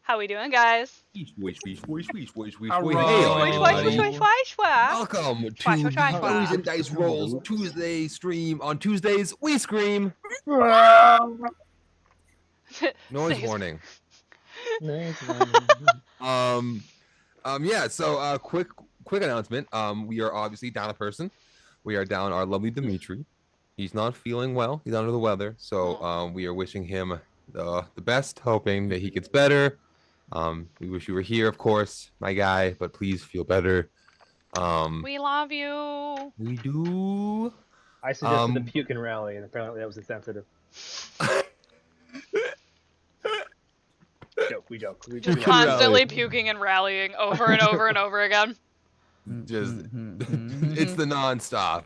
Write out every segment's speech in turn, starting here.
How we doing, guys? Swish, swish, swish, swish, swish, swish, All swish. right. Hey, Swish, swish, swish, swish, swish, swish. welcome to Swish, swish, swish, Bellies swish. and Dice Rolls Tuesday stream. On Tuesdays, we scream. Noise Says- warning. Yeah. So, quick announcement. We are obviously down a person. We are down our lovely Dimitri. He's not feeling well. He's under the weather. So, we are wishing him the best, hoping that he gets better. We wish you were here, of course, my guy, but please feel better. We love you. We do. I suggested the puke and rally, and apparently that was insensitive. We joke. Just Puke and constantly rally. puking and rallying over and over and over again. Just it's the nonstop.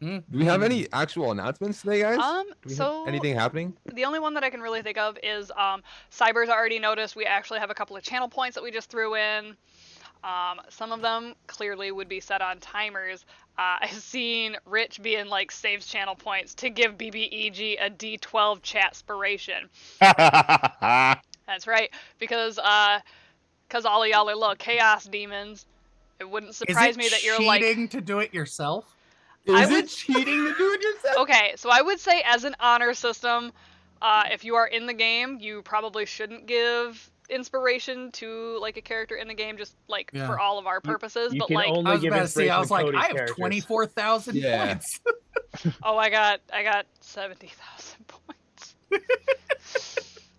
Do we have any actual announcements today, guys? Do we have So anything happening? the only one that I can really think of is Cyber's already noticed we actually have a couple of channel points that we just threw in. Some of them clearly would be set on timers. I've seen Rich being like saves channel points to give BBEG a D12 chat spiration. That's right, because all of y'all are little chaos demons. It wouldn't surprise me that you're like. Is it cheating to do it yourself? I Is would- it cheating to do it yourself? Okay, so I would say as an honor system, if you are in the game, you probably shouldn't give inspiration to like a character in the game, just like Yeah. for all of our purposes. You but can like, only I was give about to say, I inspiration was to like, Cody's I have characters. 24,000 Yeah. points. oh, I got 70,000 points.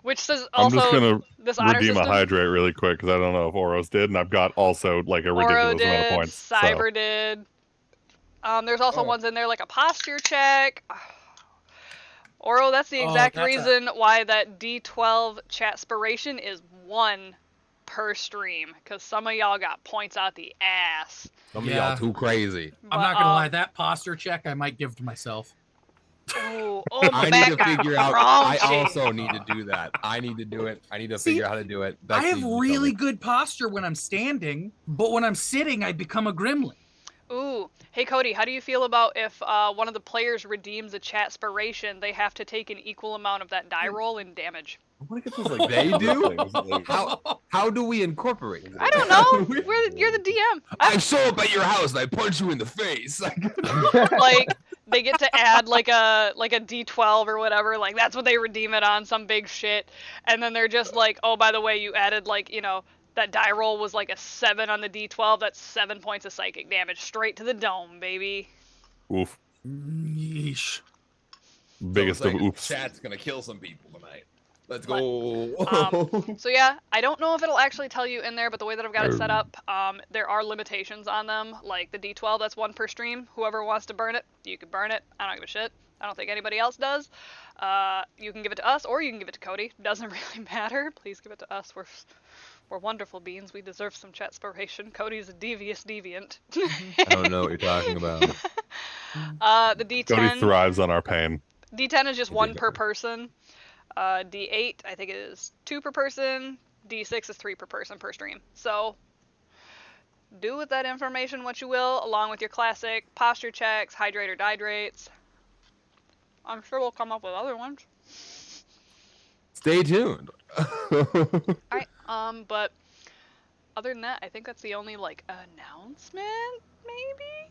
Which says also I'm just gonna this honor redeem system. a hydrate really quick because I don't know if Oros did, and I've got also like a Oro ridiculous amount of did, points. Cyber did. There's also ones in there like a posture check. Oro, that's the Oh, exact that's a- reason why that D12 chat spiration is 1 per stream, because some of y'all got points out the ass. Some of Yeah. y'all too crazy. I'm not gonna lie, that posture check I might give to myself. Oh, I my need back to got figure out. I crunchy. also need to do that. I need to do it. I need to See, figure out how to do it. I That's have the- really good posture when I'm standing, but when I'm sitting, I become a gremlin. Ooh, hey Cody, how do you feel about if one of the players redeems a chat spiration, they have to take an equal amount of that die roll in damage? I want to get those like They do? things, like- How do we incorporate? I don't know. You're the DM. I show up at your house and I punch you in the face. Like they get to add like a D12 or whatever, like that's what they redeem it on, some big shit, and then they're just like, oh, by the way, you added like, that die roll was like a 7 on the D12, that's 7 points of psychic damage straight to the dome, baby. Oof. Yeesh. Biggest of oops. Chat's gonna kill some people tonight. Let's go. So yeah, I don't know if it'll actually tell you in there, but the way that I've got it set up, there are limitations on them. Like the D12, that's 1 per stream. Whoever wants to burn it, you can burn it. I don't give a shit. I don't think anybody else does. You can give it to us, or you can give it to Cody. Doesn't really matter. Please give it to us. We're wonderful beings. We deserve some chat spiration. Cody's a devious deviant. I don't know what you're talking about. The Cody D10. thrives on our pain. D10 is just I 1 did per that. person. D8, I think it is 2 per person. D6 is 3 per person per stream. So do with that information what you will, along with your classic posture checks, hydrate or dihydrates. I'm sure we'll come up with other ones. Stay tuned. Alright, but other than that, I think that's the only like announcement, maybe?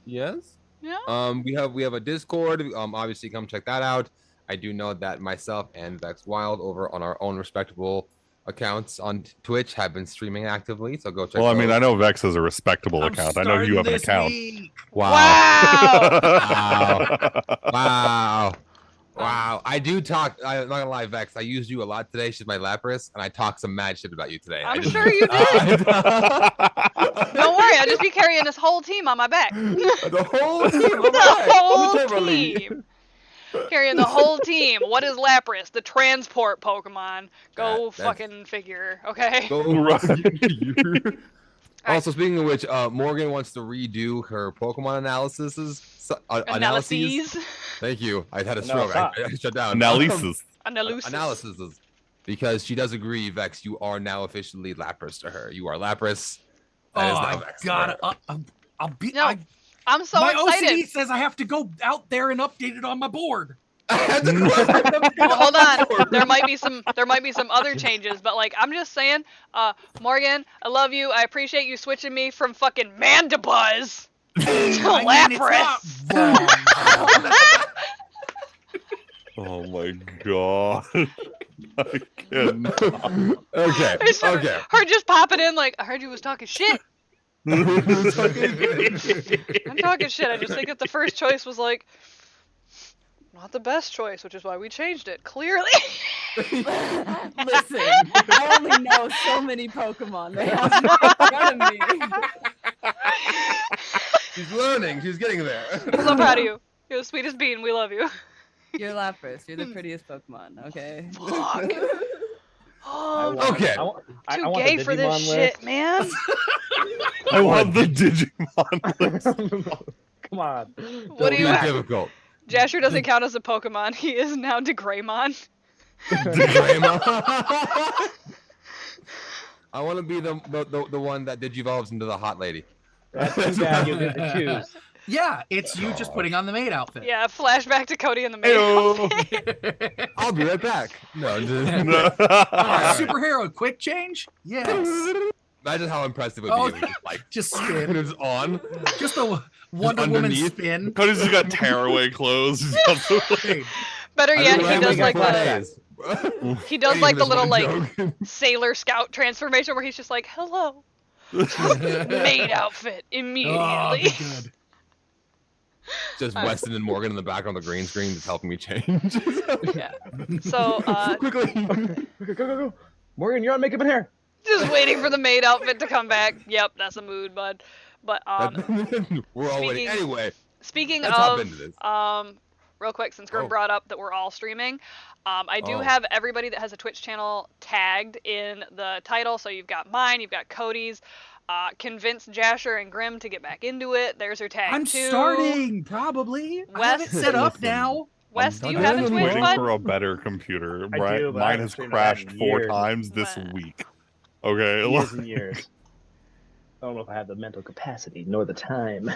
Yes. Yeah? We have a Discord. Obviously come check that out. I do know that myself and Vex Wild over on our own respectable accounts on Twitch have been streaming actively, so go check. Well, I mean, those. I know Vex has a respectable I'm account. I know you have an starting account. this week. Wow! Wow. Wow. I do talk. I'm not gonna lie, Vex. I used you a lot today. She's my Lapras, and I talked some mad shit about you today. I'm sure you did. Don't worry, I'll just be carrying this whole team on my back. The whole team. The whole Literally. team. Carrying the whole team. What is Lapras? The transport Pokemon. Go That's- fucking figure, okay? Go Right. Also, speaking of which, Morgan wants to redo her Pokemon analyses. Analyses. Thank you. I had a stroke. I shut down. Analysis. Analysis. Because she does agree, Vex. You are now officially Lapras to her. You are Lapras. That is Oh, now I Vex. gotta. I'll be. No, I'm so my excited. OCD says I have to go out there and update it on my board. Well, hold on. There might be some other changes, but like I'm just saying, Morgan, I love you. I appreciate you switching me from fucking Mandibuzz to Lapras. It's not wrong. Oh my god. I cannot. Okay. Okay. Her just popping in like, I heard you was talking shit. I'm talking shit. I just think that the first choice was like not the best choice, which is why we changed it. Clearly. Listen, I only know so many Pokemon. They have in front of me. She's learning. She's getting there. I'm so proud of you. You're the sweetest bean. We love you. You're Lapras. You're the prettiest Pokemon. Okay. Fuck. Oh, Okay. too want gay the for this Digimon shit, man. I love the Digimon list. Come on. What do you? It's difficult. Jasher doesn't count as a Pokemon. He is now Degraymon. I want to be the one that digivolves into the hot lady. That's too bad you get to choose. Yeah, it's you just putting on the maid outfit. Yeah, flashback to Cody and the maid outfit. I'll be right back. No. Superhero quick change? Yes. Imagine how impressive it would be. If it Just just spin. it's on. Just a Wonder Woman underneath. spin. Cody's just got tearaway clothes. Hey, Better yet, he does like the. he does like the little like joke. Sailor Scout transformation where he's just like, hello, maid outfit oh, immediately. be good. Just Weston and Morgan in the back on the green screen just helping me change. Yeah. So Quickly. Go. Morgan, you're on makeup and hair. just waiting for the maid outfit to come back. Yep, that's a mood, bud. But We're all waiting. speaking- Anyway, speaking let's hop of into this. real quick, since Grim Oh. brought up that we're all streaming, I do Oh. have everybody that has a Twitch channel tagged in the title. So you've got mine, you've got Cody's. Convince Jasher and Grim to get back into it. There's her tag I'm too. starting, probably. I have it Wes- set up Listen. now. Wes, do you I'm have a waiting Twitch, Waiting bud? for a better computer. I Right? do, but I Mine haven't has streamed in that crashed in 4 years. times this Wow. week. Okay. Years and years. I don't know if I have the mental capacity nor the time.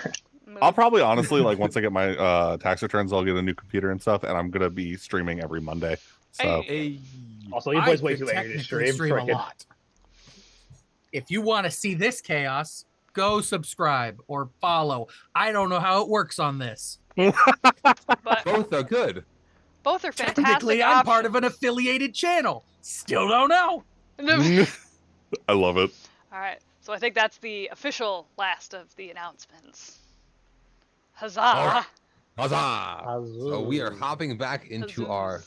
I'll probably honestly once I get my tax returns, I'll get a new computer and stuff, and I'm gonna be streaming every Monday. So Hey. Also, your I boy's way could too angry to technically stream. a lot. If you want to see this chaos, go subscribe or follow. I don't know how it works on this. But Both are good. both are fantastic. Technically, I'm part of an affiliated channel. Still don't know. I love it. All right, so I think that's the official last of the announcements. Huzzah! right. Huzzah! So we are Huzzah. hopping back into Huzzas. our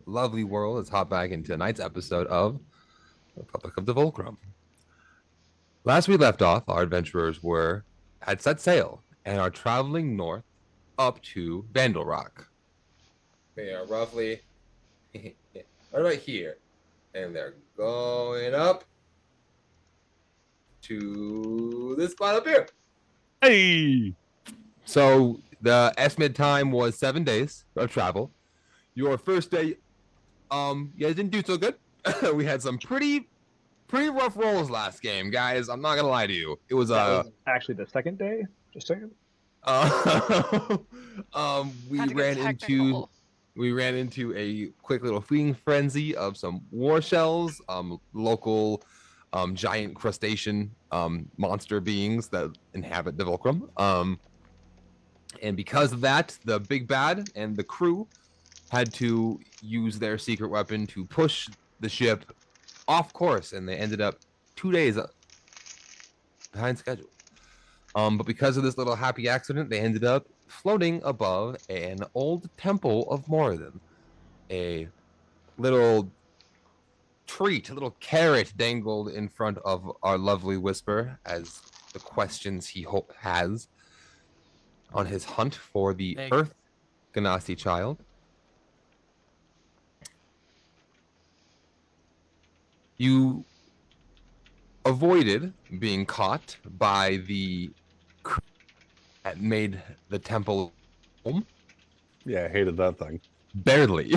lovely world. Let's hop back into tonight's episode of Republic of Devolkrim. Last we left off, our adventurers had set sail and are traveling north up to Vandal Rock. They are roughly right about here, and they're going up to this spot up here. Hey. So the estimate time was 7 days of travel. Your first day, you guys didn't do so good. We had some pretty rough rolls last game, guys. I'm not gonna lie to you. It was That was actually the second day. Just saying. we Had to get ran technical. into a quick little feeding frenzy of some war shells, local giant crustacean monster beings that inhabit Devolkrim. And because of that, the big bad and the crew had to use their secret weapon to push the ship off course, and they ended up 2 days behind schedule. But because of this little happy accident, they ended up floating above an old temple of Moradin. A little treat, a little carrot dangled in front of our lovely Whisper as the questions he has on his hunt for the Thank you. Earth Ganassi child. You avoided being caught by the crew that made the temple home. Yeah, I hated that thing. Barely.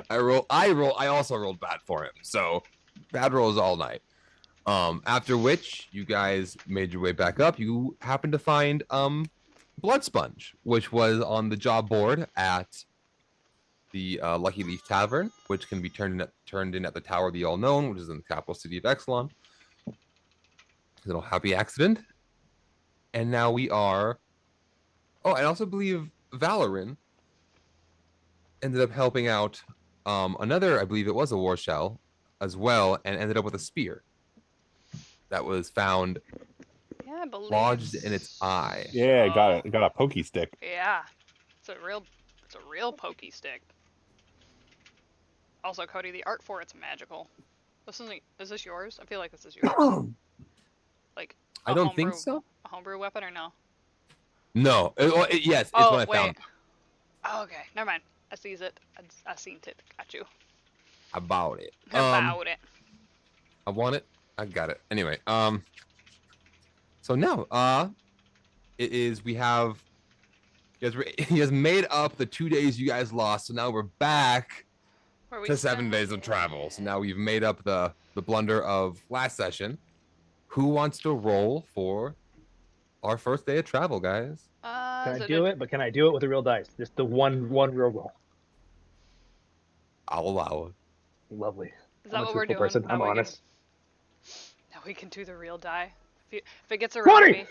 I also rolled bad for him. So bad rolls all night. After which you guys made your way back up. You happened to find Blood Sponge, which was on the job board at the Lucky Leaf Tavern, which can be turned in at the Tower of the All Known, which is in the capital city of Exelon. A little happy accident. And now we are. Oh, I also believe Valorin ended up helping out another, I believe it was a war shell as well, and ended up with a spear that was found Yeah, I believe. lodged in its eye. Yeah, got so. it. Got a pokey stick. Yeah, it's a real pokey stick. Also, Cody, the art for it's magical. This isn't. Is this yours? I feel like this is yours. Like. I don't think so. A homebrew weapon or no? No. Yes, it's Oh, what I wait. found. Oh, okay, never mind. I sees it. I seen it. Got you. About it. About it. I want it. I got it. Anyway, so now, it is we have. He has made up the 2 days you guys lost, so now we're back Where we to 7 spent- days of travel. So now we've made up the blunder of last session. Who wants to roll for our first day of travel, guys? Can I do it? But can I do it with the real dice? Just the one real roll. I'll allow it. Lovely. Is that I'm a what we're truthful doing? person. I'm honest. Now we can do the real die. If it gets around 20! me.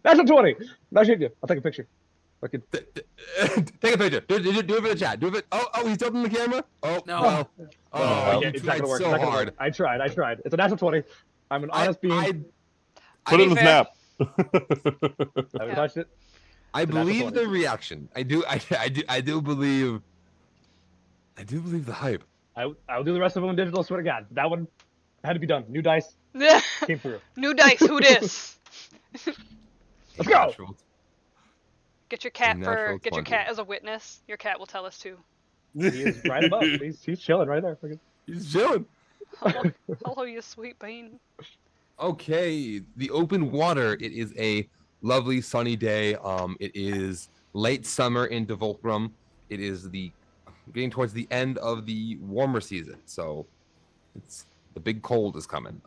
That's a 20. I'll shoot you. I'll take a picture. Fucking. Take a picture. Do it for the chat. Do it. Oh, he's tilting the camera. Oh No. well. Oh, yeah, you it's not tried gonna work. so It's not gonna hard. work. I tried. It's a natural 20. I'm an honest being. Put it in the fair. snap. I haven't touched it. I It's a natural believe 20. the reaction. I do believe the hype. I'll do the rest of them in digital. Swear to God, that one had to be done. New dice came through. New dice. Who dis? Let's go! Natural. Get your cat Natural Get your 20. cat as a witness. Your cat will tell us too. He is right above. He's chilling right there. Fucking. He's chilling. Hello, you sweet bean. Okay, the open water. It is a lovely sunny day. It is late summer in Devolkrim. It is getting towards the end of the warmer season, so it's the big cold is coming.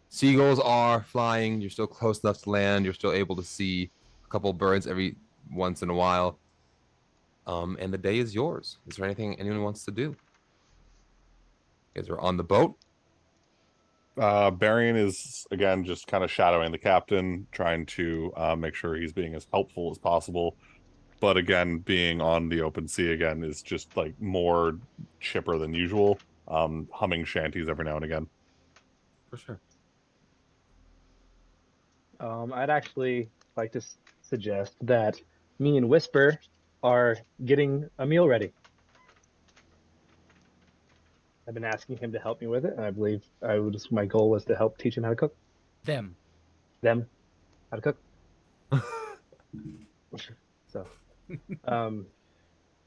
Seagulls are flying. You're still close enough to land. You're still able to see a couple birds every once in a while. And the day is yours. Is there anything anyone wants to do? You guys are on the boat. Barian is again just kind of shadowing the captain, trying to make sure he's being as helpful as possible. But again, being on the open sea again is just like more chipper than usual. Humming shanties every now and again. For sure. I'd actually like to suggest that me and Whisper are getting a meal ready. I've been asking him to help me with it, and I believe my goal was to help teach him how to cook. Them. Them how to cook. So,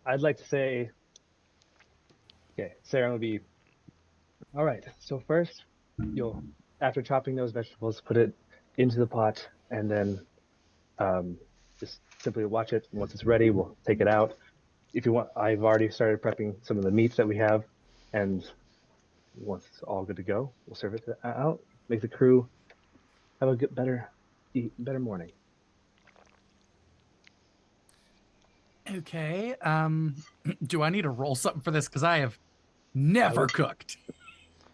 I'd like to say, okay, Sarah will be, all right. So first, you'll, after chopping those vegetables, put it into the pot, and then just simply watch it. Once it's ready, we'll take it out. If you want, I've already started prepping some of the meats that we have, and once it's all good to go, we'll serve it out. Make the crew have a better morning. Okay. Do I need to roll something for this? Because I have never cooked.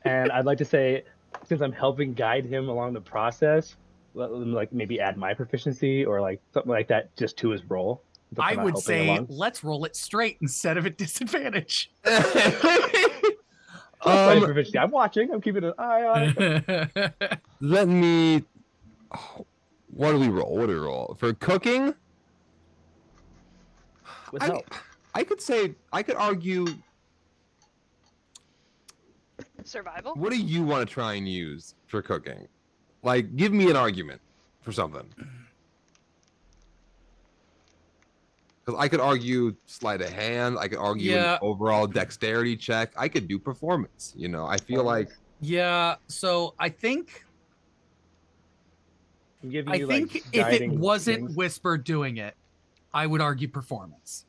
And I'd like to say, since I'm helping guide him along the process, like maybe add my proficiency or like something like that just to his roll. since I I'm not would helping say along. let's roll it straight instead of at disadvantage. My proficiency. I'm watching. I'm keeping an eye on it. Let me. What do we roll? What do we roll for cooking? With help. I could argue. Survival? What do you want to try and use for cooking? Like, give me an argument for something. Because I could argue sleight of hand. I could argue an overall dexterity check. I could do performance. You know, I feel like. Yeah. So I think. I'm giving I you, think like, if it guiding wasn't things. Whisper doing it, I would argue performance.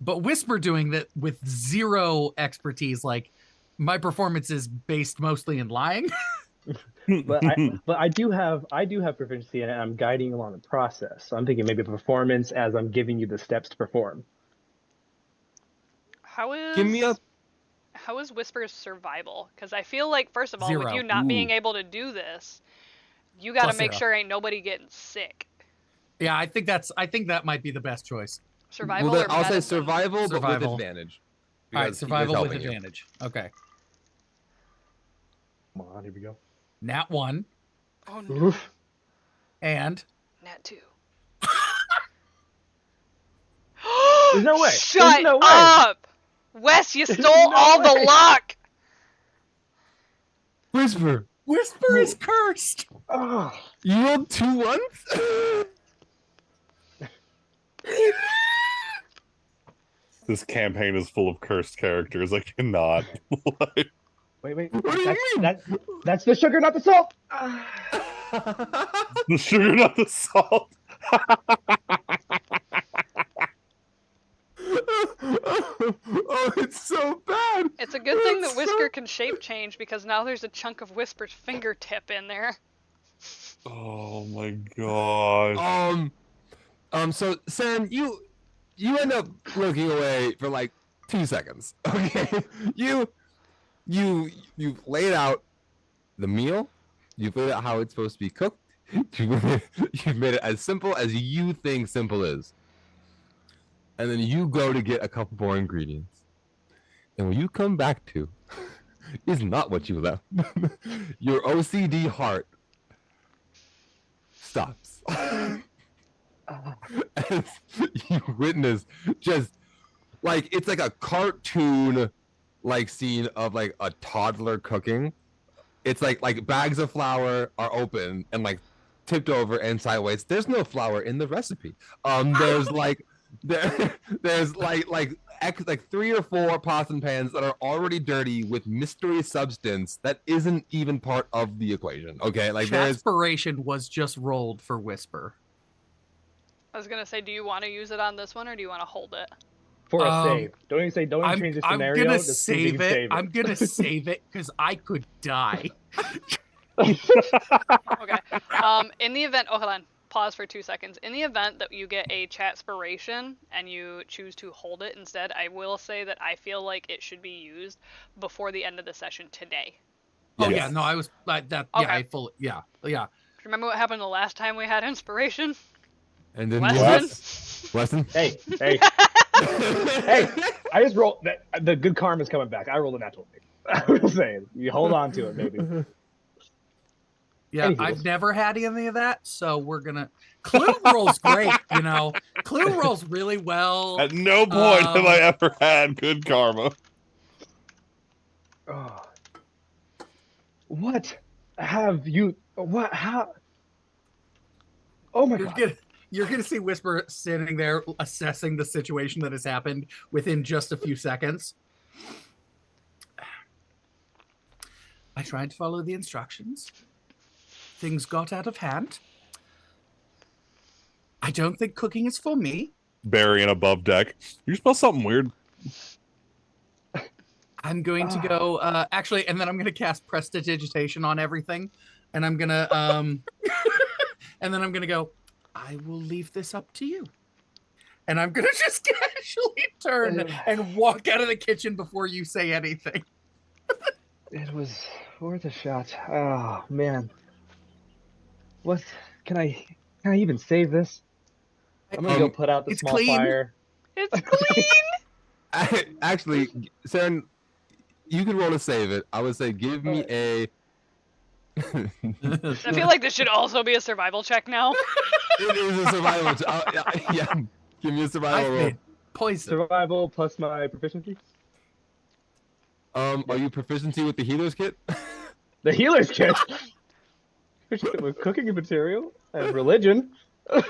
But Whisper doing that with zero expertise, like my performance is based mostly in lying. but I do have proficiency in it, and I'm guiding along the process. So I'm thinking maybe performance as I'm giving you the steps to perform. Give me a How is Whisper's survival? Because I feel like, first of all, with 0. you not being Ooh. able to do this, you got to Plus make 0. sure ain't nobody getting sick. Yeah, I think that might be the best choice. Survival well, or I'll say medicine? survival, but with Survival. advantage. All right, because he is survival with helping you. advantage. Okay. Come on, here we go. Nat 1 Oh no. Oof. and Nat 2. There's no way. Shut There's no way. up! Wes, you There's stole no all the way. luck! Whisper, Whisper is cursed. Oh. you rolled 2 ones? This campaign is full of cursed characters. I cannot. Wait. What do you mean? That's the sugar, not the salt. The sugar, not the salt. Oh, it's so bad. It's a good thing It's that Whisker can shape change because now there's a chunk of Whisper's fingertip in there. Oh my gosh. So Sam, you end up looking away for like 2 seconds. Okay, you laid out the meal. You've laid out how it's supposed to be cooked. You've made it as simple as you think simple is. And then you go to get a couple more ingredients. And what you come back to is not what you left. Your OCD heart stops. As you witness just like it's like a cartoon like scene of like a toddler cooking. It's like bags of flour are open and like tipped over and sideways. There's no flour in the recipe. There's like there's like 3 or 4 pots and pans that are already dirty with mystery substance that isn't even part of the equation. Okay, like there's Chatspiration was just rolled for Whisper. I was gonna say, do you want to use it on this one or do you want to hold it? For a save. Don't even change the scenario. I'm gonna just see if you save can it. I'm gonna save it because I could die. Okay. In the event, hold on. Pause for 2 seconds. In the event that you get a Chatspiration and you choose to hold it instead, I will say that I feel like it should be used before the end of the session today. Oh Yes. yeah, no, I was like that. Okay. Yeah, I fully. Yeah. Remember what happened the last time we had inspiration? and then Weston? Weston. Hey. Hey, I just rolled that. The good karma's coming back. I rolled a natural. I'm just saying. You hold on to it, maybe. Yeah, Anywho. I've never had any of that, so we're gonna. Clue rolls great, you know. Clue rolls really well. At no point have I ever had good karma. Oh. What have you? What? How? Oh my god! You're gonna see Whisper sitting there assessing the situation that has happened within just a few seconds. I tried to follow the instructions. Things got out of hand. I don't think cooking is for me. Burying above deck. You smell something weird. I'm going to go actually, and then I'm gonna cast Prestidigitation on everything. And I'm gonna and then I'm gonna go, I will leave this up to you. And I'm gonna just casually turn and walk out of the kitchen before you say anything. It was worth a shot. Oh man. What? Can I even save this? I'm gonna go put out the it's small clean. fire. It's clean! Actually, Saren, you can roll to save it. I would say give me a. I feel like this should also be a survival check now. It is a survival. Yeah, give me a survival roll. Poison. Survival plus my proficiency. Are you proficiency with the healer's kit? The healer's kit. With cooking material and religion.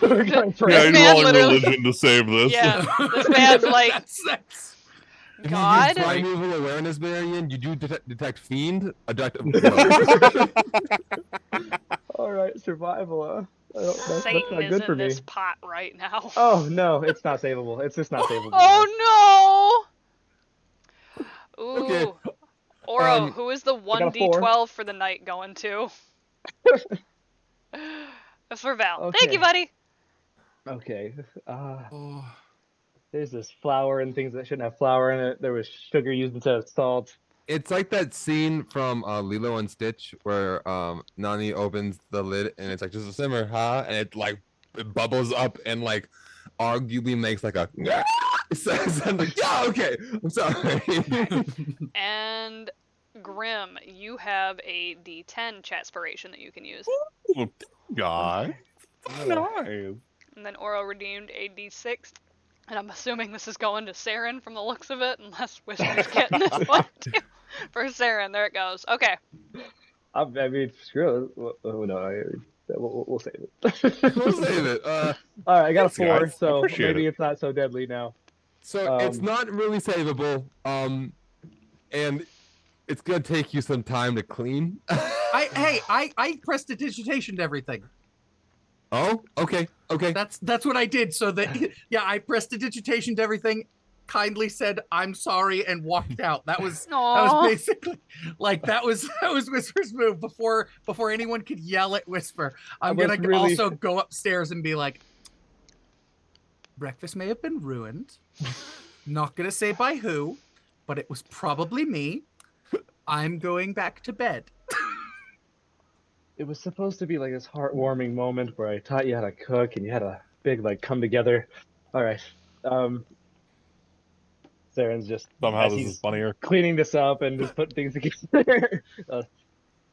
We're going for Yeah, This you're man rolling literally- religion to save this. Yeah, this man's like, That's If God? you use primeval awareness variant, you do detect fiend. All right, survival. That's not Satan is good for in me. this pot right now. Oh no, it's not savable. It's just not savable. Oh no! Ooh. Okay. Oro, who is the got a 4. 1d12 for the night going to? That's for Val. Thank you, Okay. buddy. Okay. Oh. There's this flour and things that shouldn't have flour in it. There was sugar used instead of salt. It's like that scene from Lilo and Stitch where Nani opens the lid and it's like just a simmer, huh? And it like it bubbles up and like arguably makes like a sound like, yeah, okay, I'm sorry. And Grim, you have a D10 chatspiration that you can use. Ooh, guy. Nice. And then Oro redeemed a D6. And I'm assuming this is going to Saren from the looks of it, unless Whisper's getting this one too. For Saren, there it goes. Okay. I mean, screw it. No, we'll save it. We'll save it. All right, I got a Thanks, 4, guys. so Appreciate maybe it. it's not so deadly now. So it's not really savable. And it's gonna take you some time to clean. I prestidigitation to everything. Oh, okay. That's what I did. So that yeah, I prestidigitation to everything. Kindly said I'm sorry and walked out. That was basically like that was Whisper's move before anyone could yell at Whisper. I'm gonna also go upstairs and be like, breakfast may have been ruined. Not gonna say by who, but it was probably me. I'm going back to bed. It was supposed to be like this heartwarming moment where I taught you how to cook and you had a big like come together. All right. Saren's just Somehow as this he's is funnier. cleaning this up and just putting things together.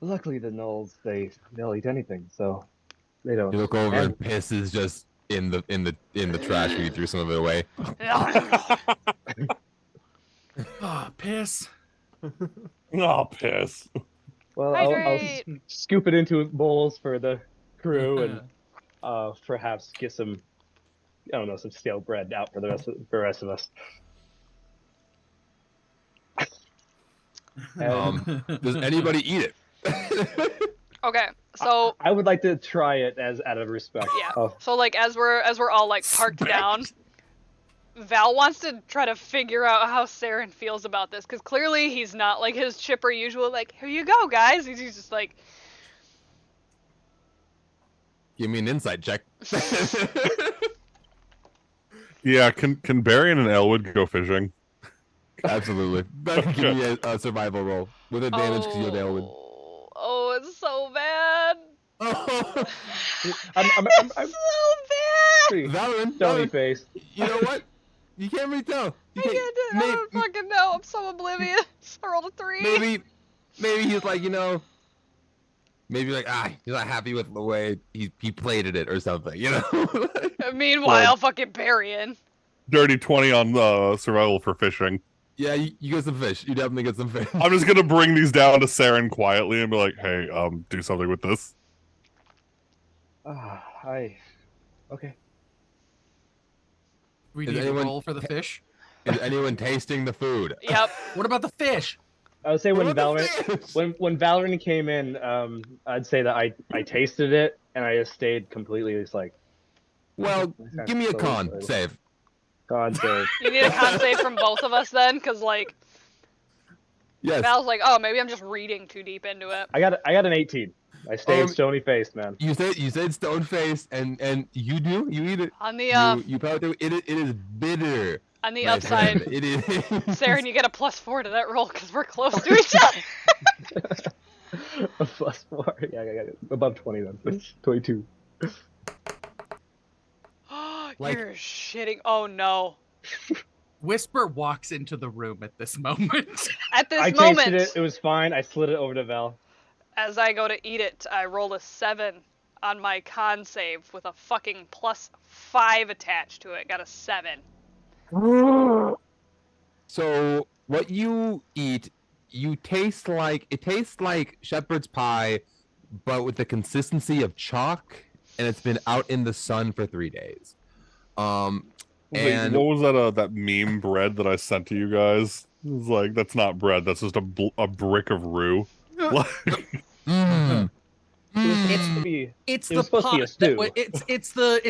Luckily, the gnolls they'll eat anything, so they don't. You look over and piss is just in the trash. We threw some of it away. Oh, piss. Oh, piss. Well, I'll Hydrate. scoop it into bowls for the crew and perhaps get some, I don't know, some stale bread out for the rest of us. Does anybody eat it? Okay, so I would like to try it as out of respect. yeah. Oh, So like as we're all like parked down, Val wants to try to figure out how Saren feels about this, because clearly he's not like his chipper usual, like, here you go, guys. He's just like, Give me an insight check. Yeah, can Barian and Elwood go fishing? Absolutely. That can give me a survival roll with advantage because you have Elwood. Oh, it's so bad. Oh, I'm So bad. pretty Valorant, stony Valorant. faced. You know what? You can't really tell. You I don't fucking know. I'm so oblivious. I rolled a 3. Maybe he's like, maybe like he's not happy with the way he plated it or something, Meanwhile, fucking Barian. Dirty 20 on survival for fishing. Yeah, you get some fish. You definitely get some fish. I'm just gonna bring these down to Saren quietly and be like, "Hey, do something with this." Okay. We Is need a anyone- roll for the fish. Is anyone tasting the food? Yep. What about the fish? I would say when What about the Valorant fish? when Valorant came in, I'd say that I tasted it and I just stayed completely just like Well, give me a con save. con save. You need a con save from both of us then, because like Yes. Val's like, oh, maybe I'm just reading too deep into it. I got an 18. I stayed stony faced, man. You said stone face, and you eat it. On the You probably do. It is bitter. on the my upside, friend. It is. Saren, you get a +4 to that roll because we're close to each other. A +4. Yeah, I got it. Above 20 then. 22. Like- You're shitting. Oh no. Whisper walks into the room at this moment. At this I moment, tasted it. It was fine. I slid it over to Val. as I go to eat it, I roll a 7 on my con save with a fucking +5 attached to it. Got a 7. So what you eat, it tastes like shepherd's pie, but with the consistency of chalk, and it's been out in the sun for 3 days. And what was that meme bread that I sent to you guys? It was like, that's not bread. That's just a brick of roux. Like, mm, It's supposed to be. It's It the was supposed to be a pot. stew.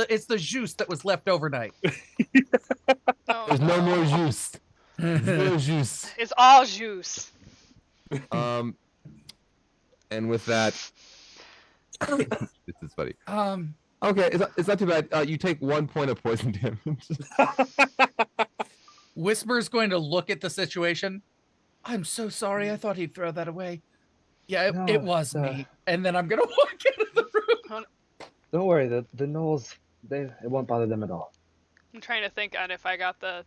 It's the juice that was left overnight. Oh, there's no more juice. There's no juice. It's all juice. And with that, this is funny. Um, Okay, it's not too bad. You take 1 point of poison damage. Whisper's going to look at the situation. I'm so sorry. I thought he'd throw that away. Yeah, No, it was me. And then I'm gonna walk out of the room. Don't worry, the gnolls, it won't bother them at all. I'm trying to think on if I got the.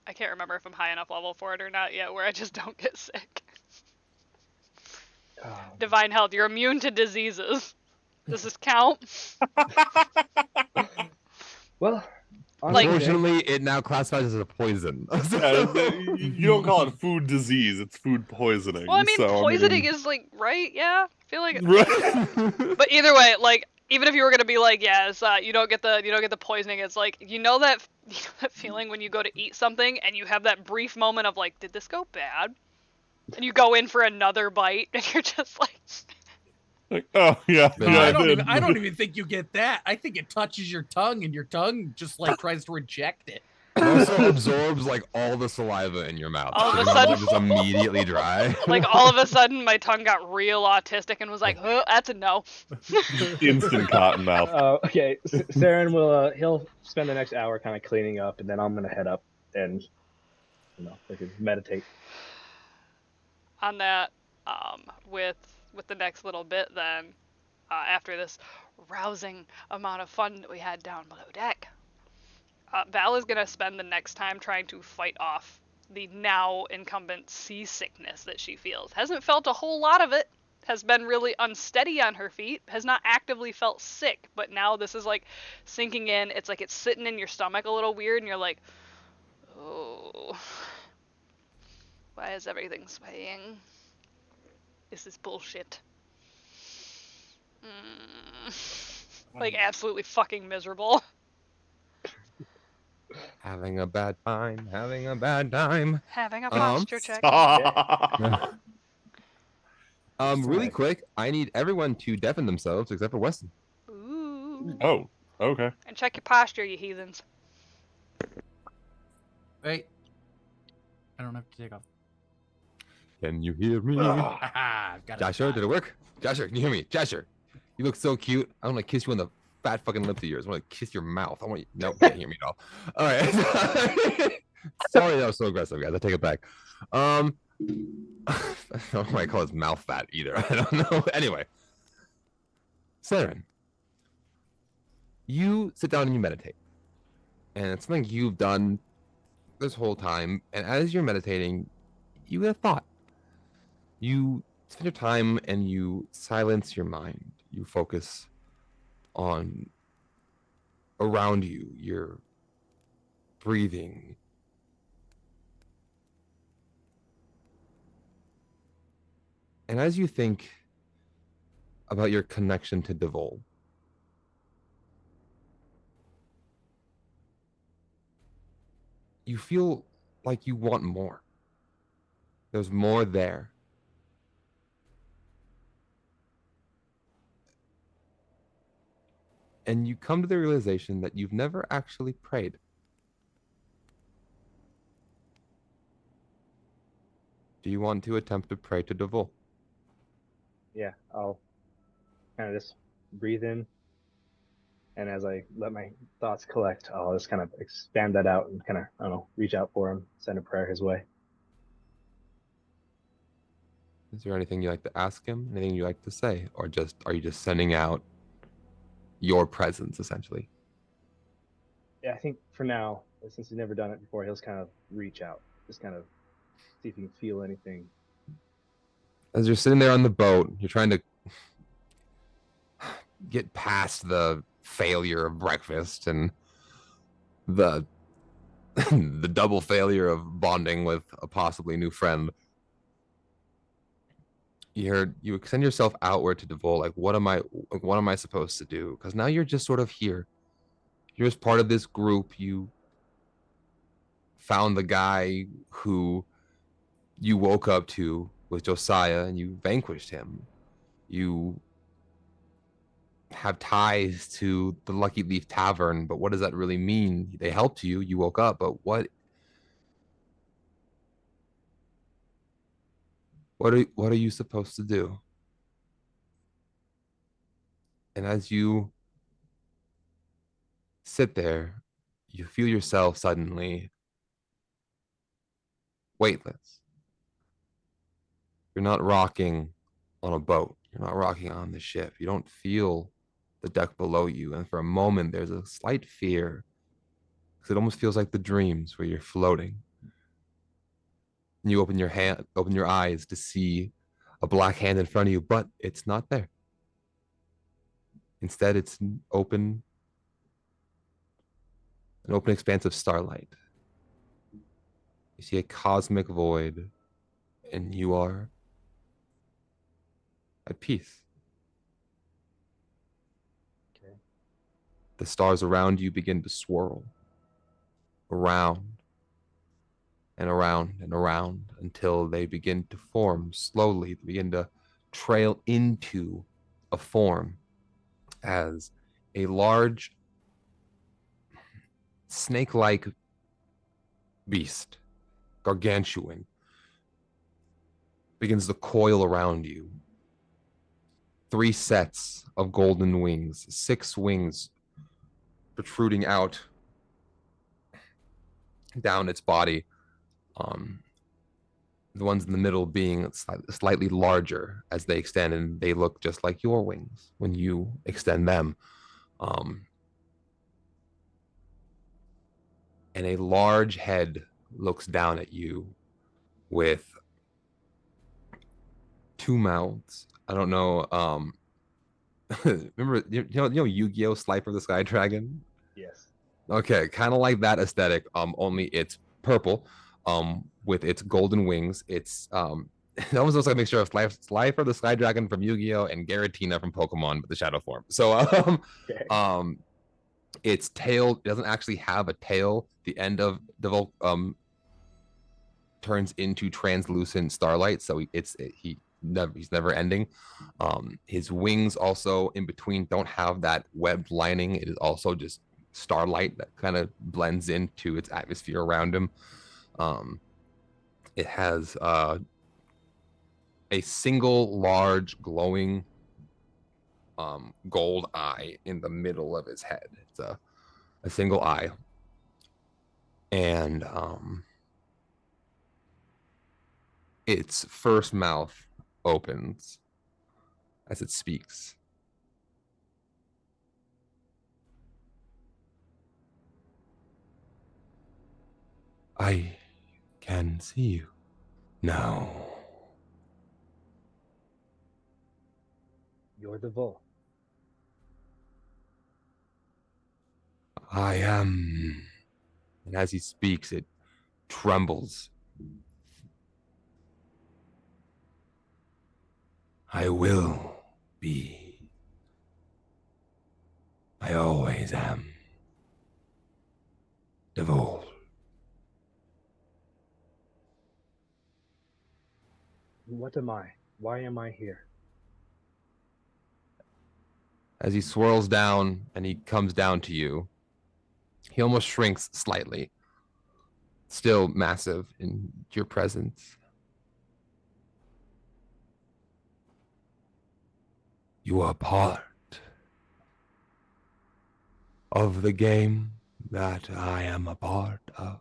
I can't remember if I'm high enough level for it or not yet, where I just don't get sick. Divine health. You're immune to diseases. Does this count? Well, Like- Unfortunately, it now classifies as a poison. You don't call it food disease; it's food poisoning. Well, I mean, so, poisoning is like right. Yeah, I feel like. Right. But either way, like even if you were gonna be like, yes, you don't get the poisoning. It's like you know that feeling when you go to eat something and you have that brief moment of like, did this go bad? And you go in for another bite and you're just like. Like, oh yeah, No, yeah. I don't even think you get that. I think it touches your tongue and your tongue just like tries to reject it. It also absorbs like all the saliva in your mouth. All of so a your mouth sudden- just immediately dry. Like all of a sudden, my tongue got real autistic and was like, oh, that's a no. Instant cotton mouth. Okay, Saren will he'll spend the next hour kind of cleaning up, and then I'm gonna head up and we can meditate. On that, with the next little bit, then after this rousing amount of fun that we had down below deck, Val is gonna spend the next time trying to fight off the now incumbent seasickness that she feels. Hasn't felt a whole lot of it. Has been really unsteady on her feet. Has not actively felt sick, but now this is like sinking in. It's like it's sitting in your stomach a little weird, and you're like, oh, why is everything swaying? This is bullshit. Like absolutely fucking miserable. Having a bad time. Having a bad time. Having a posture check. Really quick, I need everyone to deafen themselves except for Weston. Ooh. Oh, okay. And check your posture, you heathens. Wait. I don't have to take off. Can you hear me? I've got it. Joshua, did it work? Joshua, can you hear me? Joshua, you look so cute. I want to kiss you on the fat fucking lips of yours. I want to kiss your mouth. I want you. No, can't hear me at all. All right. Sorry, that was so aggressive, guys. I take it back. I don't know why I call his mouth fat either. I don't know. Anyway, Saren, you sit down and you meditate, and it's something you've done this whole time. And as you're meditating, you get a thought. You spend your time and you silence your mind. You focus on around you, your breathing. And as you think about your connection to Devol, you feel like you want more. There's more there. And you come to the realization that you've never actually prayed. Do you want to attempt to pray to Devol? Yeah, I'll kind of just breathe in, and as I let my thoughts collect, I'll just kind of expand that out and kind of, I don't know, reach out for him, send a prayer his way. Is there anything you like to ask him? Anything you like to say? Or just are you just sending out your presence, essentially? Yeah, I think for now, since he's never done it before, he'll just kind of reach out, just kind of see if he can feel anything. As you're sitting there on the boat, you're trying to get past the failure of breakfast and the the double failure of bonding with a possibly new friend. You extend yourself outward to Devol, like what am I supposed to do? Because now you're just sort of here. You're just part of this group. You found the guy who you woke up to with Josiah and you vanquished him. You have ties to the Lucky Leaf Tavern, but what does that really mean? They helped you, you woke up, but what what are you supposed to do? And as you sit there, you feel yourself suddenly weightless. You're not rocking on a boat. You're not rocking on the ship. You don't feel the deck below you. And for a moment, there's a slight fear because it almost feels like the dreams where you're floating. And you open your eyes to see a black hand in front of you, but it's not there. Instead, it's an open expanse of starlight. You see a cosmic void, and you are at peace. Okay. The stars around you begin to swirl around and around and around until they begin to form slowly, they begin to trail into a form as a large snake-like beast, gargantuan, begins to coil around you. 3 sets of golden wings, 6 wings protruding out down its body. The ones in the middle being slightly larger as they extend, and they look just like your wings when you extend them. And a large head looks down at you with 2 mouths. I don't know. Remember, Yu-Gi-Oh! Slifer the Sky Dragon? Yes. Okay, kind of like that aesthetic. Only it's purple. With its golden wings. It's it almost looks like a mixture of Slifer the Sky Dragon from Yu-Gi-Oh! And Garatina from Pokemon, but the shadow form. So Okay. its tail doesn't actually have a tail. The end of Devolkrim turns into translucent starlight, so he's never ending. His wings also in between don't have that webbed lining. It is also just starlight that kind of blends into its atmosphere around him. It has a single large glowing gold eye in the middle of his head. It's a single eye, and its first mouth opens as it speaks. I can see you now. You're the Vol. I am. And as he speaks, it trembles. I will be. I always am. Devol. What am I? Why am I here? As he swirls down and he comes down to you, he almost shrinks slightly. Still massive in your presence. You are part of the game that I am a part of.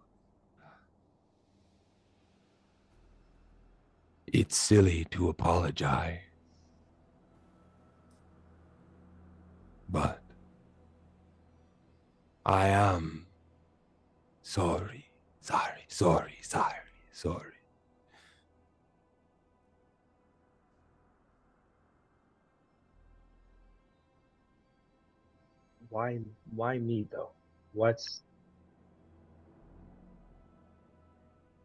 It's silly to apologize, but I am sorry. Why me though? What's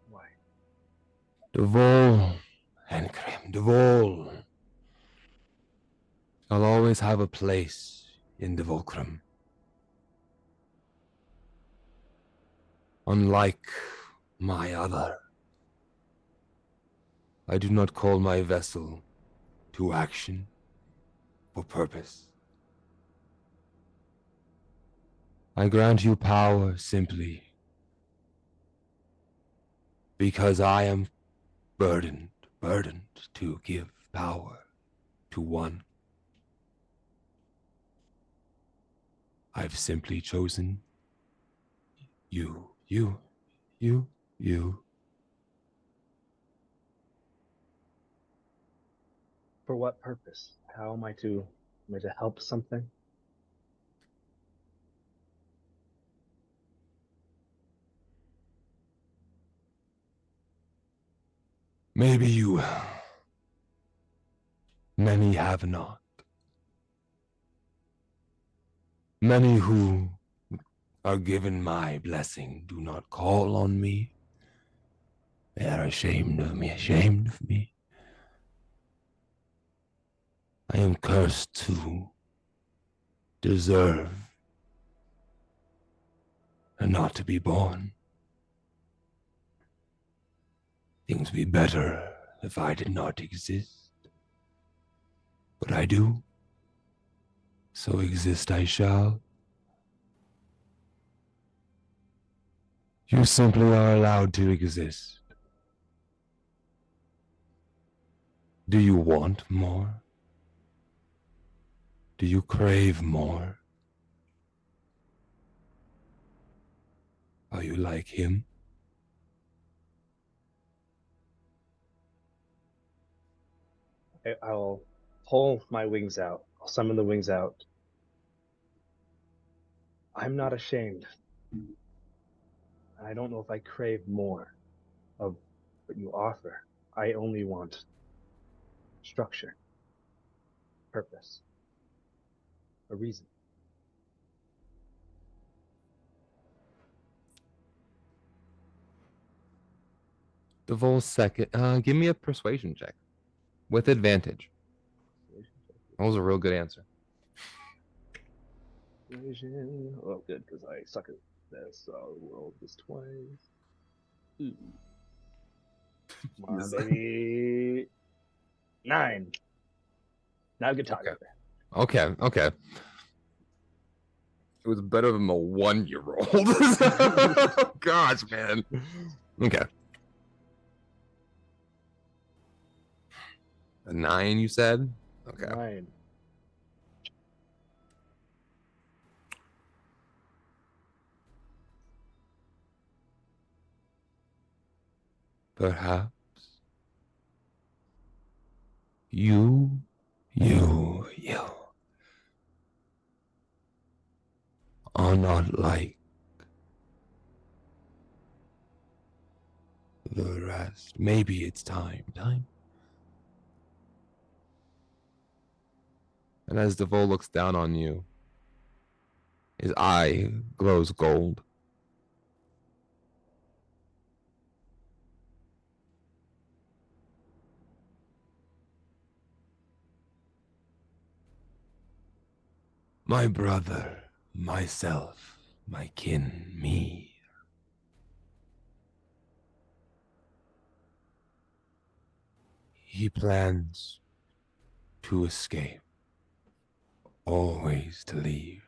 why? Devolkrim, Devolkrim. I'll always have a place in Devolkrim. Unlike my other, I do not call my vessel to action for purpose. I grant you power simply because I am burdened burdened to give power to one. I've simply chosen you. For what purpose? How am I to help something? Maybe you. Many have not. Many who are given my blessing do not call on me. They are ashamed of me. I am cursed to deserve and not to be born. Things would be better if I did not exist. But I do. So exist I shall. You simply are allowed to exist. Do you want more? Do you crave more? Are you like him? I'll pull my wings out. I'll summon the wings out. I'm not ashamed. I don't know if I crave more of what you offer. I only want structure, purpose, a reason. Devol's second. Give me a persuasion check with advantage. That was a real good answer. Oh, good, because I suck at this. So I'll roll this twice. Ooh. Come on, baby. 9. Not a good talker. Okay. It was better than the 1-year-old. Gosh, man. Okay. A 9, you said? Okay. 9. Perhaps you are not like the rest. Maybe it's time. And as Devol looks down on you, his eye glows gold. My brother, myself, my kin, me. He plans to escape, always to leave.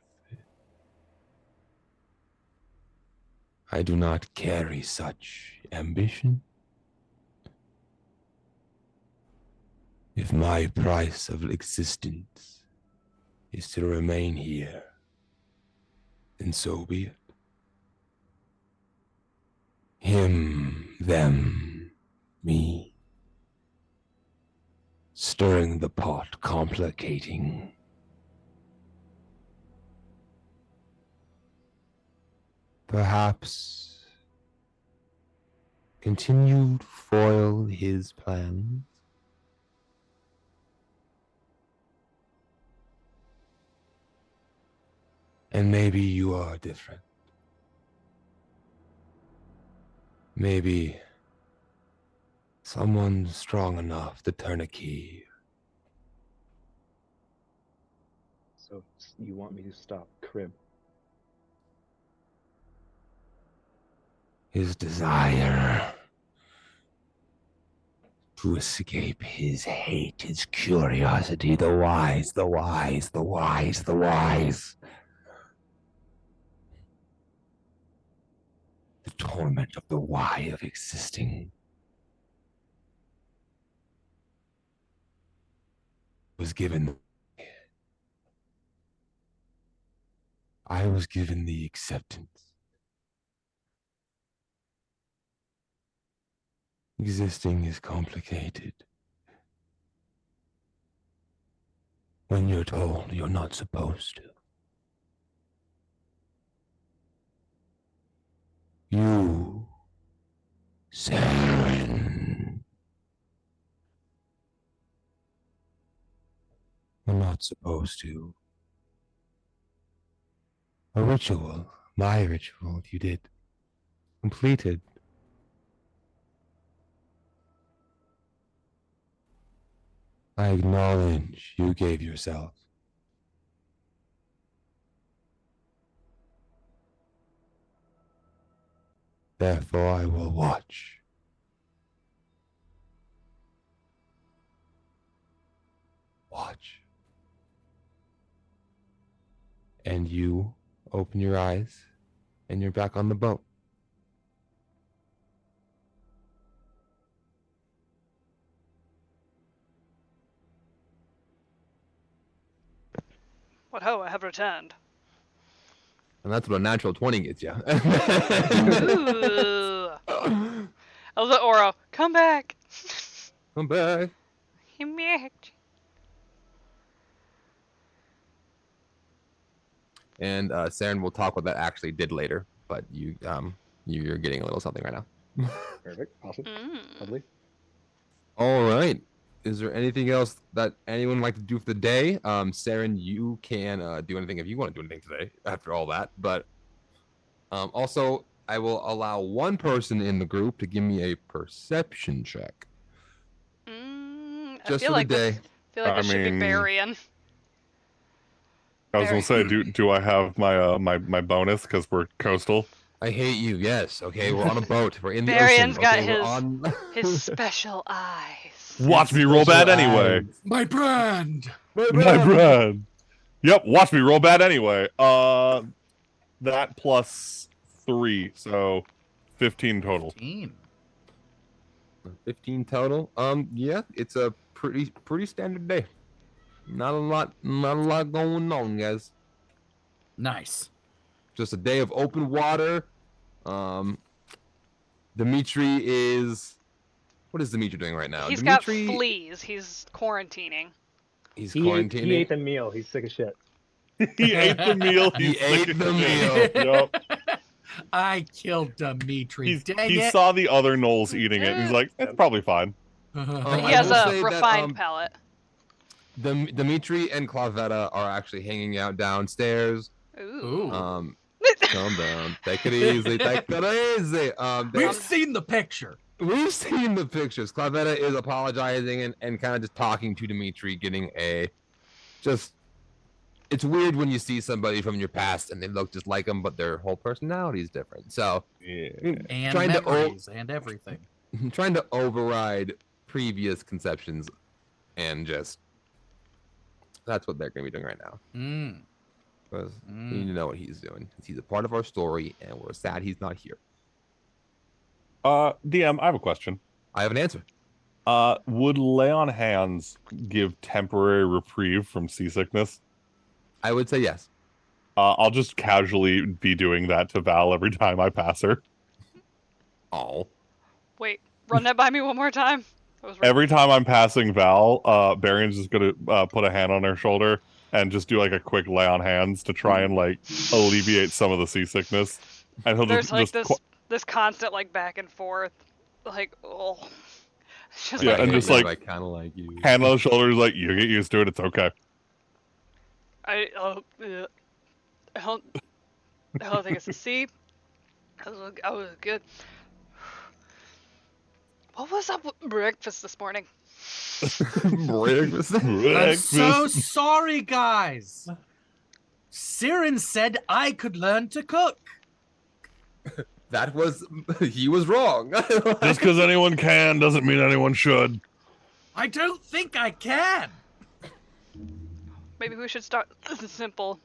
I do not carry such ambition. If my price of existence is to remain here, then so be it. Him, them, me. Stirring the pot, complicating. Perhaps continue to foil his plans. And maybe you are different. Maybe someone strong enough to turn a key. So you want me to stop Krim? His desire to escape, his hate, his curiosity, the wise. The torment of the why of existing. was given. I was given the acceptance. Existing is complicated. When you're told you're not supposed to. You, Saren, were not supposed to. A ritual, my ritual, you did. Completed. I acknowledge you gave yourself. Therefore, I will watch. Watch. And you open your eyes, and you're back on the boat. What ho, I have returned. And that's what a natural 20 gets you. Ooh. I was at Oro. Come back. Come back. Come back. And Saren will talk what that actually did later, but you're getting a little something right now. Perfect. Awesome. Mm. Lovely. All right. Is there anything else that anyone would like to do for the day? Saren, you can do anything if you want to do anything today after all that. But also, I will allow one person in the group to give me a perception check. I Just feel for like the day. this, feel like this should be burying. I was gonna say, do I have my my bonus because we're coastal? I hate you. Yes. Okay. We're on a boat. We're in the Barian's ocean. got Okay, we're on... his special eyes. Watch me roll bad anyway. My brand. My brand. Yep. Watch me roll bad anyway. That plus 3, so 15 total. 15 total. Yeah, it's a pretty standard day. Not a lot going on, guys. Nice. Just a day of open water. Dimitri is... What is Dimitri doing right now? He's Dimitri... got fleas. He's quarantining. He's He quarantining. ate the meal. He's sick of shit. He ate the meal. He ate the meal. Yep. I killed Dimitri. Dang He it. saw the other gnolls eating it, and he's like, it's probably fine. But I he has will a say that, refined palate. Dimitri and Clavetta are actually hanging out downstairs. Ooh. Calm down. Take it easy. Take it easy. We've seen the picture. We've seen the pictures. Clavetta is apologizing and kind of just talking to Dimitri, getting a just... It's weird when you see somebody from your past and they look just like them, but their whole personality is different. So, Yeah. And trying memories and everything. trying to override previous conceptions and just... That's what they're going to be doing right now. Because you need to know what he's doing. He's a part of our story, and we're sad he's not here. DM, I have a question. I have an answer. Would lay on hands give temporary reprieve from seasickness? I would say yes. I'll just casually be doing that to Val every time I pass her. Oh. Wait, run that by me one more time. That was Every time I'm passing Val, Barian's just gonna put a hand on her shoulder and just do like a quick lay on hands to try and like alleviate some of the seasickness. And he'll There's like just this constant like back and forth, like oh, it's just Yeah, like, and just like I kind of like you. hand on the shoulders, like you get used to it. It's okay. I don't think it's a C. I was good. What was up with breakfast this morning? Breakfast. I'm so sorry, guys. Siren said I could learn to cook. That was... He was wrong. Just because anyone can doesn't mean anyone should. I don't think I can. Maybe we should start simple.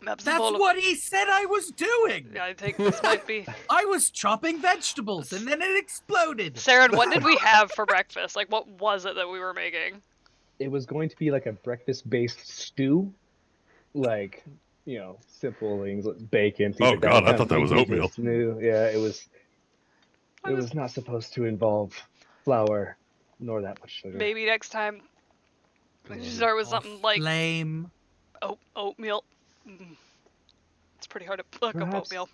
That's what he said I was doing. I think this might be. I was chopping vegetables and then it exploded. Saren, what did we have for breakfast? Like, what was it that we were making? it was going to be like a breakfast-based stew, like simple things like bacon, things Oh like that. God, I Kind thought of that was make it into a oatmeal. stew. Yeah, it was. I It was- was not supposed to involve flour nor that much sugar. Maybe next time we should start with something like Flame. oatmeal. Mm. It's pretty hard to look up Perhaps- oatmeal.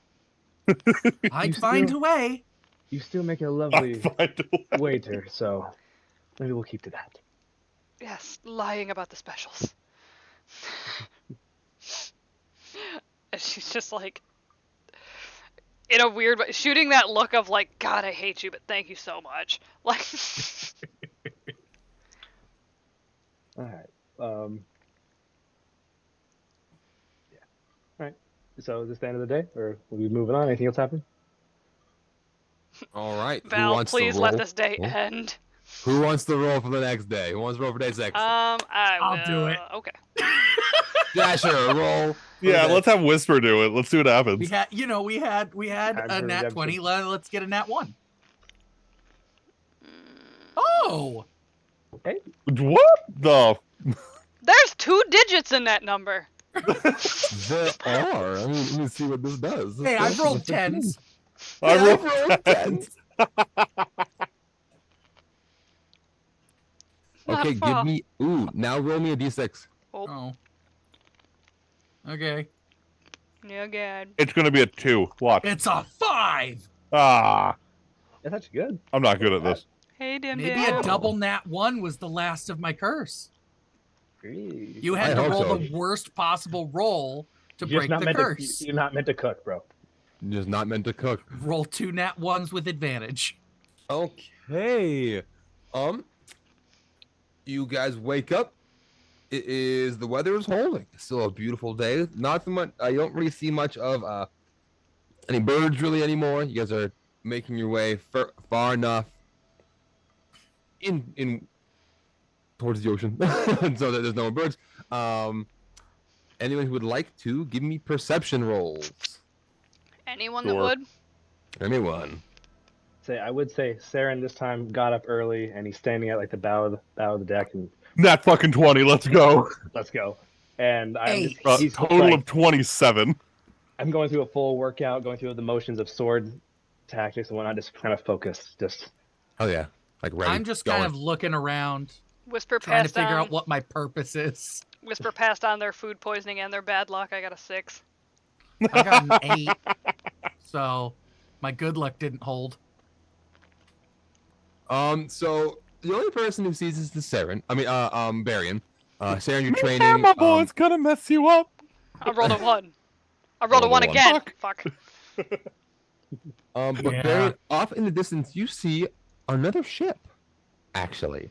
I'd You find still- a way. You still make a I lovely find a way. waiter, so maybe we'll keep to that. Yes, lying about the specials. And she's just like, in a weird way, shooting that look of like, God, I hate you, but thank you so much. Like, All right. Yeah. All right. So is this the end of the day, or will we be moving on? Anything else happen? All right. Who Val, wants please to let roll? this day Oh. end. Who wants to roll for the next day? Who wants to roll for day 6? I'll do it. Okay. Yeah, sure. Roll. for Yeah, the- let's have Whisper do it. Let's see what happens. We had, we had Time a for nat redemption. 20. Let's get a nat 1. Mm, Oh, What the? There's 2 digits in that number. There are. I mean, let me see what this does. hey, I've rolled 10s. I Yeah, rolled I've rolled 10s. Not Okay, far. give me. Ooh, now roll me a d6. Oh. Okay. Yeah, God. It's gonna be a 2. Watch. It's a 5. Ah, That's actually good. I'm not good at this. Hey, Dim Maybe Dim. a double nat 1 was the last of my curse. Great. You I had to hope roll so. the worst possible roll to You're break just not the meant curse. you're not meant to cook, bro. Just not meant to cook. Roll 2 nat 1s with advantage. Okay. You guys wake up. The weather is holding. It's still a beautiful day. Not so much. I don't really see much of any birds really anymore. You guys are making your way far enough in towards the ocean, so that there's no more birds. Anyone who would like to give me perception rolls? Anyone Sure. that would? Anyone? I would say Saren this time got up early and he's standing at like the bow of the deck and Nat fucking 20. Let's go. let's go. And Hey. he's Total like, of 27. I'm going through a full workout, going through the motions of sword tactics and whatnot, just kind of focused. Just Oh yeah, like ready. I'm just going. kind of looking around, Whisper trying to passed figure on. out what my purpose is. Whisper passed on their food poisoning and their bad luck. I got a 6. I got an 8, so my good luck didn't hold. So the only person who sees is the Saren. I mean, Varian. Saren, you're training. Yeah, my boy's gonna mess you up. I rolled a 1. I rolled a Rolled a 1 one. again. Fuck. But Yeah. very off in the distance, you see another ship. Actually,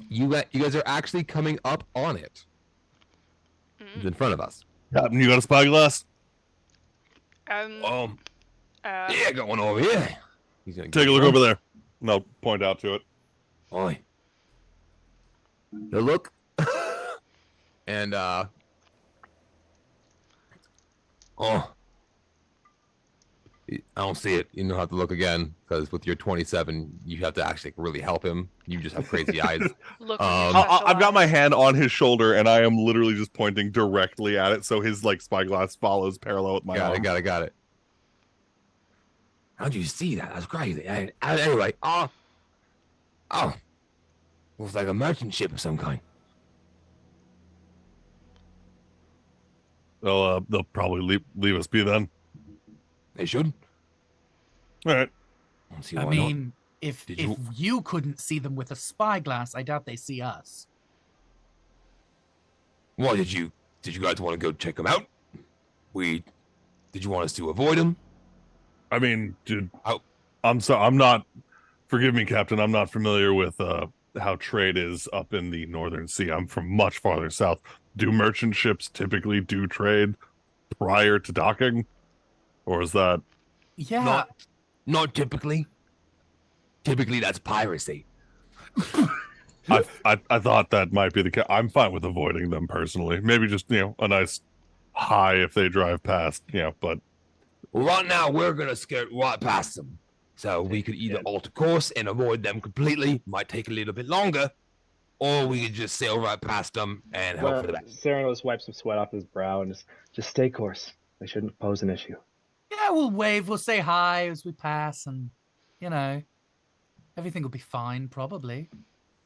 you guys are actually coming up on it. It's Mm. in front of us. Captain, you got a spyglass? Uh, Yeah, I got one over here. He's gonna Take a look over there. And I'll point out to it. Oi. The look. And oh, I don't see it. You don't have to look again because with your 27, you have to actually really help him. You just have crazy eyes. Look. I've got my hand on his shoulder, and I am literally just pointing directly at it, so his like spyglass follows parallel with my arm. Got it. How'd you see that? That's crazy. Anyway, looks like a merchant ship of some kind. They'll probably leave us be then. They should. All right. Don't see I why not. mean, if Did you couldn't see them with a spyglass, I doubt they see us. Why did you guys want to go check them out? Did you want us to avoid them? I mean, dude, Oh. I'm not. Forgive me, Captain. I'm not familiar with how trade is up in the Northern Sea. I'm from much farther south. Do merchant ships typically do trade prior to docking, or is that? Yeah, Not typically. Typically, that's piracy. I thought that might be the case. I'm fine with avoiding them personally. Maybe just a nice high if they drive past. But Right now, we're gonna skirt right past them. So we could either alter course and avoid them completely, might take a little bit longer, or we could just sail right past them and hope for the best. Ceranos wipes some sweat off his brow and just stay course. They shouldn't pose an issue. Yeah, we'll wave, we'll say hi as we pass, and everything will be fine, probably.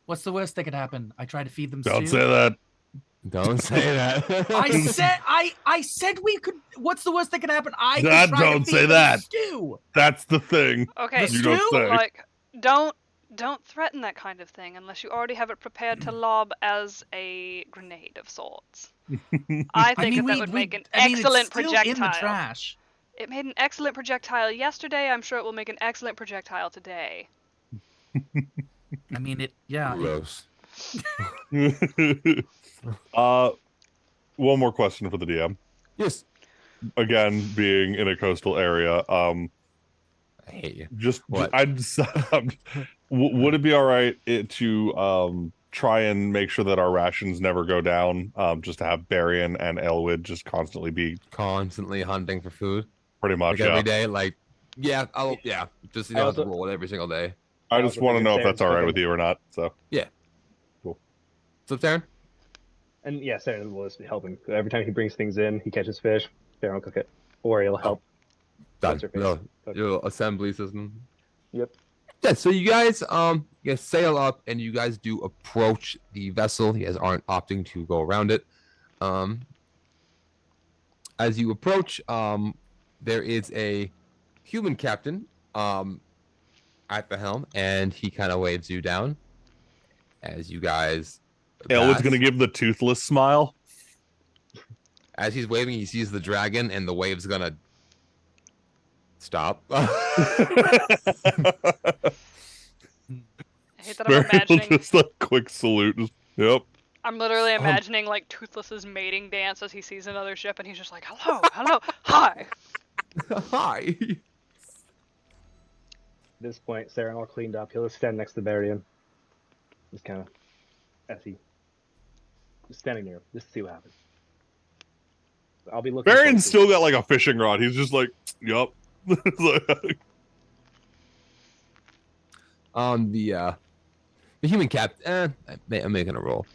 What's the worst that could happen? I try to feed them Don't stew. say that. Don't say that. I said we could. What's the worst that could happen? I could That- try to don't feed say them that. stew. That's the thing. Okay, The You don't stew? say. like don't threaten that kind of thing unless you already have it prepared to lob as a grenade of sorts. I think that would make an excellent it's still projectile. in the trash. It made an excellent projectile yesterday. I'm sure it will make an excellent projectile today. I mean, it. Yeah. Gross. One more question for the DM. Yes. Again, being in a coastal area, I hate you. What? Would it be all right to try and make sure that our rations never go down? Just to have Barian and Elwood just constantly be Constantly hunting for food. pretty much Like every day. Like, yeah, just I have to also- roll it every single day. I I just also want to think know if it's that's all right fair with you or not. So What's up, Darren? And yeah, Saren will just be helping. Every time he brings things in, he catches fish. Saren will cook it, or he'll help. Done. What's her face? Little, Cook. little assembly system. Yep. Yeah, so you guys sail up and you guys do approach the vessel. You guys aren't opting to go around it. As you approach, there is a human captain at the helm, and he kind of waves you down as you guys Elwood's pass. gonna give the toothless smile. As he's waving, he sees the dragon, and the wave's gonna stop. I hate that I'm imagining. Just a quick salute. Yep. I'm literally imagining like Toothless's mating dance as he sees another ship, and he's just like, "Hello, hello, hi." Hi. At this point, Saren all cleaned up. He'll just stand next to Barian. Just kind of, as he, just standing there, just to see what happens. I'll be looking. Barian's closely. still got like a fishing rod. He's just like, yup. The human captain. I'm making a roll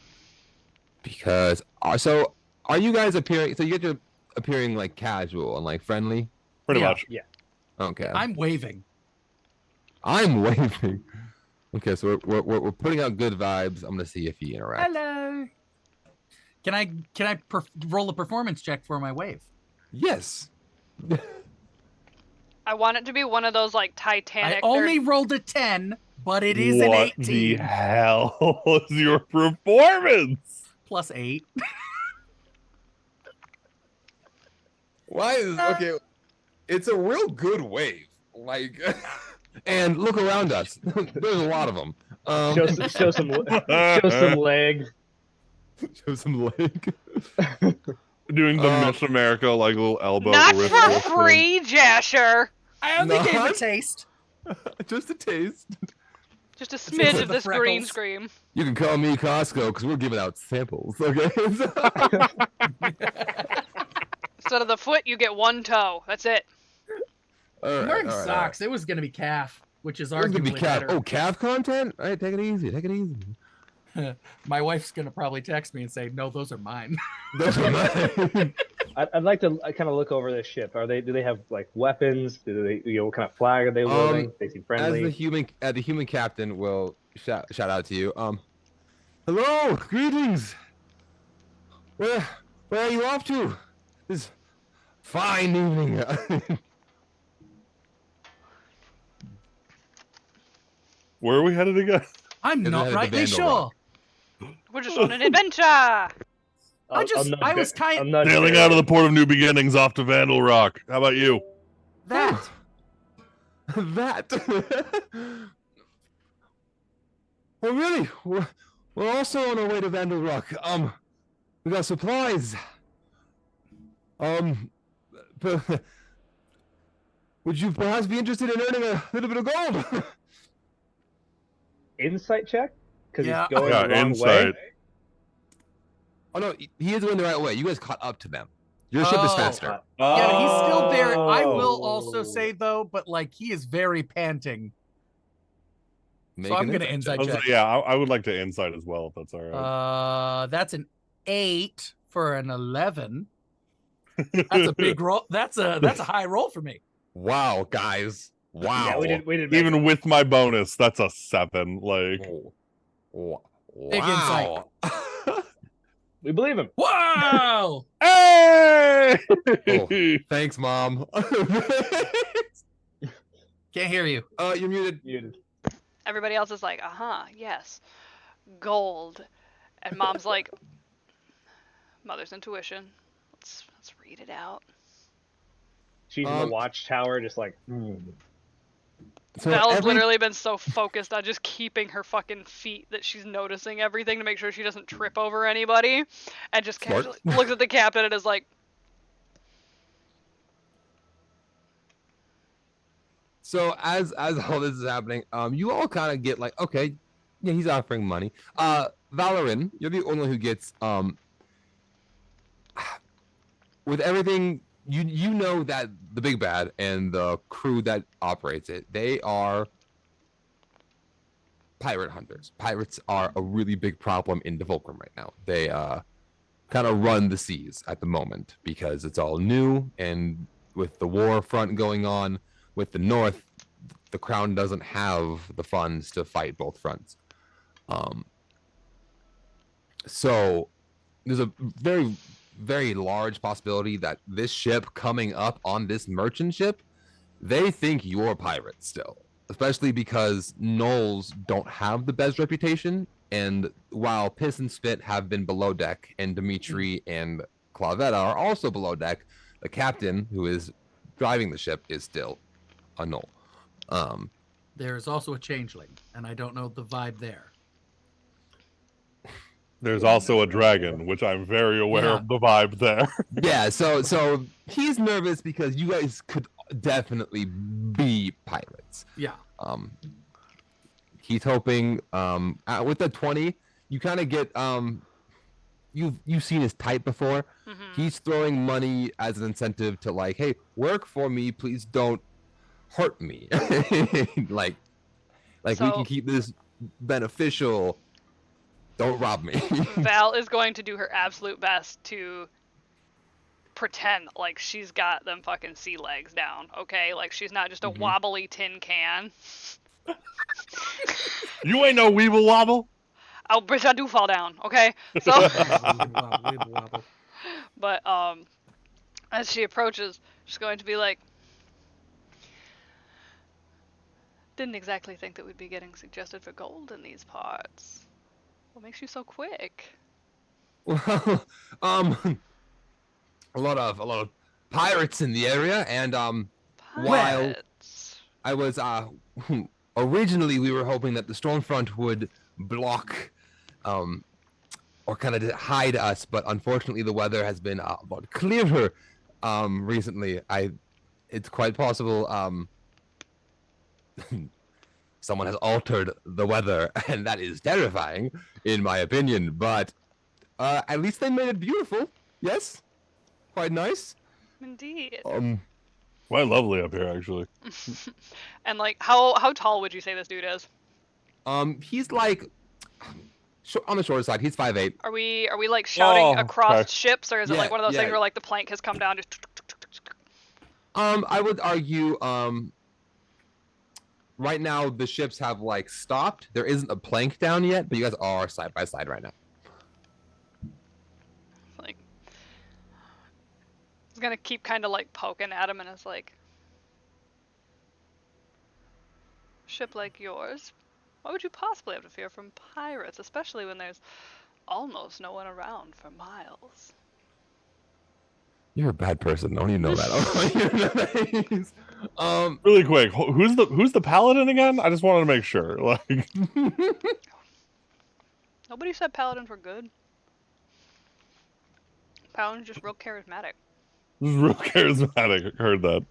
because so are you guys appearing? So you get to appearing like casual and like friendly. Pretty Yeah. much. Okay. I'm waving. I'm waving. Okay, so we're putting out good vibes. I'm gonna see if he interacts. Hello. Can I roll a performance check for my wave? Yes. I want it to be one of those like Titanic. I only rolled a 10, but it is an What 18 the hell was your performance? plus 8. Why is okay? It's a real good wave. Like, and look around us. There's a lot of them. Show some leg. Show some leg. Doing the Miss America like little elbow. Not wrist for twist thing. free, Jasher. I only gave a Not? taste. Just a taste. Just a for smidge of the this green freckles. screen. You can call me Costco because we're giving out samples. Okay. Instead of the foot, you get one toe. That's it. All I'm wearing all all socks. It was gonna be calf, which is It's gonna be arguably calf. better. Oh, calf content. All right, take it easy. Take it easy. My wife's gonna probably text me and say, "No, those are mine." Those are mine. I'd like to kind of look over this ship. Do they have like weapons? Do they, what kind of flag are they wielding? They seem As friendly. the human captain will shout out to you. Hello, greetings. Where are you off to? This fine evening. Where are we headed again? I'm Isn't not that the rightly Vandal sure. Rock? We're just on an adventure. I was kind I'm not Sailing out of the port of New Beginnings off to Vandal Rock. How about you? that. That. Well, really, we're also on our way to Vandal Rock. We got supplies. But would you perhaps be interested in earning a little bit of gold? Insight check because Yeah. he's going Yeah, the wrong insight. way. Oh no, he is going the right way. You guys caught up to them. Your ship is Oh. faster. Yeah, but he's still very. I will Oh. also say though, but like he is very panting. Make So I'm an gonna insight insight check. check. Yeah, I would like to insight as well, if that's all right. That's an 8 for an 11. That's a big roll. That's a high roll for me. Wow, guys. Wow. Yeah, we did. Even with my bonus, that's a 7. Like, Wow. Big insight. We believe him. Wow! hey! Oh, thanks, Mom. Can't hear you. You're muted. Muted. Everybody else is like, yes, gold. And Mom's like, mother's intuition. Let's read it out. She's in the watchtower, just like. So Val's literally been so focused on just keeping her fucking feet that she's noticing everything to make sure she doesn't trip over anybody, and just Smart. casually looks at the captain and is like, So as all this is happening, you all kind of get like, okay, yeah, he's offering money. Valorin, you're the only one who gets with everything. You know that the big bad and the crew that operates it, they are pirate hunters. Pirates are a really big problem in Devolkrim right now. They kind of run the seas at the moment because it's all new, and with the war front going on with the North, the Crown doesn't have the funds to fight both fronts. So there's a very, very large possibility that this ship coming up on this merchant ship, they think you're pirates still, especially because Knowles don't have the best reputation. And while Piss and Spit have been below deck, and Dimitri and Clavetta are also below deck, the captain, who is driving the ship, is still a Knoll. There is also a changeling, and I don't know the vibe there. There's also a dragon, which I'm very aware of the vibe there. Yeah, so he's nervous because you guys could definitely be pirates. Yeah. He's hoping with the 20, you kind of get you've seen his type before. He's throwing money as an incentive to like, hey, work for me, please don't hurt me. like so, we can keep this beneficial. Don't rob me. Val is going to do her absolute best to pretend like she's got them fucking sea legs down, okay? Like she's not just a wobbly tin can. You ain't no weeble wobble. Oh, bitch, I do fall down, okay? So, but as she approaches, she's going to be like, didn't exactly think that we'd be getting suggested for gold in these parts. What makes you so quick? Well, a lot of pirates in the area, and while I was originally we were hoping that the Stormfront would block or kind of hide us, but unfortunately the weather has been a lot clearer recently. It's quite possible someone has altered the weather, and that is terrifying, in my opinion. But at least they made it beautiful. Yes, quite nice. Indeed. Quite lovely up here, actually. And like, how tall would you say this dude is? He's like on the shorter side. He's 5'8". Are we like shouting across ships, or is it like one of those things where like the plank has come down? Just. I would argue. Right now, the ships have like stopped. There isn't a plank down yet, but you guys are side by side right now. Like, he's gonna keep kind of like poking at him, and it's like, ship like yours, what would you possibly have to fear from pirates, especially when there's almost no one around for miles? You're a bad person. Don't you know that? Really quick, who's the paladin again? I just wanted to make sure. Like, nobody said paladins were good. Paladin's just real charismatic. This is real charismatic. I heard that.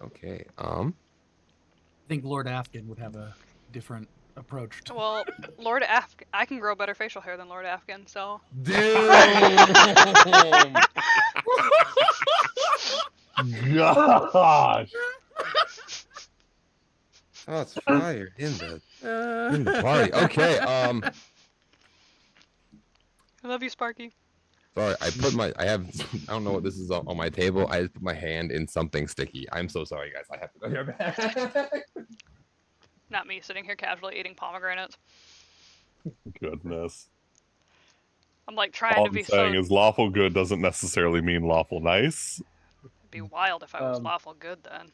Okay. I think Lord Afghan would have a different approached. Well, I can grow better facial hair than Lord Afghan, so. Damn. Gosh. Shots fired in the party. Okay. I love you, Sparky. Sorry. I don't know what this is on my table. I just put my hand in something sticky. I'm so sorry, guys. I have to go here back. Not me sitting here casually eating pomegranates. Goodness. I'm like trying All to I'm be saying so. is lawful good doesn't necessarily mean lawful nice. It'd be wild if I was Um, lawful good then.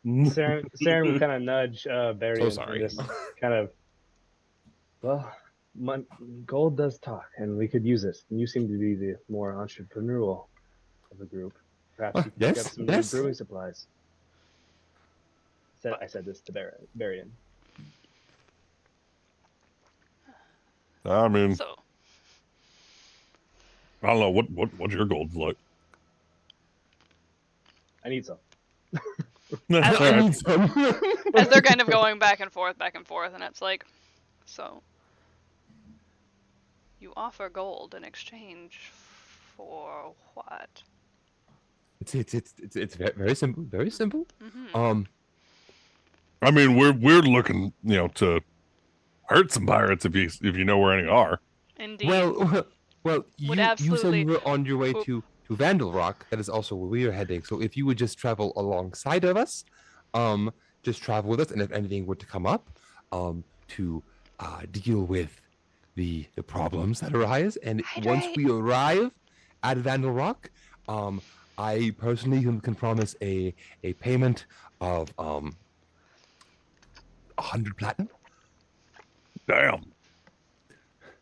Saren will kind of nudge Barry So and sorry. just kind of, well, gold does talk, and we could use it. And you seem to be the more entrepreneurial of the group. Perhaps you could pick up some new brewing supplies. I said this to Barry. I mean, So, I don't know what's your gold like. I need some. as they're kind of going back and forth, and it's like, so you offer gold in exchange for what? It's very simple. Very simple. Mm-hmm. I mean, we're looking, to hurt some pirates if you know where any are. Indeed. Well, you said absolutely- you were on your way Oop. to Vandal Rock. That is also where we are heading. So if you would just travel alongside of us, just travel with us, and if anything were to come up, to deal with the problems that arise, and once we arrive at Vandal Rock, I personally can promise a payment of 100 platinum. Damn.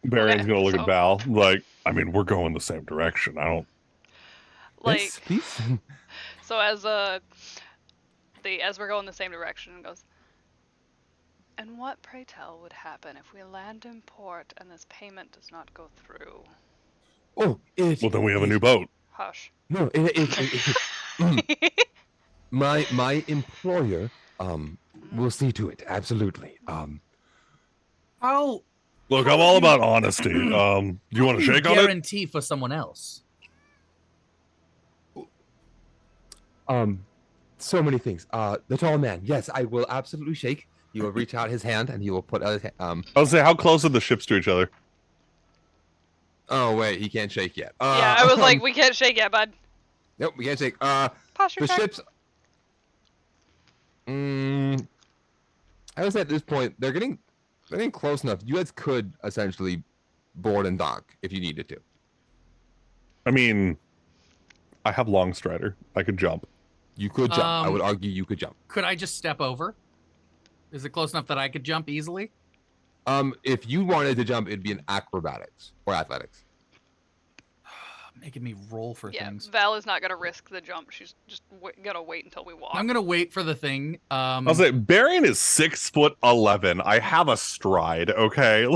Barion's gonna look so- at Val like, I mean, we're going the same direction. I don't. Like, Yes, please. so as we're going the same direction, and goes. And what, pray tell, would happen if we land in port and this payment does not go through? Oh, Well, then we have a new boat. Hush. No, my employer will see to it. Absolutely. How Look, How I'm would all you- about honesty. Do you want to shake on it? guarantee for someone else? So many things. The tall man. Yes, I will absolutely shake. He will reach out his hand and he will put out his I was say, how close are the ships to each other? Oh wait, he can't shake yet. Yeah, I was like, we can't shake yet, bud. Nope, we can't shake. Posture The check. ships. I would say at this point they're getting close enough. You guys could essentially board and dock if you needed to. I mean, I have long strider. I could jump. You could jump. I would argue you could jump. Could I just step over? Is it close enough that I could jump easily? If you wanted to jump, it'd be in acrobatics or athletics. Making me roll for Yeah, things. Val is not gonna risk the jump. She's just gonna wait until we walk. I'm gonna wait for the thing. I'll say, Barian is 6'11". I have a stride. Okay,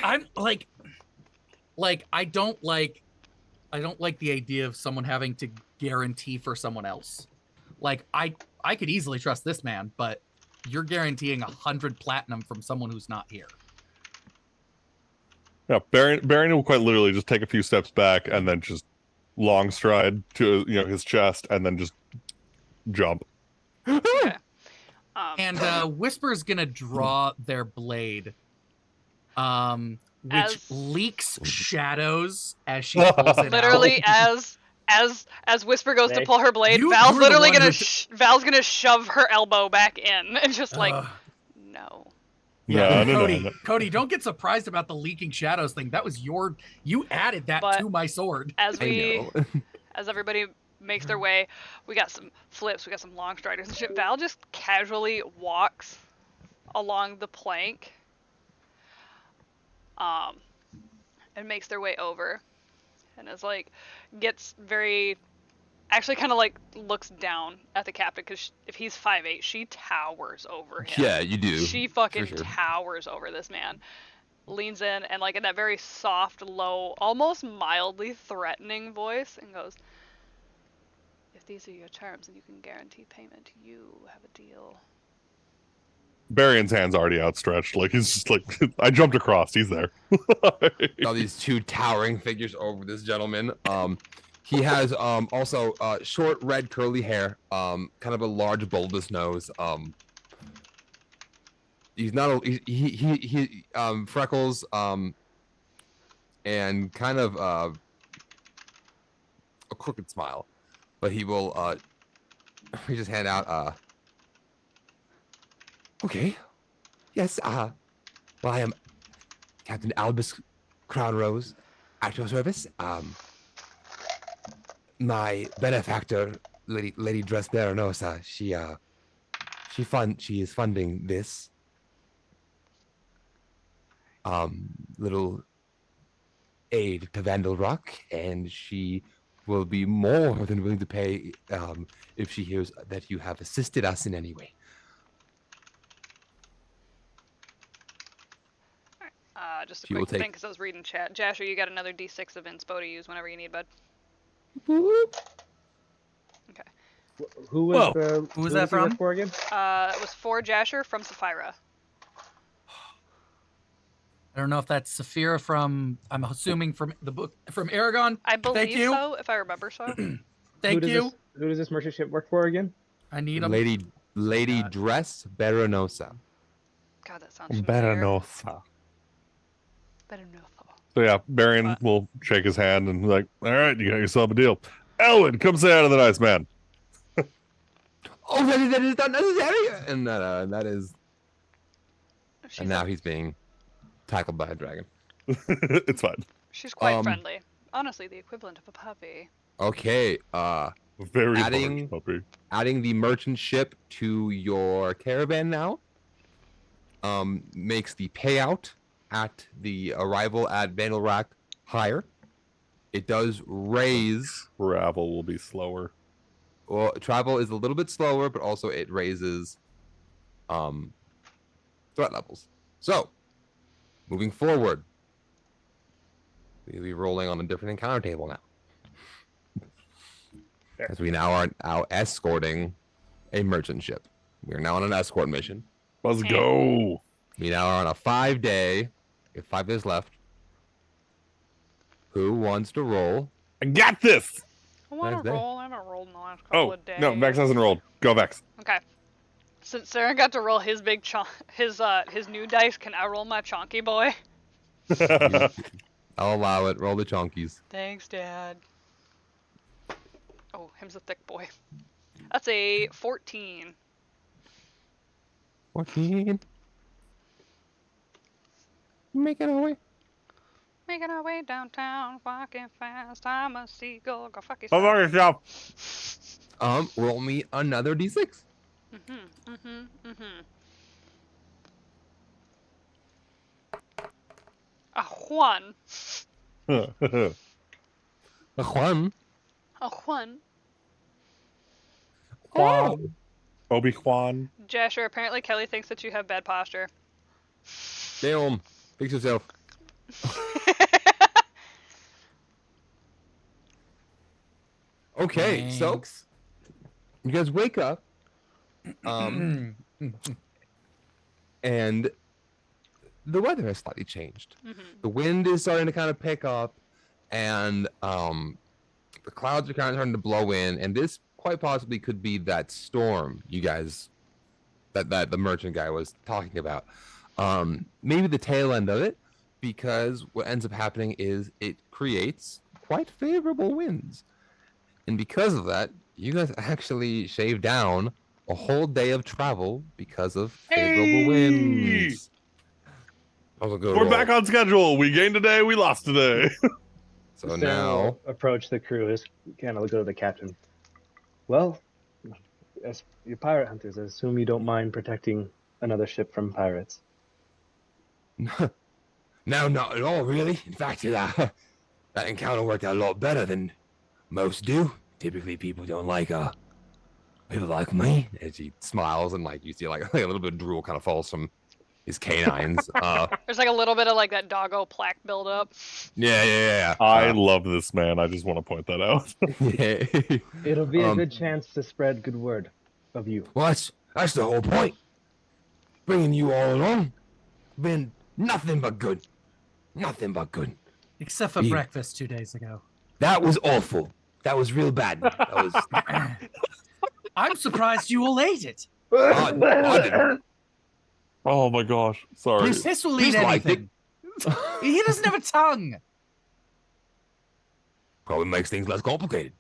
I'm like I don't like the idea of someone having to guarantee for someone else. Like I could easily trust this man, but you're guaranteeing 100 platinum from someone who's not here. yeah. Barian will quite literally just take a few steps back and then just long stride to his chest and then just jump. Okay. And Whisper's gonna draw their blade, which As- leaks shadows as she pulls it literally out. as Whisper goes to Hey. pull her blade, You- Val's you're the literally one gonna who- Val's gonna shove her elbow back in and just like Ugh. no. Yeah, No. Cody, don't get surprised about the leaking shadows thing. That was you added that But- to my sword. As I know. as everybody makes their way, we got some flips, we got some long striders and shit. Val just casually walks along the plank, and makes their way over, and is like, gets very, actually kind of like looks down at the captain because if he's 5'8", she towers over him. Yeah, you do. She fucking sure. towers over this man. Leans in and like in that very soft, low, almost mildly threatening voice and goes, "If these are your terms and you can guarantee payment, you have a deal." Barion's hand's already outstretched. Like he's just like I jumped across. He's there. All these two towering figures over this gentleman. He has also short red curly hair, kind of a large bulbous nose. He's not a, he freckles and kind of a crooked smile, but he will he just hand out okay, yes, well, I am Captain Albus Crown Rose at your service. My benefactor, Lady Dress Baronosa, she is funding this little aid to Vandal Rock, and she will be more than willing to pay if she hears that you have assisted us in any way. Just a She will quick thing, take- because I was reading chat. Jasher, you got another D6 of inspo to use whenever you need, bud. Boop. Who was Whoa. the Who was who that he work from? for again? It was for Jasher from Sapphira. I don't know if that's Saphira from. I'm assuming from the book from Aragon. I believe you. so, if I remember so. Thank you. Who does this merchant ship work for again? I need him. Lady God. Dress Baronosa. God, that sounds familiar. Baranosa. Baronosa. So yeah, Barion What? will shake his hand and be like, all right, you got yourself a deal. Elwin, come say hi to the nice man. Oh, that is not necessary. And that is. She's, And now he's being tackled by a dragon. It's fine. she's quite um, friendly. Honestly, the equivalent of a puppy. Okay. Very Adding- large puppy. Adding the merchant ship to your caravan now makes the payout at the arrival at Vandal Rock higher. It does raise. Travel will be slower. Well, travel is a little bit slower, but also it raises threat levels. So, moving forward, we'll be rolling on a different encounter table now. As we now are now escorting a merchant ship. We are now on an escort mission. Let's go. We now are on a 5-day. We have 5 days left. Who wants to roll? I got this. I want Nice to day. roll. I haven't rolled in the last couple Oh, of days. no, Vex hasn't rolled. Go, Vex. Okay. Since Sarah got to roll his big his new dice, can I roll my chonky boy? I'll allow it. Roll the chonkies. Thanks, Dad. Oh, him's a thick boy. That's a 14. 14. Making our way. Making our way downtown, walking fast. I'm a seagull. Go fuck How yourself. about yourself? Roll me another d6. A Juan. A Juan. A Juan. Juan. Obi-Juan. Jasher, apparently Kelly thinks that you have bad posture. Damn. Fix yourself. Okay, so Thanks. you guys wake up, and the weather has slightly changed. The wind is starting to kind of pick up, and the clouds are kind of starting to blow in, and this quite possibly could be that storm you guys, that the merchant guy was talking about. Maybe the tail end of it, because what ends up happening is it creates quite favorable winds. And because of that, you guys actually shave down a whole day of travel because of favorable winds. That was a good We're roll. back on schedule. We gained today. We lost today. So Sarah now, will approach the crew is kind of go to the captain. Well, as you pirate hunters, I assume you don't mind protecting another ship from pirates. no, not at all, really. In fact, that encounter worked out a lot better than most do. Typically, people don't like people like me. As he smiles and like you see like a little bit of drool kind of falls from his canines. There's like a little bit of like that doggo plaque buildup. Yeah. I love this man. I just want to point that out. Yeah. It'll be a good chance to spread good word of you. Well, that's the whole point. bringing you all along. Been nothing but good. Nothing but good. Except for You- breakfast 2 days ago. That was awful. That was real bad. That was. I'm surprised you all ate it. I didn't. Oh my gosh. Sorry. This will Please eat liked anything. He doesn't have a tongue. Probably makes things less complicated.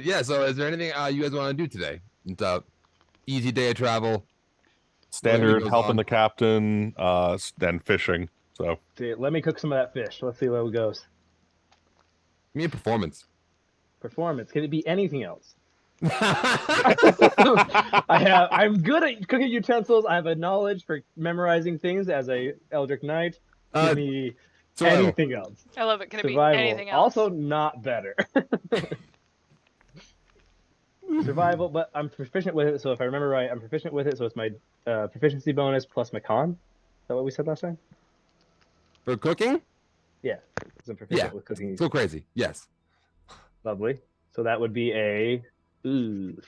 Yeah. So, is there anything you guys want to do today? It's a easy day of travel. Standard goes helping on. the captain, then fishing. So See, let me cook some of that fish. Let's see where it goes. Give me a performance. Performance. Can it be anything else? I'm good at cooking utensils. I have a knowledge for memorizing things as a Eldritch Knight. Give Uh, me survival. anything else. I love it. Can it be Survival. anything else? Also not better. Survival, but I'm proficient with it, so if I remember right, I'm proficient with it, so it's my proficiency bonus plus my con. Is that what we said last time? For cooking? Yeah, because I'm proficient Yeah. with cooking. So crazy. Yes. Lovely. So that would be a 6,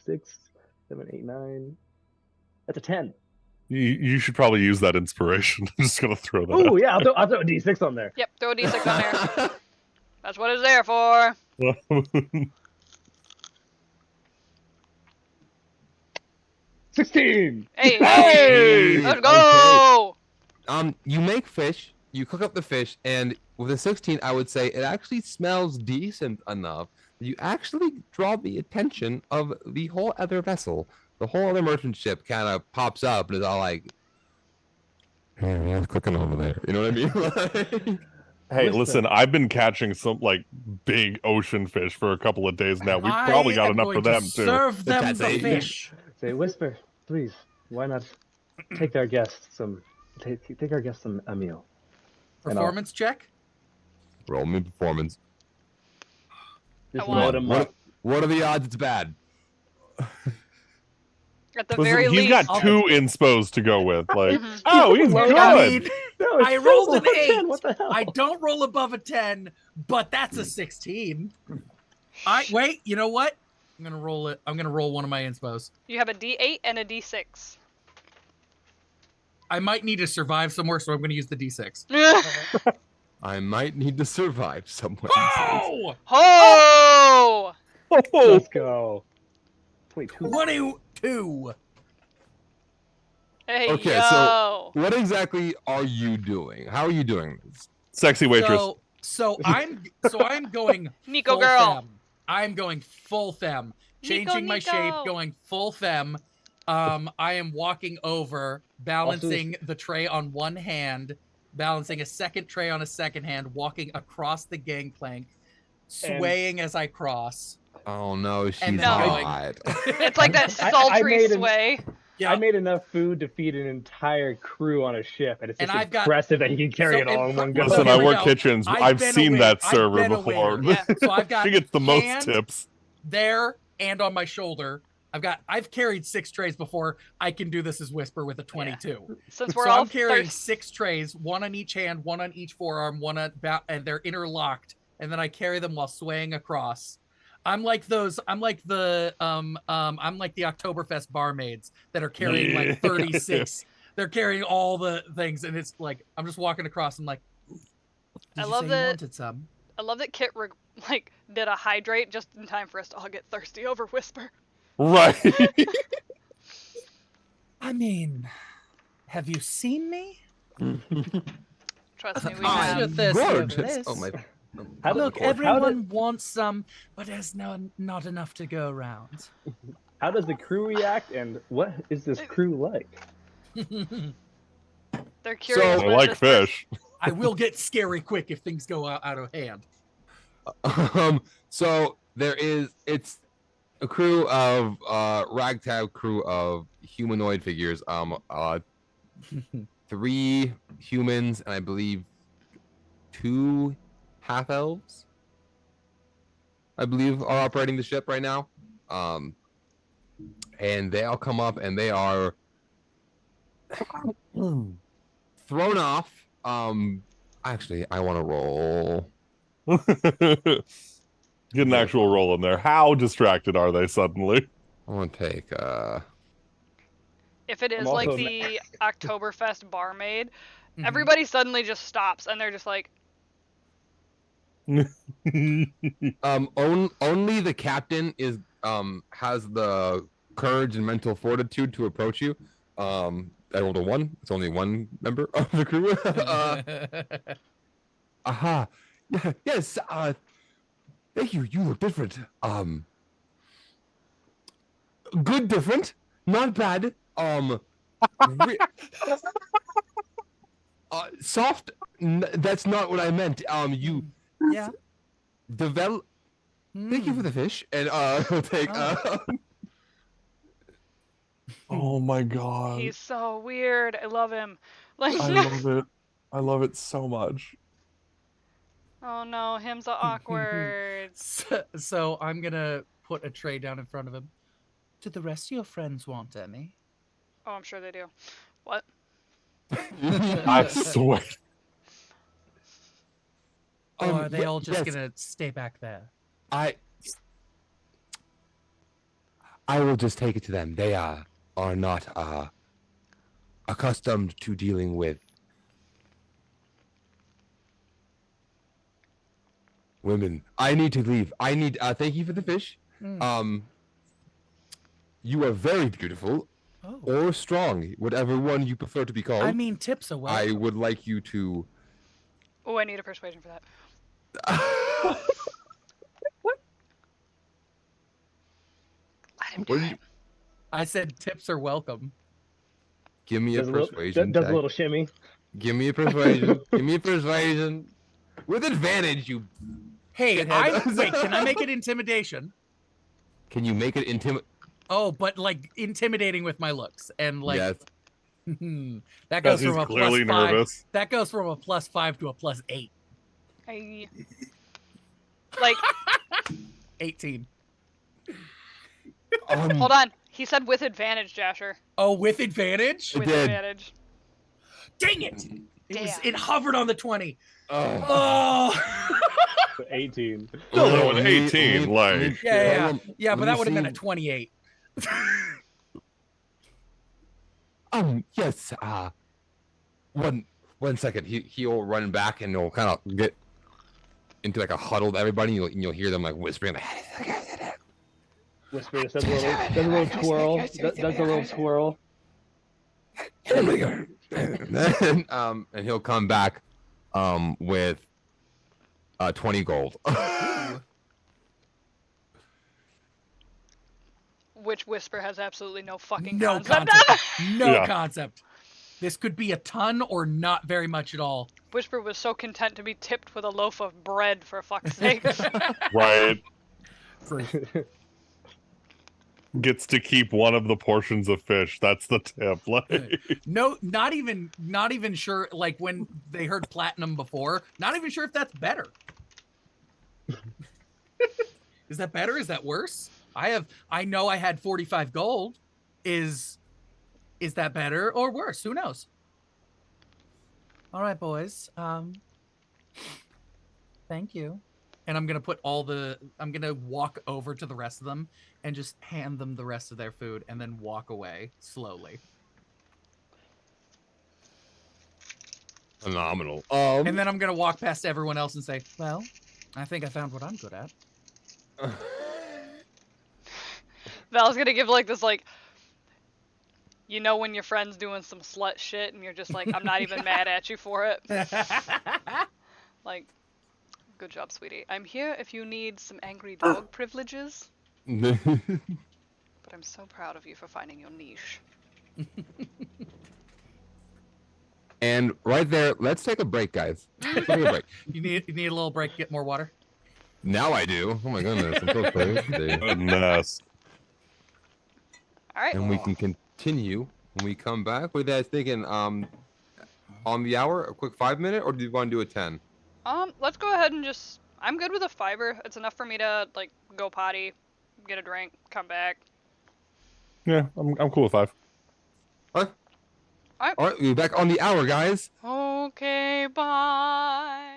7, 8, 9. That's a 10. you should probably use that inspiration. I'm just gonna throw that Ooh, out. yeah, I'll throw a D6 on there. Yep, throw a d6 on there. That's what it's there for. 16. Hey, Hey! let's go! You make fish, you cook up the fish, and with a 16, I would say it actually smells decent enough that you actually draw the attention of the whole other vessel. The whole other merchant ship kind of pops up and is all like, "Hey, what's cooking over there?" You know what I mean? Hey, Listen. listen, I've been catching some like big ocean fish for a couple of days now. We've probably got enough for them too. Serve them That's the it. fish. Say, Whisper, please. Why not take our guests take our guests a meal? And I'll Performance check. Roll me performance. just I want- load 'em up. What are the odds it's bad? At the Listen, very he's least. got 2 inspos to go with. Like, Mhm. oh, he's Load good. up. I mean, No, it's I still rolled an below 10. 8. What the hell? I don't roll above a 10, but that's a 16. Wait, you know what? I'm gonna roll it. I'm gonna roll one of my inspos. You have a d8 and a d6. I might need to survive somewhere, so I'm gonna use the D6. I might need to survive somewhere. Oh! Ho! Let's go. Wait, 2. 22. Hey, Okay, yo. so what exactly are you doing? How are you doing this? Sexy waitress. So I'm going Nico full girl. femme. I'm going full femme. Changing my Nico. shape, going full femme. I am walking over, balancing the tray on one hand, balancing a second tray on a second hand, walking across the gangplank, swaying as I cross. Oh no, she's And then hot. It's like that I sultry made an- sway. Yeah, I made enough food to feed an entire crew on a ship, and it's And just I've got- impressive that he can carry so it all in one go. Listen, here I we work go. kitchens. I've I've been a seen waiter. that I've server been a before. waiter. Yeah, so I've got she gets the most hand- tips. there and on my shoulder. I've carried 6 trays before. I can do this as Whisper with a 22. Since we're So all I'm carrying thirst- 6 trays, one on each hand, one on each forearm, and they're interlocked, and then I carry them while swaying across. I'm like the Oktoberfest barmaids that are carrying like 36. They're carrying all the things, and it's like I'm just walking across. I'm like, did I you love say that- you wanted some? I love that Kit did a hydrate just in time for us to all get thirsty over Whisper. Right. I mean, have you seen me? Trust me, we I'm have. thirsty over gorgeous. this. Oh my. How did- Look, how everyone wants some, but there's not enough to go around. How does the crew react, and what is this crew like? They're curious. So- I what like this fish. I will get scary quick if things go out of hand. So it's a crew of ragtag crew of humanoid figures. 3 humans and I believe 2 half elves. I believe are operating the ship right now. And they all come up and they are thrown off. Actually, I want to roll. Get an actual roll in there. How distracted are they suddenly? I want to take If it is I'm like also- the Oktoberfest barmaid, Mhm. everybody suddenly just stops and they're just like, only the captain is has the courage and mental fortitude to approach you. I rolled a 1. It's only one member of the crew. Aha. Yeah, yes. Thank you. You look different. Good different. Not bad. Re- soft. That's not what I meant. You Yeah. develop. Thank you for the fish. And he'll take. Oh my god. he's so weird. I love him. Like, I love it. I love it so much. oh no, him so awkward. So I'm gonna put a tray down in front of him. Do the rest of your friends want any? Oh, I'm sure they do. What? I swear. Or are they all just yes. gonna stay back there? I will just take it to them. They are not accustomed to dealing with women. I need to leave. I need thank you for the fish. You are very beautiful Oh. or strong, whatever one you prefer to be called. I mean, tips are I welcome. would like you to Oh, I need a persuasion for that. Let him do What did it. you- I said tips are welcome. give me a Does a little, persuasion. does a check. little shimmy. Give me a persuasion. Give me a persuasion. With advantage, you Hey, Shithead. wait, can I make it intimidation? can you make it Oh, but like intimidating with my looks and like yes. that Because goes he's from a clearly +5. nervous. That goes from a +5 to a +8. Like, 18. hold on. He said with advantage, Jasher. Oh, with advantage? It With did. advantage. Dang it! Damn. It hovered on the 20. Oh. Oh. 18. Still though, an Let me- 18, let me- like- let me- Yeah, let me but that would have been a see. 28. Yes. One second. He'll run back and he'll kind of get into like a huddle with everybody. And you'll hear them like whispering. Whisper, does a little twirl. Does a little twirl. And he'll come back with 20 gold. Which Whisper has absolutely no fucking No concept. concept. No Yeah. concept. This could be a ton or not very much at all. Whisper was so content to be tipped with a loaf of bread, for fuck's sake. Right. Proof. Gets to keep one of the portions of fish. That's the tip. Like, No, not even sure. Like when they heard platinum before, not even sure if that's better. Is that better? Is that worse? I know I had 45 gold. Is that better or worse? Who knows? All right, boys. Thank you. And I'm gonna walk over to the rest of them and just hand them the rest of their food and then walk away slowly. Phenomenal. And then I'm gonna walk past everyone else and say, "Well, I think I found what I'm good at." Val's gonna give like this like, you know, when your friend's doing some slut shit and you're just like, I'm not even mad at you for it. Like, good job, sweetie. I'm here if you need some angry dog privileges. But I'm so proud of you for finding your niche. And right there, let's take a break, guys. Let's take a break. You need a little break. Get more water. Now I do. Oh my goodness, I'm so thirsty. goodness. All right. And we can continue when we come back. What are you guys thinking? On the hour, a quick 5 minute, or do you want to do a 10? Let's go ahead and just. I'm good with a 5. It's enough for me to like go potty, get a drink, come back. Yeah, I'm cool with 5. All right, we'll be back on the hour, guys. Okay, bye.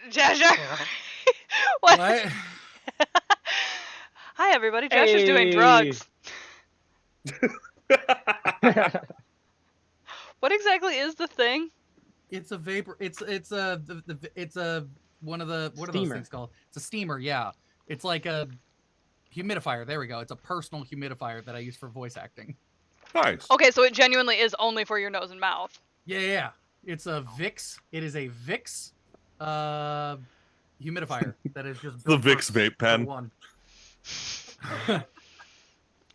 Josh. What? What? Hi, everybody. Josh is doing drugs. What exactly is the thing? It's a vapor. It's a it's a one of the what are those Steamer. things called? It's a steamer. Yeah, it's like a humidifier. There we go. It's a personal humidifier that I use for voice acting. Nice. Okay, so it genuinely is only for your nose and mouth. Yeah. It's a Vicks. It is a Vicks humidifier that is just The built Vicks for vape pen. one.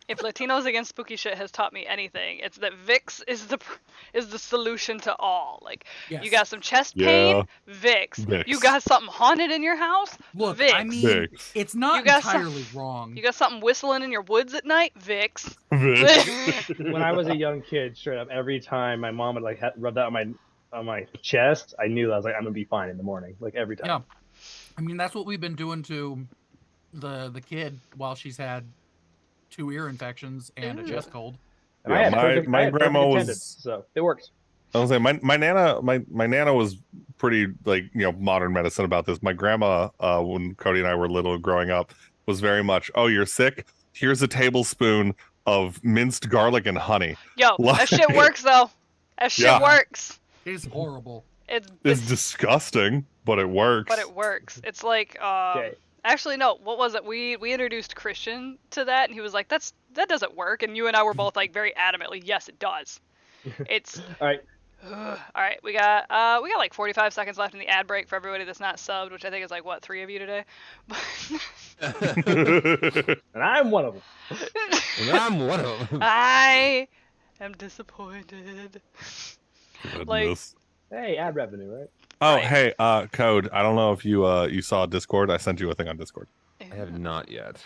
If Latinos Against Spooky Shit has taught me anything, it's that Vicks is the solution to all. Like, Yes. you got some chest Yeah. pain, Vicks. Vicks. You got something haunted in your house, Look, Vicks. I mean, Vicks. it's not You got some- entirely wrong. You got something whistling in your woods at night, Vicks. Vicks. When I was a young kid, straight up, every time my mom would like rub that on my chest, I knew that I was like, I'm gonna be fine in the morning. Like every time. Yeah. I mean, that's what we've been doing to the kid while she's had 2 ear infections and a Ooh. chest cold. And Yeah, I had my perfect grandma attendance, was. so it works. I was saying my nana was pretty like modern medicine about this. My grandma, when Cody and I were little growing up, was very much, oh, you're sick. Here's a tablespoon of minced garlic and honey. Yo, that shit works though. That shit Yeah. works. It's horrible. It's It's disgusting, but it works. but it works. It's like Okay. actually no, what was it? We introduced Christian to that and he was like, that doesn't work, and you and I were both like very adamantly, yes it does. It's All right. all right, we got like 45 seconds left in the ad break for everybody that's not subbed, which I think is like what, 3 of you today. And I'm one of them. And I'm one of them. I am disappointed. Goodness. Hey, ad revenue, right? Oh, Right. hey, Code. I don't know if you saw Discord. I sent you a thing on Discord. I have not yet.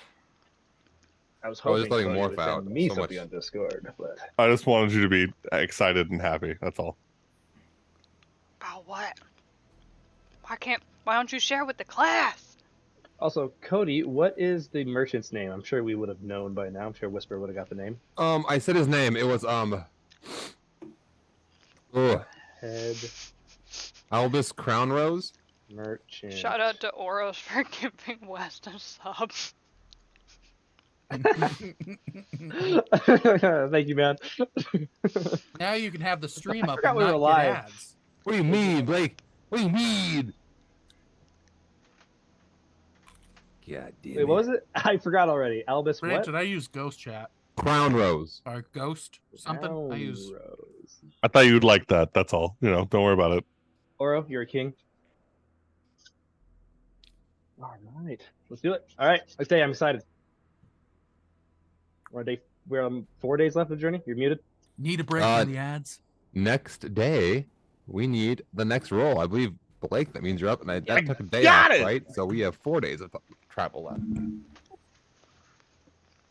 I was I was hoping just letting Cody Morph would out send me so something much. on Discord, but I just wanted you to be excited and happy. That's all. Oh, what? Why don't you share with the class? also, Cody, what is the merchant's name? I'm sure we would have known by now. I'm sure Whisper would have got the name. I said his name. It was Head Albus Crown Rose. merchant. Shout out to Oros for giving West a sub. Thank you, man. Now you can have the stream up forgot and we were not live. get ads. What do you mean, Blake? What do you mean? God damn Wait, what was it? I forgot already. Albus Wait, what? did I use ghost chat Crown Rose. or ghost something? I use Rose. I thought you'd like that. That's all. Don't worry about it. Oro, you're a king. All right, let's do it. All right, I say I'm excited. We're 4 days left of the journey. You're muted. need a break Uh, from the ads. Next day, we need the next roll. I believe Blake. That means you're up, and that took a day got off, it! right? So we have 4 days of travel left.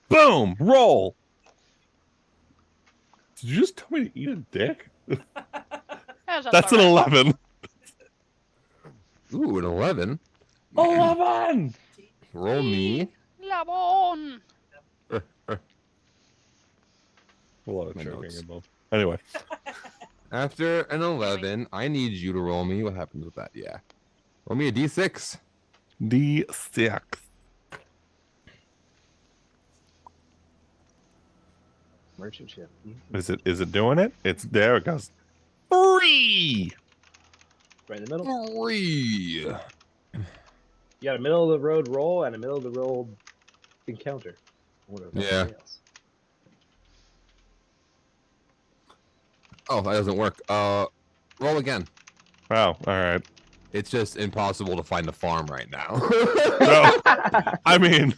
Boom! Roll! Did you just tell me to eat a dick? That's an 11. Ooh, an 11. 11! Roll me. Labon. A lot of My choking notes. involved. Anyway. After an 11, I need you to roll me. What happens with that? Yeah. Roll me a d6. D6. Merchant ship. Is it doing it? There it goes. 3! Right in the middle. 3. You got a middle of the road roll and a middle of the road encounter. Whatever that Yeah. entails. Oh, that doesn't work. Roll again. Wow, alright. It's just impossible to find the farm right now. No, I mean,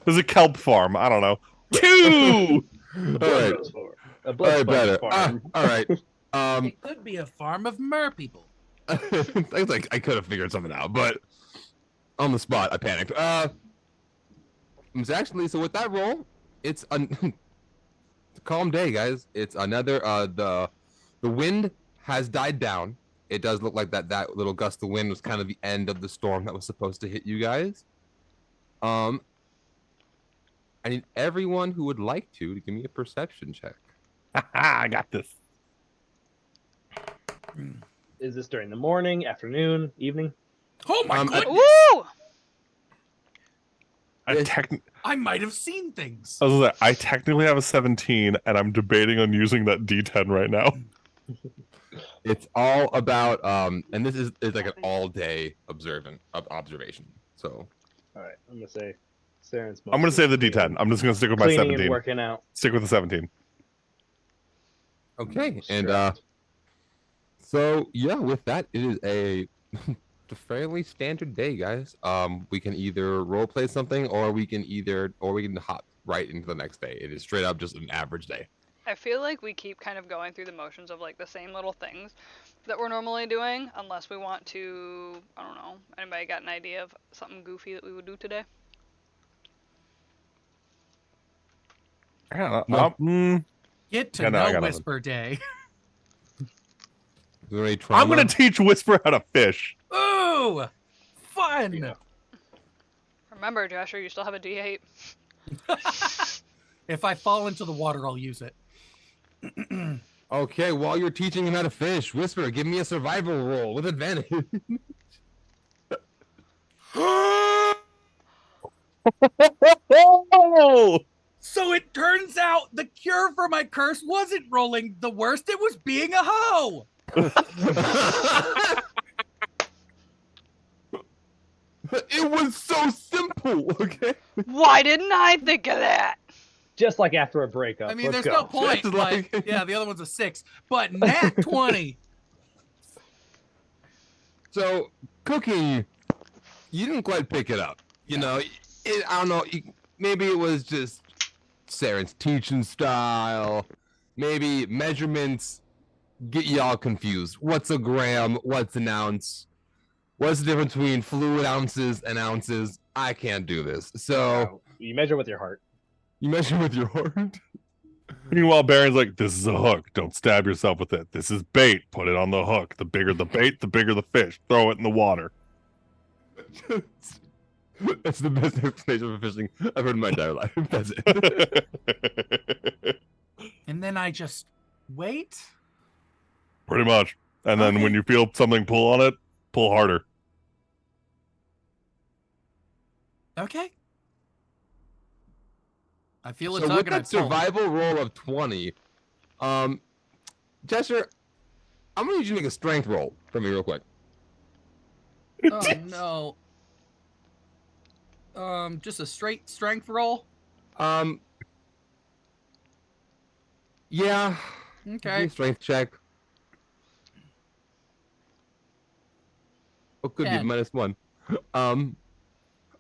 there's a kelp farm. I don't know. 2! All right. A All blood right, sponge better. farm. All right. It could be a farm of mer people. It's like I could have figured something out, but on the spot, I panicked. It's actually, so with that roll, it's a calm day, guys. It's another. The wind has died down. It does look like that little gust of wind was kind of the end of the storm that was supposed to hit you guys. I need everyone who would like to give me a perception check. I got this. Is this during the morning, afternoon, evening? Oh my goodness! Woo! I might have seen things. I technically have a 17, and I'm debating on using that D10 right now. It's all about and this is like an all-day observation. So All right, I'm gonna say Saren's. I'm gonna say the D10. I'm just gonna stick with my cleaning 17. and working out. Stick with the 17. okay, and so yeah, with that, it is a fairly standard day, guys. We can either role play something, or we can hop right into the next day. It is straight up just an average day. I feel like we keep kind of going through the motions of like the same little things that we're normally doing, unless we want to, I don't know, anybody got an idea of something goofy that we would do today? Yeah, Get to Yeah, no, I know got Whisper Day. Is there any I'm trauma? gonna teach Whisper how to fish. Ooh, fun. Yeah. Remember, Joshua, you still have a D8. If I fall into the water, I'll use it. Okay, while you're teaching him how to fish, Whisper, give me a survival roll with advantage. So it turns out the cure for my curse wasn't rolling the worst, it was being a hoe. It was so simple, okay? Why didn't I think of that? Just like after a breakup. I mean, Let's there's go. no point. Just Like, like- yeah, the other one's a 6, but nat 20. So, cooking, you didn't quite pick it up. You know, I don't know, maybe it was just Saren's teaching style. Maybe measurements get y'all confused. What's a gram? What's an ounce? What's the difference between fluid ounces and ounces? I can't do this. So, You measure with your heart. you measure with your heart? Meanwhile, Baron's like, this is a hook. Don't stab yourself with it. This is bait. Put it on the hook. The bigger the bait, the bigger the fish. Throw it in the water. That's the best explanation for fishing I've heard in my entire life. That's it. And then I just wait. Pretty much. And then Okay. when you feel something pull on it, pull harder. Okay. I feel a So tug with and I that pull. survival roll of 20, Chester, I'm gonna need you to make a strength roll for me real quick. Oh no. Just a straight strength roll. Yeah. Okay. Strength check. Oh, good, you have 10. -1.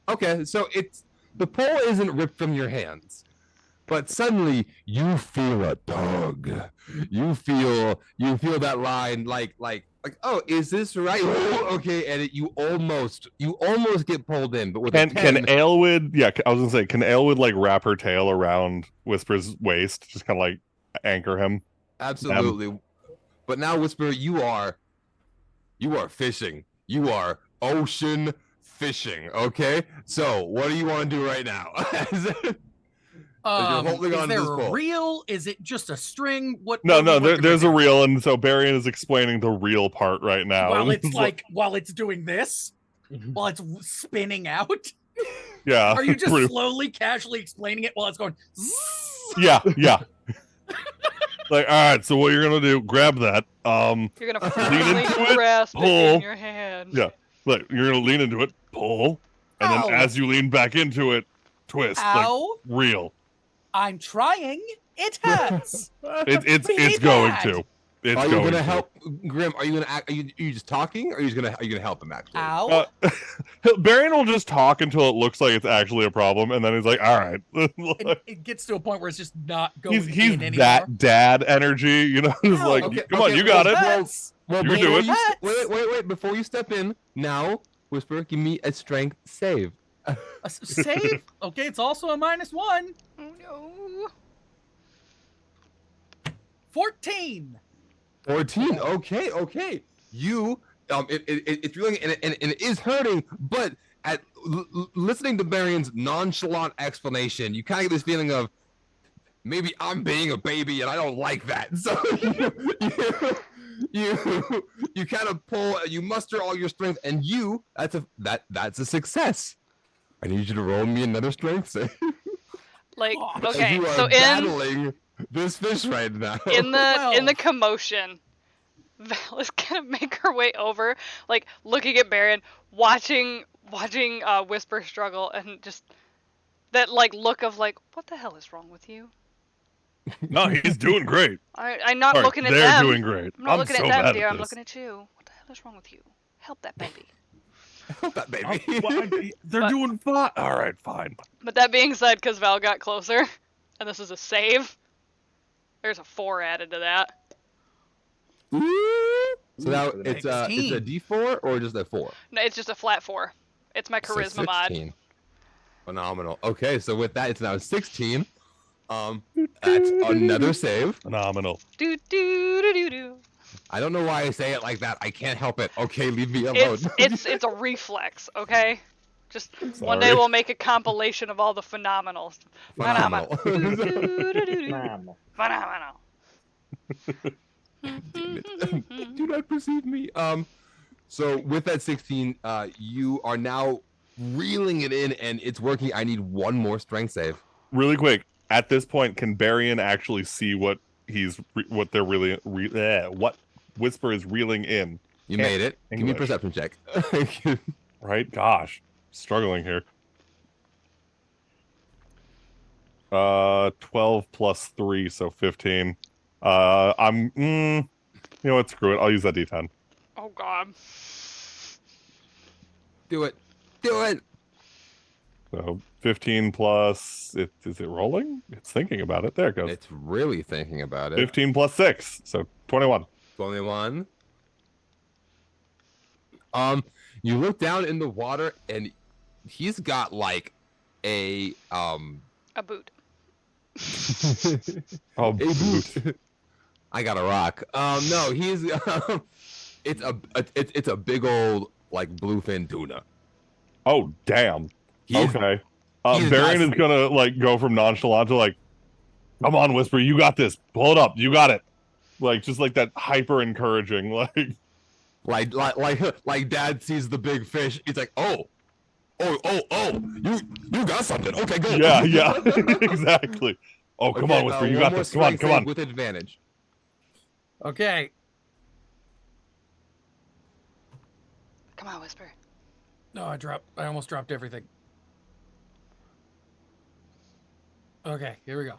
Okay, so the pole isn't ripped from your hands, but suddenly you feel a tug. You feel that line like oh, is this right? Okay, and you almost get pulled in, but with a Can 10, Aelwood, yeah, I was gonna say, can Aelwood like wrap her tail around Whisper's waist, just kind of like anchor him? absolutely. But now, Whisper, you are fishing. You are ocean fishing. Okay, so what do you want to do right now? holding Is on to there this a pole. reel? Is it just a string? What? No, what are we working there's with a here? reel, and so Barian is explaining the real part right now. While And it's while it's doing this, while it's spinning out. yeah, Are you just pretty- slowly, casually explaining it while it's going? Zzz? yeah. Like, all right, so what you're gonna do? Grab that. You're gonna firmly into it, grasp it pull. in your hand. Yeah. Look, you're gonna lean into it, pull, and Ow. then as you lean back into it, twist. Ow! Like reel. I'm trying. It hurts. It's Really going bad. to. It's Are you going gonna to. help, Grim? Are you gonna act? Are you just talking? Or are you gonna help him actually? Ow! Barian will just talk until it looks like it's actually a problem, and then he's like, "All right." It gets to a point where it's just not going he's in anymore. that dad energy, you know. It's Ow. like, Okay, come on, okay, you got well, it. well, Hurts. Well, You can before do it. Wait! Before you step in, now, Whisper, give me a strength save. A save? Okay, it's also a -1. Oh no. 14. 14. Okay. You, it's really, and it is hurting, but at listening to Barian's nonchalant explanation, you kind of get this feeling of maybe I'm being a baby and I don't like that. So you kind of pull, you muster all your strength, and that's a success. I need you to roll me another strength save. Like, As okay, you are so battling this fish right now. in the 12. commotion, Val is gonna make her way over, like looking at Baron, watching Whisper struggle, and just that like look of like, what the hell is wrong with you? No, he's doing great. I'm not All right, looking at they're them. doing great. I'm not looking so at them, bad dear. at I'm this. looking at you. What the hell is wrong with you? Help that baby. Help that baby. They're But- doing fine. All right, fine. But that being said, because Val got closer, and this is a save, there's a 4 added to that. So now Ooh, it's a 16. D4 or just a 4? No, it's just a flat 4. It's my So charisma mod. 16. Phenomenal. Okay, so with that, it's now 16. That's another save. Phenomenal. Do do do do do. I don't know why I say it like that. I can't help it. Okay, leave me alone. It's a reflex, okay? Just one day Sorry. we'll make a compilation of all the phenomenals. Phenomenal. Do-do-do-do-do. Mom. Phenomenal. Damn it. Do not perceive me. So with that 16, you are now reeling it in, and it's working. I need one more strength save. Really quick. At this point, can Barian actually see what what Whisper is reeling in? You made it. Give me a English. perception check. Right? Gosh, struggling here. 12 plus 3, so 15. I'm. You know what? Screw it. I'll use that D10. Oh god. Do it. Do it. So 15 plus. Is it rolling? It's thinking about it. There it goes. It's really thinking about it. 15 plus 6, so 21. 21. You look down in the water, and he's got like a A boot. Oh, a boot. I got a rock. No, he's it's a big old like bluefin tuna. Oh, damn. He's, Okay. he's Barian not- is gonna like go from nonchalant to like, come on, Whisper, you got this. Pull it up. You got it. Like just like that hyper encouraging. like Dad sees the big fish. He's like, oh, you got something. Okay, go. Yeah, exactly. Oh, come Okay, on, Whisper, you one got more this. Come on, strength come save on. with advantage. Okay. Come on, Whisper. No, I almost dropped everything. Okay, here we go.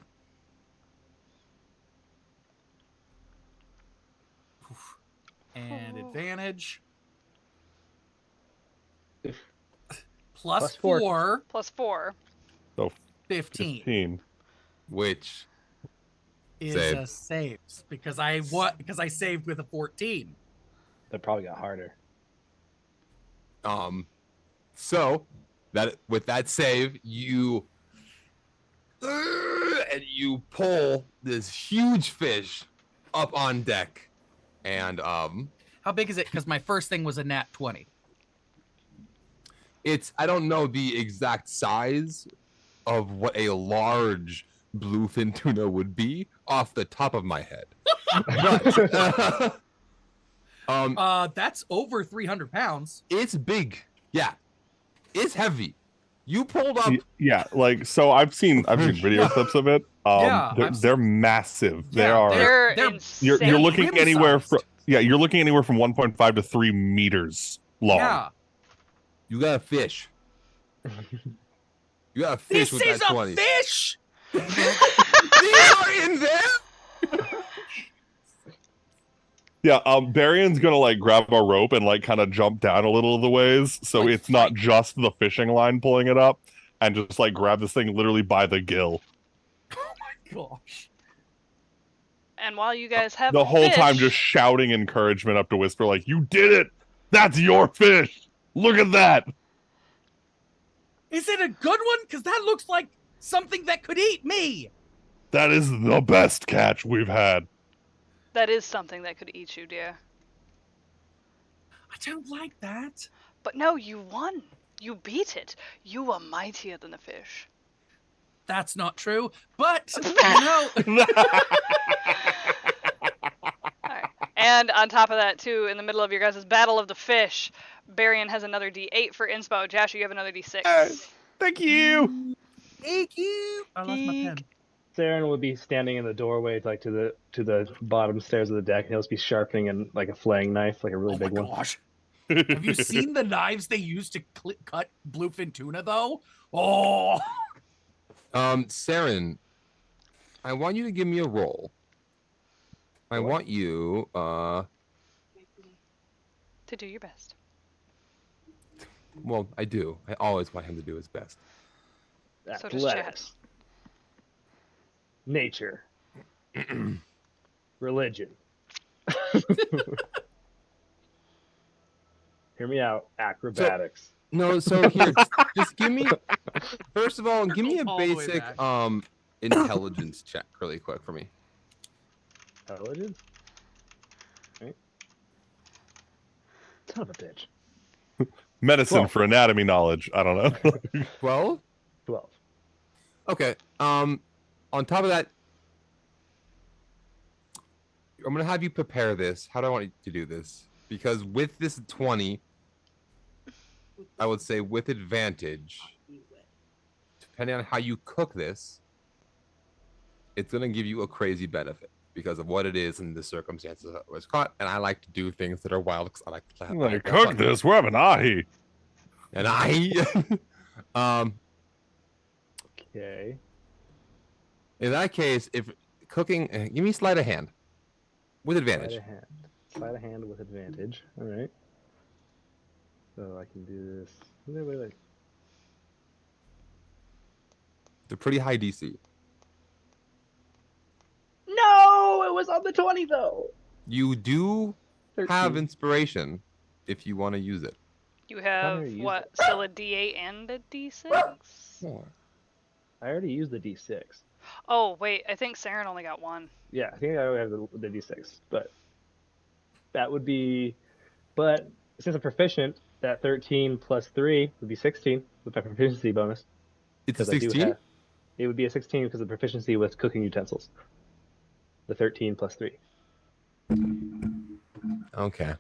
Oof. And Oh. advantage. Plus Plus four. 4, Plus 4. 15 15. Which is Save. a save because I saved with a 14. That probably got harder. So that with that save, you and you pull this huge fish up on deck, and How big is it? Because my first thing was a nat 20. it's I don't know the exact size of what a large bluefin tuna would be off the top of my head. But, That's over 300 pounds. it's big. Yeah, it's heavy. You pulled up. Yeah, like so I've seen video clips of it. Yeah, they're massive. They Yeah, are They're they're- insane. you're looking rim-sized. anywhere from you're looking anywhere from 1.5 to 3 meters long. Yeah. You got a fish. You got a fish This with is that a 20. fish! These are in there. Yeah, Barian's gonna like grab a rope and like kind of jump down a little of the ways, so Like it's not Frank. just the fishing line pulling it up, and just like grab this thing literally by the gill. Gosh. And while you guys have The whole time fish- just shouting encouragement up to Whisper, like, "You did it! That's your fish! Look at that!" Is it a good one? Because that looks like something that could eat me. That is the best catch we've had. that is something that could eat you, dear. I don't like that. But no, you won. You beat it. You were mightier than the fish. That's not true. But, you know, Alright. And on top of that, too, in the middle of your guys' battle of the fish, Barian has another D8 for inspo. Josh, you have another D6. Thank you. Thank you. I left my pen. Saren would be standing in the doorway, like to the bottom stairs of the deck, and he'll just be sharpening and like a flaying knife, like a really big one. Gosh. Have you seen the knives they use to cut bluefin tuna, though? Oh. Saren, I want you to give me a roll. I want you To do your best. well, I do. I always want him to do his best. So does Chad. Athletics. Nature. Religion. Hear me out. Acrobatics. No, so here, just give me. First of all, give me a All the way basic back. intelligence check, really quick for me. Intelligence? Right. Son of a bitch. Medicine 12. for anatomy knowledge. I don't know. 12. 12. Okay. On top of that, I'm gonna have you prepare this. How do I want you to do this? Because with this 20, I would say with advantage, depending on how you cook this, it's gonna give you a crazy benefit because of what it is and the circumstances that it was caught. And I like to do things that are wild because I like to have Like, cook this. We're having ahi. And I, Okay. in that case, if cooking, give me sleight of hand with advantage. Sleight of hand. Sleight of hand with advantage. All right. So I can do this. Wait. They're pretty high DC. No, it was on the 20 though. You do 13. have inspiration if you want to use it. You have, already used what, still a D8 and a D6? I already used the D6. Oh, wait, I think Saren only got one. Yeah, I think I already have the D6, but that would be. But since I'm proficient, that 13 plus 3 would be 16 with my proficiency bonus. It's a Because I do 16? have. It would be a 16 because of proficiency with cooking utensils. The 13 plus 3. Okay.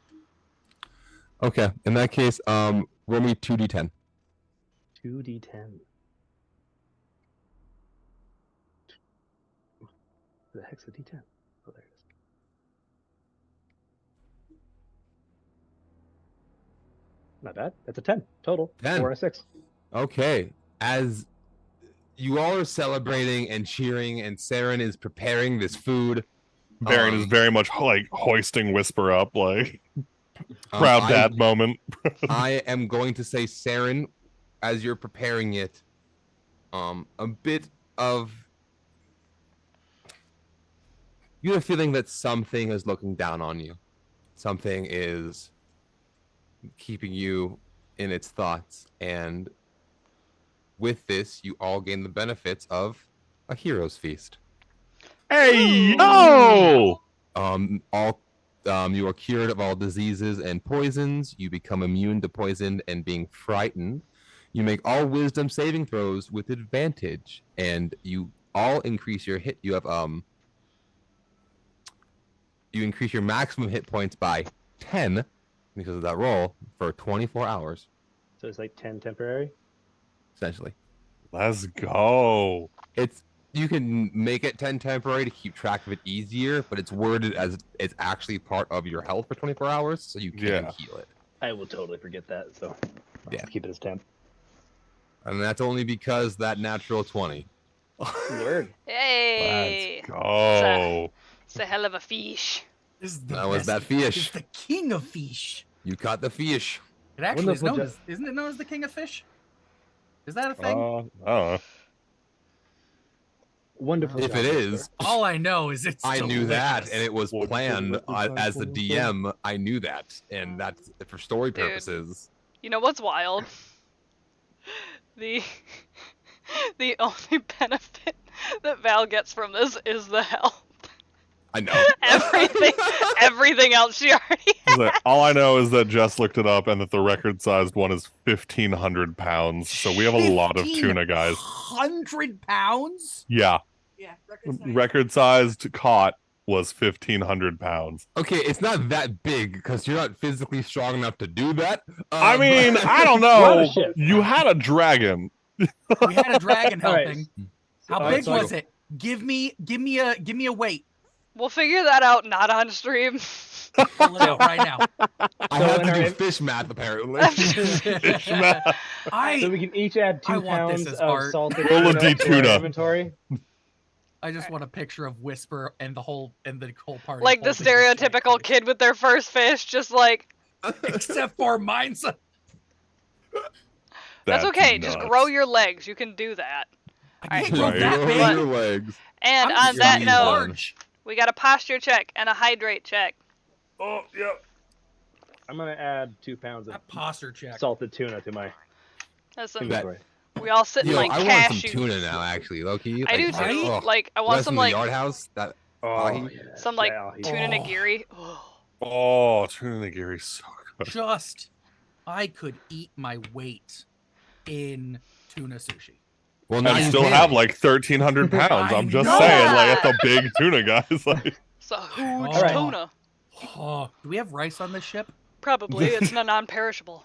Okay. In that case, roll me 2d10. 2d10. Where the heck's the d10? Oh, there it is. Not bad. That's a 10 total. 10. 4 and a 6. Okay. As you all are celebrating and cheering, and Saren is preparing this food. Baron is very much like hoisting Whisper up, like proud dad moment. I am going to say, Saren, as you're preparing it, a bit of you have a feeling that something is looking down on you. Something is keeping you in its thoughts, and with this, you all gain the benefits of a hero's feast. Hey, yo! You are cured of all diseases and poisons. You become immune to poison and being frightened. You make all wisdom saving throws with advantage, and you all increase your hit. You have you increase your maximum hit points by 10 because of that roll for 24 hours, So it's like 10 temporary? essentially. Let's go. You can make it 10 temporary to keep track of it easier, but it's worded as it's actually part of your health for 24 hours, so you can heal it. I will totally forget that, so I'll keep it as 10. And that's only because that natural 20. Word. Hey! Let's go. It's a hell of a fish. This is the That was best. that fish. It's the king of fish. You caught the fish. It actually is Wonderful known as, isn't it known as the king of fish? Is that a thing? I don't know. Wonderful. If job, it Whisper. is, All I know is it's I knew that, and it was Wonderful, planned wonderful, as the wonderful. DM. I knew that, and that's for story Dude. purposes. You know what's wild? The only benefit that Val gets from this is the health. I know. Everything else she already has. Is that- all I know is that Jess looked it up and that the record-sized one is 1,500 pounds. So we have a lot of tuna, guys. 100 pounds? Yeah, Yeah, record-sized caught was 1,500 pounds. Okay, it's not that big because you're not physically strong enough to do that. I mean, but- I don't We're on a know. ship. You had a dragon. We had a dragon All right. helping. How All right, big so I was it? Give me a weight. We'll figure that out not on stream. Pull it out right now. I So have in to our do in- fish math apparently. Fish math. So we can each add I 2 want this pounds as of art. salted Roll a tuna to our D-tuna. inventory. I just want a picture of Whisper and the whole party. Like the holding this stereotypical giant fish. kid with their first fish, just like, Except for mine's. that's okay, nuts. just grow your legs. You can do that. I Alright. can't grow Right. that Grow big. your legs. And I'm on just that really note, large. we got a posture check and a hydrate check. Oh, yeah. I'm gonna add 2 pounds of That posture check. salted tuna to my Listen, inventory. we all sit in Yo, like I want cashew. some tuna now, actually, Loki. I do Like, too. oh, Like, I want West some from the like yard house. That Oh, ahi. yeah. some like Yeah, he- tuna Oh. nigiri. Ugh. Oh, tuna nigiri's so good. Just, I could eat my weight in tuna sushi. well, now And you still can. have like 1,300 pounds. I I'm just know. saying, like, that's a big tuna, guys. Like, It's a huge Alright. tuna. Oh, do we have rice on this ship? Probably. It's not non-perishable.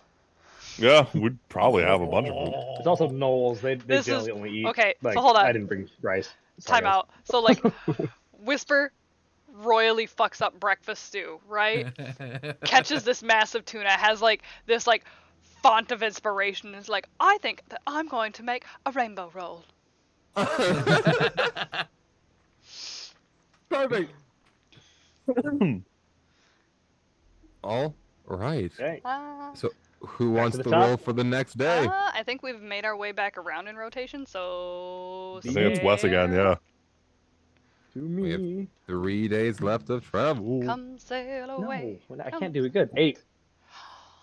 yeah, we'd probably have a bunch of them. It's also Knowles. They This is- generally only eat. okay, so Like, hold on. I didn't bring rice. Sorry, Time guys. out. So like, Whisper royally fucks up breakfast stew, right? Catches this massive tuna, has like this like font of inspiration, and is like, I think that I'm going to make a rainbow roll. Perfect. All right. Okay. So, who wants to to the top. roll for the next day? I think we've made our way back around in rotation, so I think it's Wes again, yeah. To We have- me. 3 days left of travel. Come sail No, away. I can't do it good. 8.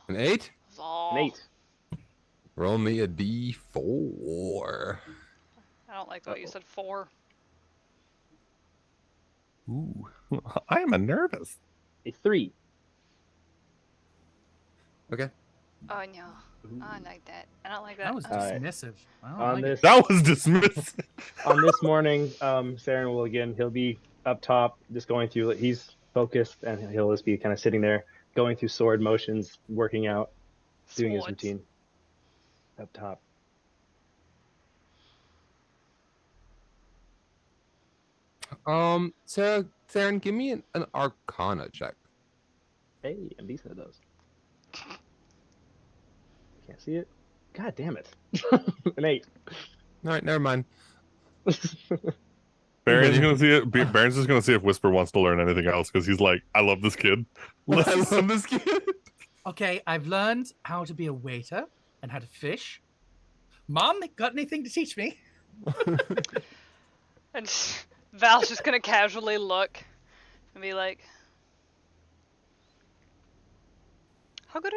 An 8? Aw, An 8. Roll me a d4. I don't like what you said. 4. Ooh, I am a nervous. A 3. Okay. Oh no, I don't like that. I don't like that. That was Alright. dismissive. I don't On like this That was dismissed. on this morning, Saren will again. He'll be up top, just going through. He's focused, and he'll just be kind of sitting there, going through sword motions, working out, doing his Swords. routine. Up top. Sarah, Saren, give me an Arcana check. Hey, I'm decent at those. Can't see it. God damn it! An 8. All right, never mind. Baron's gonna see it. Baron's just gonna see if Whisper wants to learn anything else because he's like, I love this kid. I love this kid. Okay, I've learned how to be a waiter and how to fish. Mom, got anything to teach me? And Val's just gonna casually look and be like, How good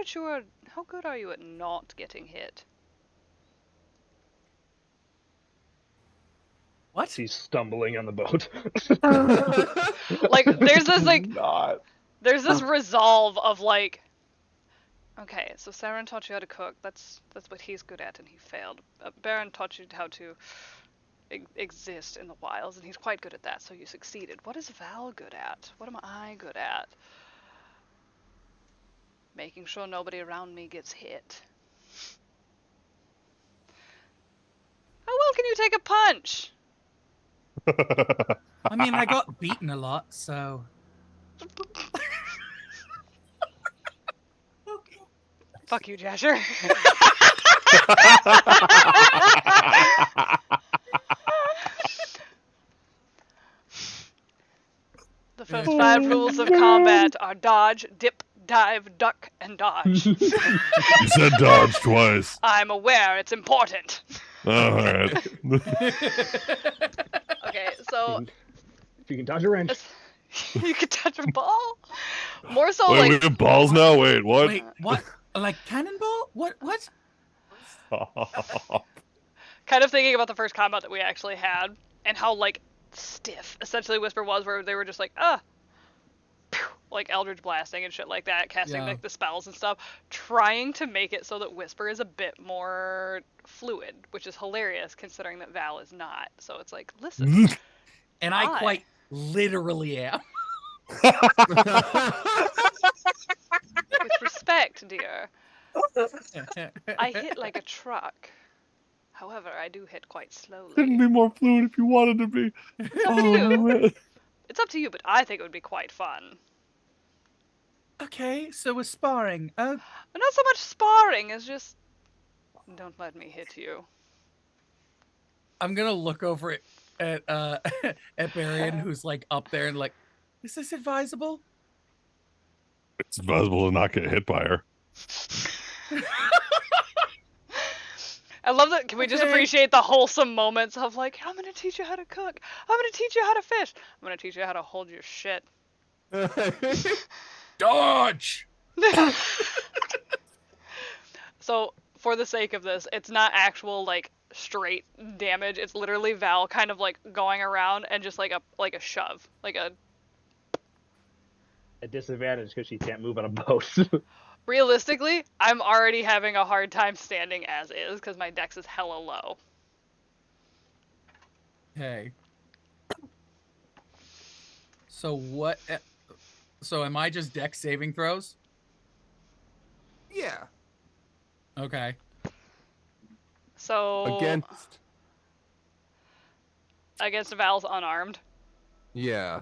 are you at not getting hit? What? She's stumbling on the boat. Like there's this like Not. there's this resolve of like, okay, so Saren taught you how to cook. That's what he's good at, and he failed. Baron taught you how to exist in the wilds, and he's quite good at that. So you succeeded. What is Val good at? What am I good at? Making sure nobody around me gets hit. How well can you take a punch? I mean, I got beaten a lot, so. Fuck you, Jasher. The first 5 rules of combat are dodge, dip, dive, duck, and dodge. You said dodge twice. I'm aware it's important. All right. Okay, so If you can dodge a wrench. you could touch a ball. More so Wait, like we have balls now. Wait, what? Wait, what? Like cannonball? What? What? kind of thinking about the first combat that we actually had and how like stiff essentially Whisper was, where they were just like pew, like Eldritch blasting and shit like that, casting Yeah. like the spells and stuff, trying to make it so that Whisper is a bit more fluid, which is hilarious considering that Val is not. So it's like, listen, And I Why? quite literally am. With respect, dear, I hit like a truck. However, I do hit quite slowly. Couldn't be more fluid if you wanted to be. It's up to you. man. It's up to you, but I think it would be quite fun. Okay, so we're sparring. But not so much sparring as just don't let me hit you. I'm gonna look over at at Barian, who's like up there and like, is this advisable? It's advisable to not get hit by her. I love that. Can we just Okay. appreciate the wholesome moments of like, I'm gonna teach you how to cook. I'm gonna teach you how to fish. I'm gonna teach you how to hold your shit. Dodge! So, for the sake of this, it's not actual like straight damage. It's literally Val kind of like going around and just like a shove, like a. A disadvantage because she can't move on a boat. Realistically, I'm already having a hard time standing as is because my dex is hella low. Okay. So what? So am I just dex saving throws? Yeah. Okay. So against Val's unarmed. Yeah.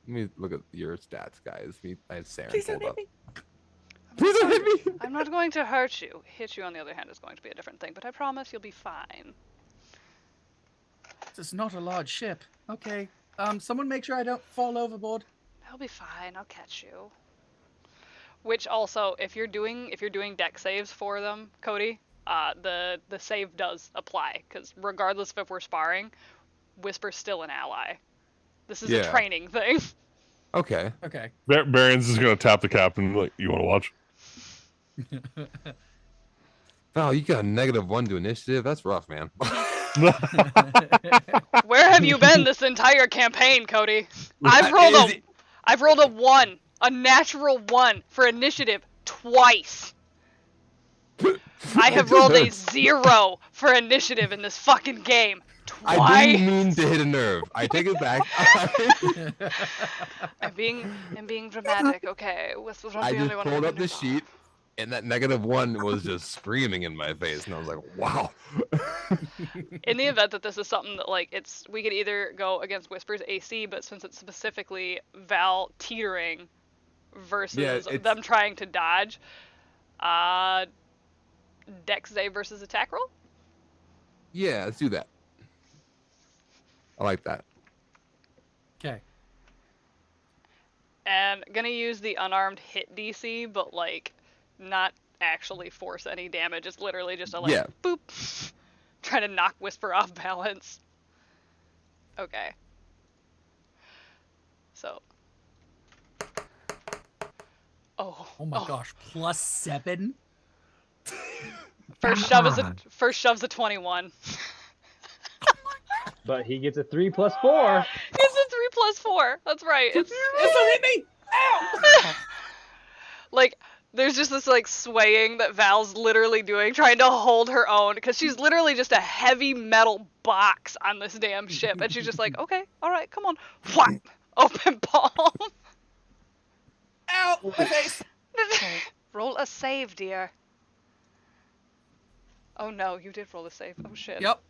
Let me look at your stats, guys. I have Saren Please don't pulled hit up. me. Please don't hit me. I'm not going to hurt you. Hit you, on the other hand, is going to be a different thing, but I promise you'll be fine. This is not a large ship. Okay. Someone make sure I don't fall overboard. I'll be fine. I'll catch you. Which also, if you're doing dex saves for them, Cody, the save does apply because regardless of if we're sparring, Whisper's still an ally. This is a Yeah. training thing. Okay. Okay. Baron's just gonna tap the captain like, you want to watch? Val, you got a -1 to initiative. That's rough, man. Where have you been this entire campaign, Cody? I've rolled a 1, a natural 1 for initiative twice. I have rolled a 0 for initiative in this fucking game. Twice. I didn't mean to hit a nerve. I take it back. I'm being dramatic, okay? Whisper's not I the just only one pulled who up can the do that. sheet, and that -1 was just screaming in my face, and I was like, "Wow." In the event that this is something that like we could either go against Whisper's AC, but since it's specifically Val teetering versus it's- them trying to dodge, dex save versus attack roll. Yeah, let's do that. I like that. Okay. And gonna use the unarmed hit DC, but like not actually force any damage. It's literally just a like Yeah. boop, trying to knock Whisper off balance. Okay. So. Oh my gosh. +7? First shove's a 21. But he gets a 3 + 4. It's a 3 + 4. That's right. It's hit me! Ow! like there's just this like swaying that Val's literally doing, trying to hold her own, because she's literally just a heavy metal box on this damn ship, and she's just like, okay, all right, come on, whap, open palm. Ow! My face! Roll a save, dear. Oh no, you did roll a save. Oh shit. Yep.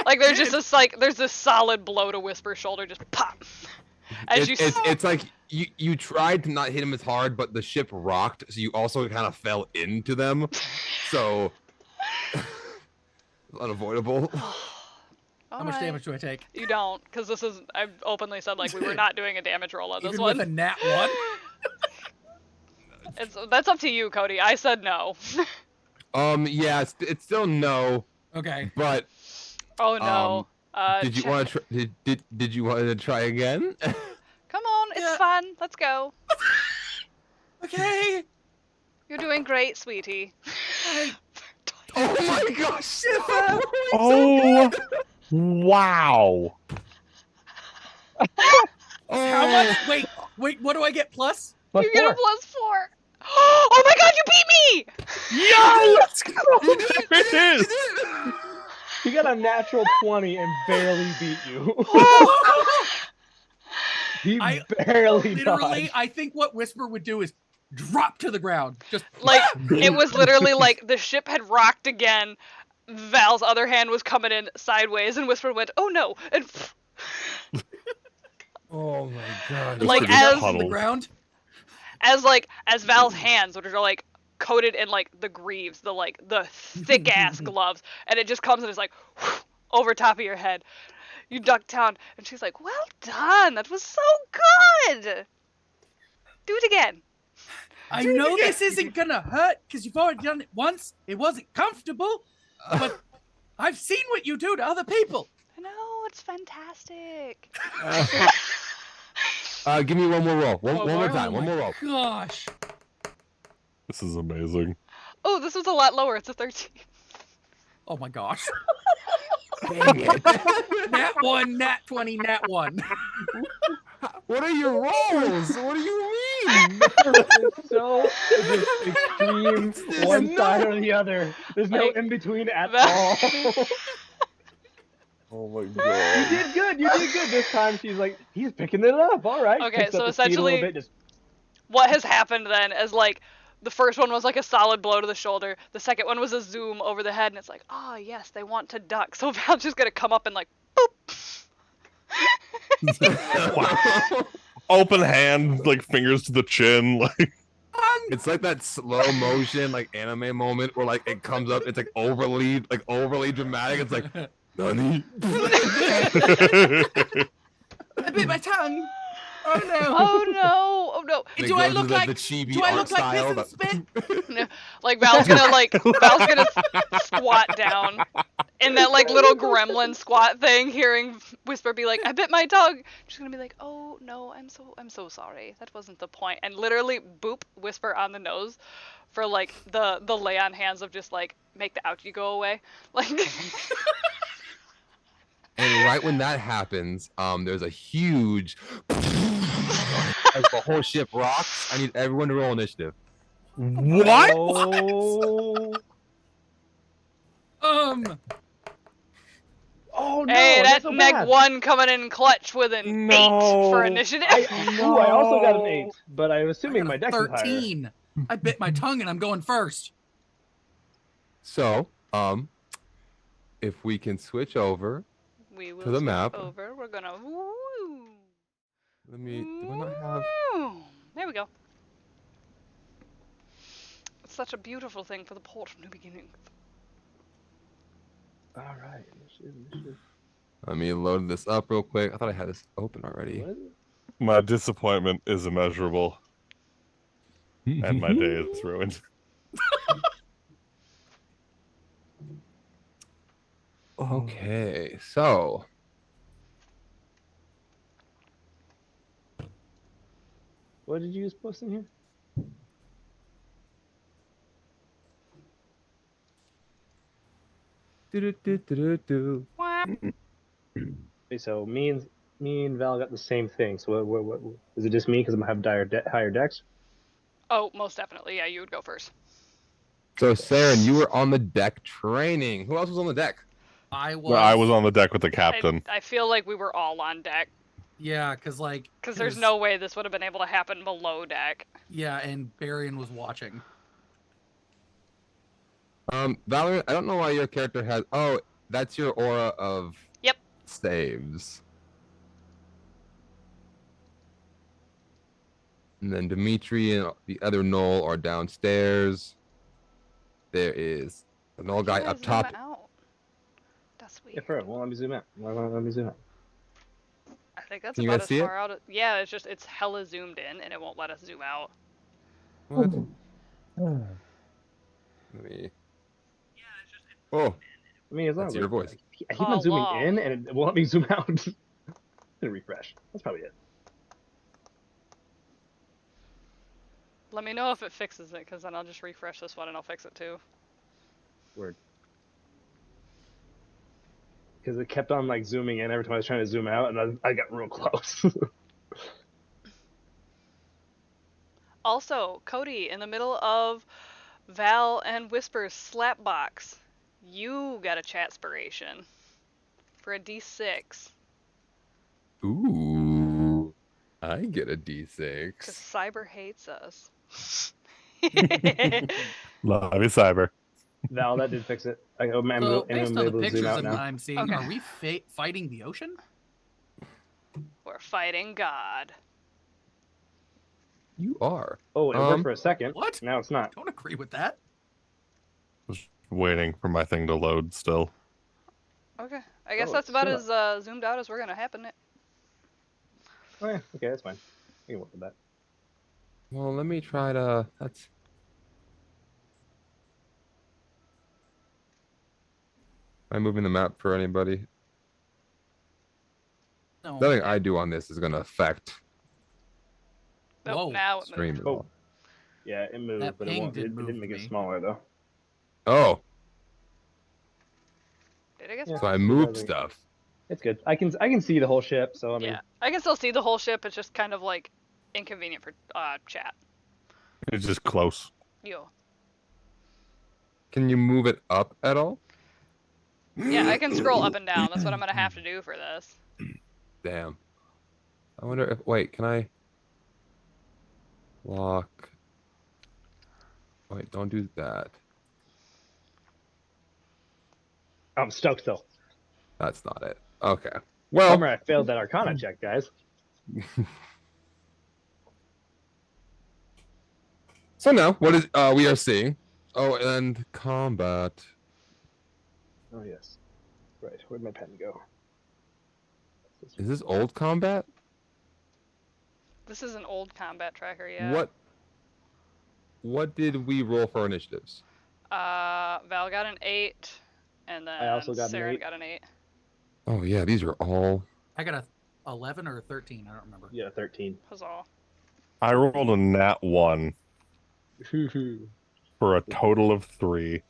Like there's just this there's this solid blow to Whisper's shoulder, just pop. As It's like you tried to not hit him as hard, but the ship rocked, so you also kind of fell into them. So unavoidable. How much damage do I take? You don't, because this is, I've openly said like we were not doing a damage roll on this Even one. with a nat 1? That's up to you, Cody. I said no. Yeah, it's still no. Okay. But Oh no. did you want to try? Did you want to try again? Come on, it's Yeah. fun. Let's go. Okay. You're doing great, sweetie. Oh my gosh! Oh, wow. How much? Wait, what do I get plus? +4. You get a +4. Oh my god, you beat me! Yeah, let's go. There it is. He got a natural 20 and barely beat you. He barely Literally, dodged. I think what Whisper would do is drop to the ground. Just Like, it was literally like the ship had rocked again. Val's other hand was coming in sideways, and Whisper went, "Oh no!" And Oh my god. Just Like, to just as- from the puddles. ground. as Val's hands, which are like coated in like the greaves, the thick ass gloves, and it just comes and it's like over top of your head. You duck down, and she's like, "Well done. That was so good. Do it again." I know this isn't gonna hurt because you've already done it once. It wasn't comfortable, but I've seen what you do to other people. I know, it's fantastic. Give me one more roll. One One more more? time. Oh One my more roll. Gosh. This is amazing. Oh, this was a lot lower. It's a 13. Oh my gosh. Dang it. Nat 1, Nat 20, Nat 1. What are your rolls? What do you mean? It's so just extreme, one side or the other. There's no Like, in between at Val- all. Oh my You god. did good. You did good this time. She's like, he's picking it up. All right. Okay, Picks so up the speed a little essentially- bit, just What has happened then is like the first one was like a solid blow to the shoulder. The second one was a zoom over the head, and it's like, oh yes, they want to duck. So Val's just gonna come up and like, boop. Open hand, like fingers to the chin, like It's like that slow motion, like anime moment where like it comes up. It's like overly dramatic. It's like, Nani? I bit my tongue. Oh no. Oh no! Oh no! And it Do I goes look into like- the chibi Do I art look like style? piss and spit? Like Val's gonna squat down in that like little gremlin squat thing, hearing Whisper be like, "I bit my tongue." She's gonna be like, "Oh no, I'm so sorry. That wasn't the point." And literally boop Whisper on the nose for like the lay on hands of just like make the ouchie go away. Like And right when that happens, there's a huge as the whole ship rocks. I need everyone to roll initiative. what? Oh. Oh no! hey, that's that so neg bad. one coming in clutch with an 8 for initiative. I also got an 8, but I'm assuming my dex is higher. 13. I bit my tongue and I'm going first. So, if we can switch over, We will to the switch map. over. We're gonna. Woo. let me. Do I not have? Woo. There we go. It's such a beautiful thing for the port of New Beginnings. All right. Initiative. Let me load this up real quick. I thought I had this open already. What? My disappointment is immeasurable, and my day is ruined. Okay, so What did you just post in here? do. Whap. Okay, so me and Val got the same thing. So what is it? Just me because I'm gonna have higher dex? Oh, most definitely. Yeah, you would go first. So, Saren, you were on the deck training. Who else was on the deck? I was. Well, I was on the deck with the captain. I feel like we were all on deck Yeah, because like. because there's no way this would have been able to happen below deck. Yeah, and Barian was watching. Valerie, I don't know why your character has. Oh, that's your aura of. Yep. Saves. And then Dimitri and the other Knoll are downstairs. There is the Knoll guy Can I up zoom top. out? That's weird. Yeah, for it. Well, let me zoom out. Let me zoom out. I think that's Can you about guys as see it? far out. Yeah, it's hella zoomed in and it won't let us zoom out. What? Let me. Oh, I mean, as long That's as your voice. I keep on zooming wow. in, and it won't let me zoom out. Gonna refresh. That's probably it. Let me know if it fixes it, because then I'll just refresh this one and I'll fix it too. Word. Because it kept on like zooming in every time I was trying to zoom out, and I got real close. Also, Cody, in the middle of Val and Whisper's slap box, You got a chatspiration for a D6 Ooh, I get a because D6. Cyber hates us. Love you, Cyber. Val, that did fix it. I'm So based on the able to zoom pictures out now. I'm seeing, Okay. are we fighting the ocean? We're fighting God. You are. Oh, it worked for a second. What? Now it's not. Don't agree with that. Just waiting for my thing to load still. Okay. I guess Oh, that's about still as zoomed out as we're gonna happen it. Oh, yeah. Okay, that's fine. We can work with that. Well, let me try to. That's. Am I moving the map for anybody? No. Nothing I do on this is going to affect Nope, Whoa. now it stream moved. at Oh. all. Yeah, it moved, That but ping it did move didn't make for it me. smaller though. Oh, Did I get Yeah. so I It moved doesn't- stuff. It's good. I can see the whole ship, so I mean, Yeah, I can still see the whole ship. It's just kind of like inconvenient for chat. It's just close. Yo. Can you move it up at all? Yeah, I can scroll up and down. That's what I'm gonna have to do for this. Damn. I wonder if. Wait, can I. Lock. Wait, don't do that. I'm stoked though. That's not it. Okay. Well, Bummer, I failed that Arcana check, guys. so now what is we are seeing? Oh, and combat. Oh yes. Right. Where'd my pen go? Is this old combat? This is an old combat tracker, yeah. What did we roll for initiatives? Val got an 8, and then I also got an Saren 8. got an 8. Oh yeah, these are all. I got a 11 or a 13. I don't remember. Yeah, 13. Huzzah. I rolled a nat 1 Hoo-hoo. for a total of 3,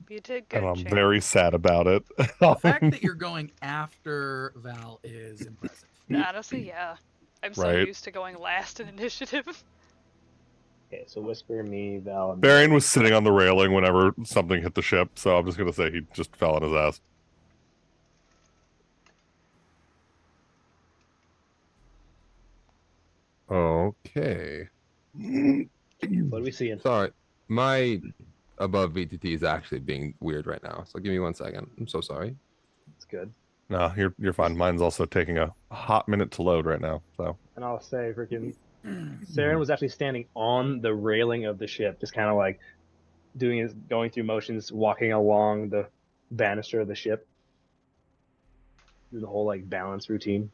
You did good, and I'm champ. very sad about it. The fact that you're going after Val is impressive. Honestly, yeah. I'm so Right. used to going last in initiative. Okay, so Whisper, me, Val, and Baron was sitting on the railing whenever something hit the ship, so I'm just gonna say he just fell on his ass. Okay. what are we seeing? Sorry, my above VTT is actually being weird right now. So give me 1 second. I'm so sorry. It's good. No, you're fine. Mine's also taking a hot minute to load right now. So And I'll say, freaking, Saren was actually standing on the railing of the ship, just kind of like going through motions, walking along the banister of the ship. Do the whole like balance routine.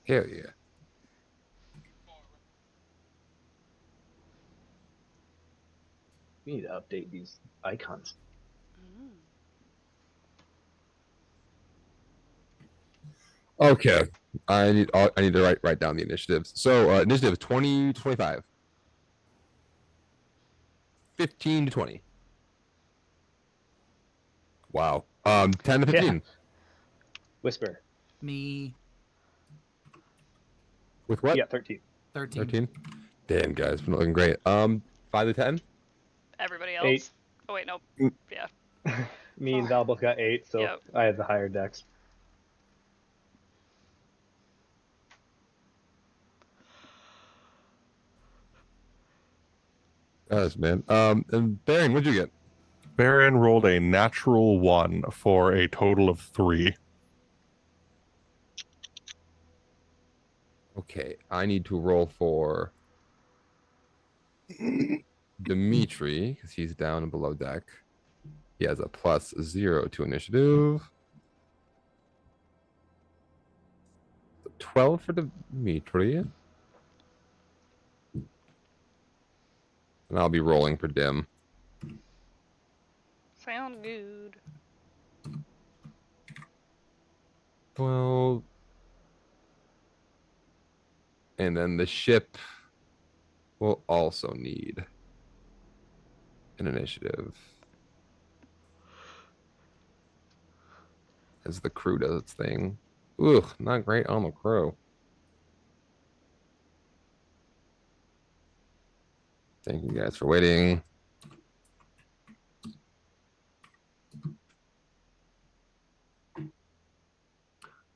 Hell yeah. We need to update these icons. Okay. I need to write down the initiatives. So initiative 20 to 25. 15 to 20. Wow. 10 to 15. Yeah. Whisper. Me, With what? Yeah, 13. 13. 13. Damn guys, been looking great. 5 to 10. Everybody else? 8. Oh, wait, nope. Mm. Yeah. Me and Val both got 8, so Yep. I had the higher dex. Yes, man. And Baron, what'd you get? Baron rolled a natural 1 for a total of 3. Okay, I need to roll for Dimitri because he's down and below deck. He has a +0 to initiative. 12 for Dimitri. And I'll be rolling for Dim. Sound good. 12. And then the ship will also need an initiative. As the crew does its thing. Ugh, not great on the crew. Thank you guys for waiting.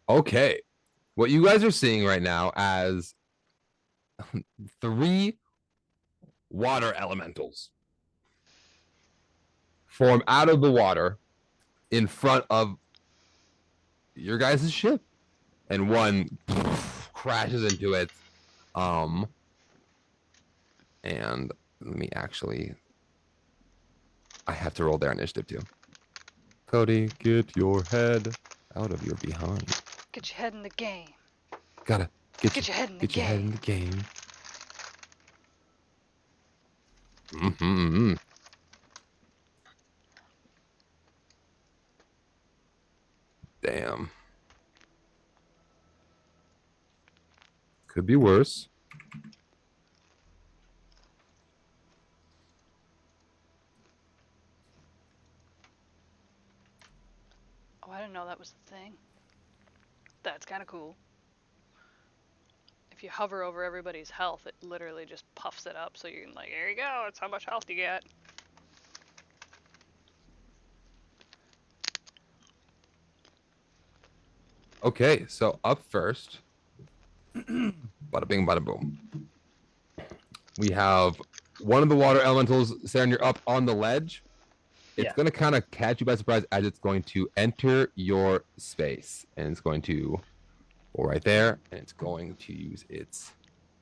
Okay. What you guys are seeing right now as 3 water elementals form out of the water in front of your guys' ship. And one crashes into it. And let me actually, I have to roll their initiative too. Cody, get your head out of your behind. Get your head in the game. Gotta Get your head in the get your head in game. the game. Mm-hmm. Damn. Could be worse. Oh, I didn't know that was the thing. That's kind of cool. If you hover over everybody's health, it literally just puffs it up, so you can like, here you go. It's how much health you get. Okay, so up first, bada bing, bada boom. We have one of the water elementals. Saren, you're up on the ledge. It's Yeah. going to kind of catch you by surprise as it's going to enter your space. And it's going to go right there. And it's going to use its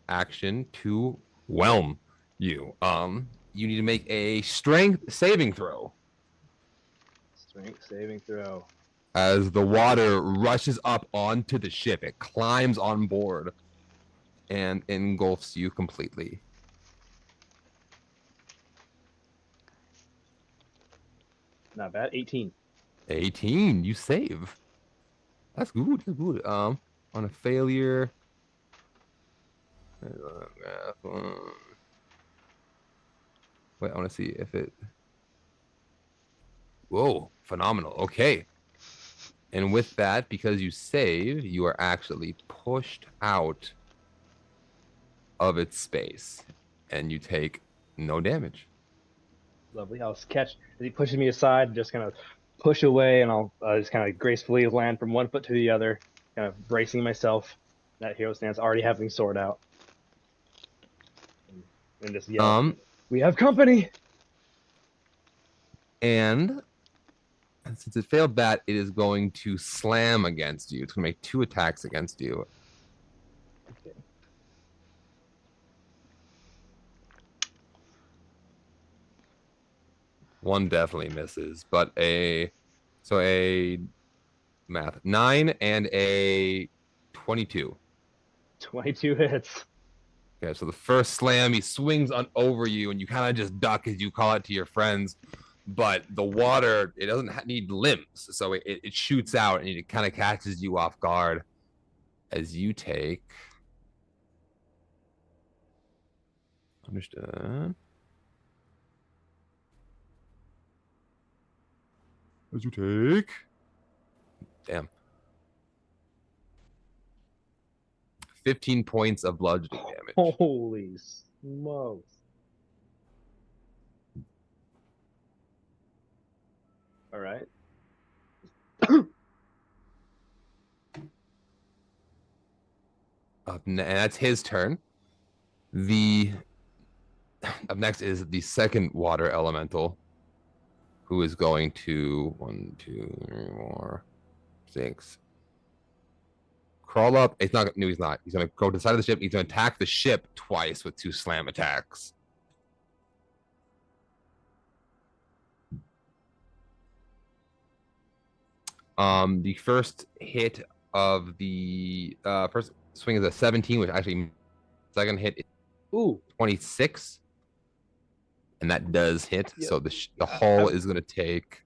action to whelm you. You need to make a strength saving throw Strength saving throw. as the water rushes up onto the ship. It climbs on board and engulfs you completely. Not bad. 18. 18, you save. That's good. That's good. On a failure. Wait, I want to see if it. Whoa, phenomenal. Okay. And with that, because you save, you are actually pushed out of its space and you take no damage. Lovely. I'll catch as he pushes me aside, just kind of push away, and I'll just kind of gracefully land from one foot to the other, kind of bracing myself. That hero stance, already having sword out, and just yell, "We have company!" And since it failed that, it is going to slam against you. It's going to make 2 attacks against you. Okay. One definitely misses, but a math 9 and a 22. 22 hits. Okay, so the first slam, he swings on over you, and you kind of just duck as you call it to your friends. But the water, it doesn't need limbs, so it shoots out and it kind of catches you off guard as you take. Understood. As you take. Damn. 15 points of bludgeoning damage. Holy smokes. All right. And that's his turn. Up next is the second water elemental, who is going to 1, 2, 3, 4, 6. Crawl up. He's not. No, he's not. He's going to go to the side of the ship. He's going to attack the ship twice with 2 slam attacks. The first hit of the first swing is a 17, which actually second hit is Ooh. 26, and that does hit. Yeah. So the hull is going to take.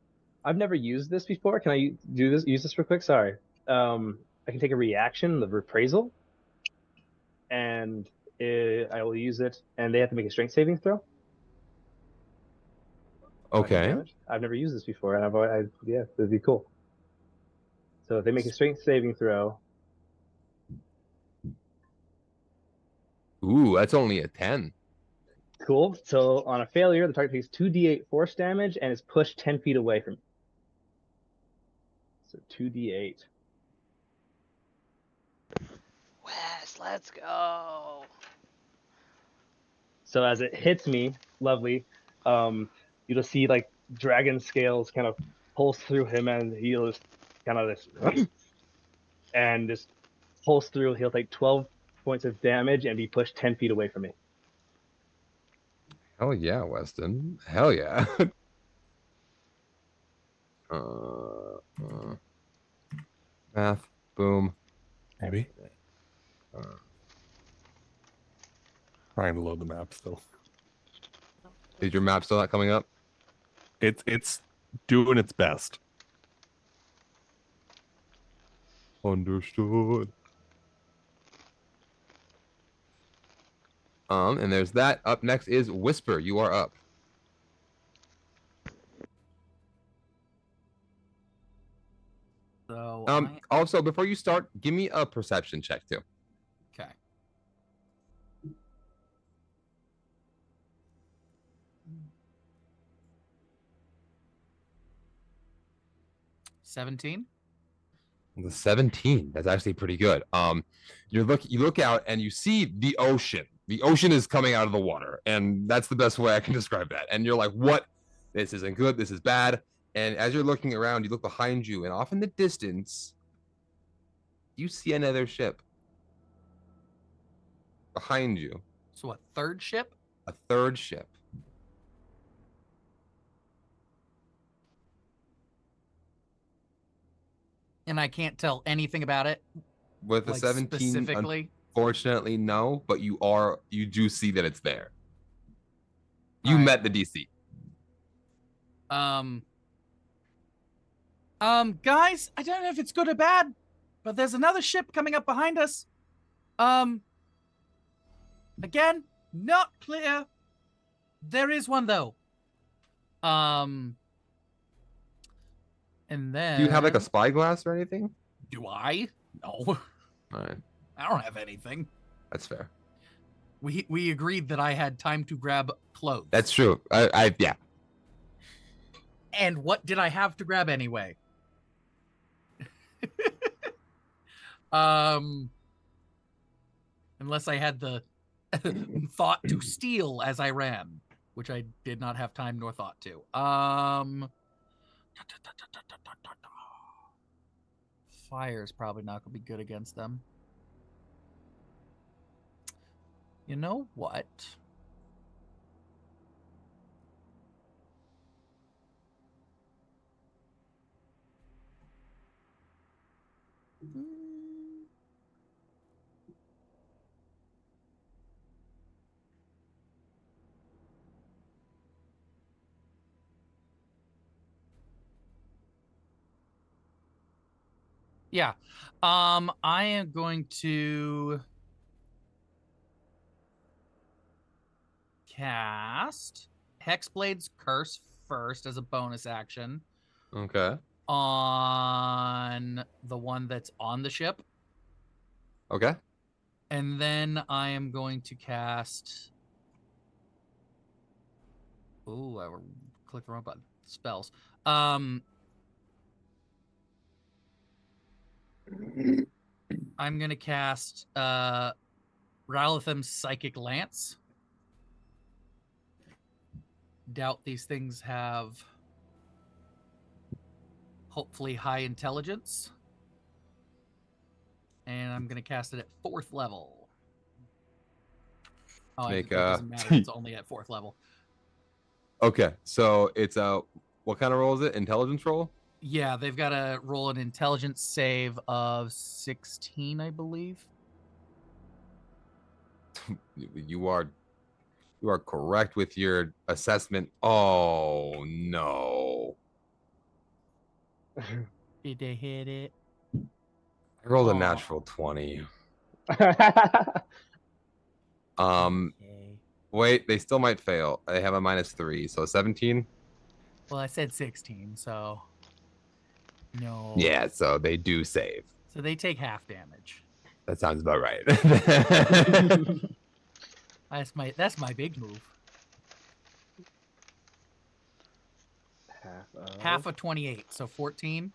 I've never used this before. Can I do this? Use this real quick? Sorry. I can take a reaction, the reprisal, and I will use it. And they have to make a strength saving throw. Okay. I've never used this before, and yeah, it'd be cool. So if they make a strength saving throw. Ooh, that's only a 10. Cool. So on a failure, the target takes 2d8 force damage and is pushed 10 feet away from me. So 2d8. Wes, let's go. So as it hits me, lovely, you'll see like dragon scales kind of pulse through him, and he'll just kind of this and just pulse through. He'll take 12 points of damage and be pushed 10 feet away from me. Hell yeah, Weston. Hell yeah. Math. Boom. Maybe. Uh, Trying to load the map still. is your map still not coming up? It's doing its best. Understood. And there's that. Up next is Whisper. You are up. So Also, before you start, give me a perception check too. okay. $17. The 17. That's actually pretty good. You look out and you see the ocean. The ocean is coming out of the water, and that's the best way I can describe that. And you're like, what? This isn't good. This is bad. And as you're looking around, you look behind you, and off in the distance, you see another ship. Behind you, So what? Third ship? a third ship. And I can't tell anything about it. With a Like 17, specifically. unfortunately, no, but you do see that it's there. You Alright. met the DC. Guys, I don't know if it's good or bad, but there's another ship coming up behind us. Again, not clear. There is one though. And then Do you have like a spyglass or anything? do I? No, All right, I don't have anything. that's fair. We agreed that I had time to grab clothes. That's true. Yeah. And what did I have to grab anyway? Unless I had the thought to steal as I ran, which I did not have time nor thought to. Fire is probably not going to be good against them. You know what? Yeah. I am going to cast Hexblade's Curse first as a bonus action Okay. on the one that's on the ship. Okay. And then I am going to cast. Ooh, I clicked the wrong button. Spells. I'm gonna cast Ralithem's Psychic Lance. Doubt these things have hopefully high intelligence. And I'm gonna cast it at 4th level. Oh, Make, it doesn't matter. It's only at 4th level. Okay. So it's what kind of roll is it? Intelligence roll? Yeah, they've got to roll an intelligence save of 16, I believe. You are correct with your assessment. Oh no. Did they hit it? I rolled a Aw. natural 20. Okay. Wait, they still might fail. They have a -3, so 17. Well, I said 16, so no. Yeah, so they do save. So they take half damage. That sounds about right. That's my big move. half of 28, so 14.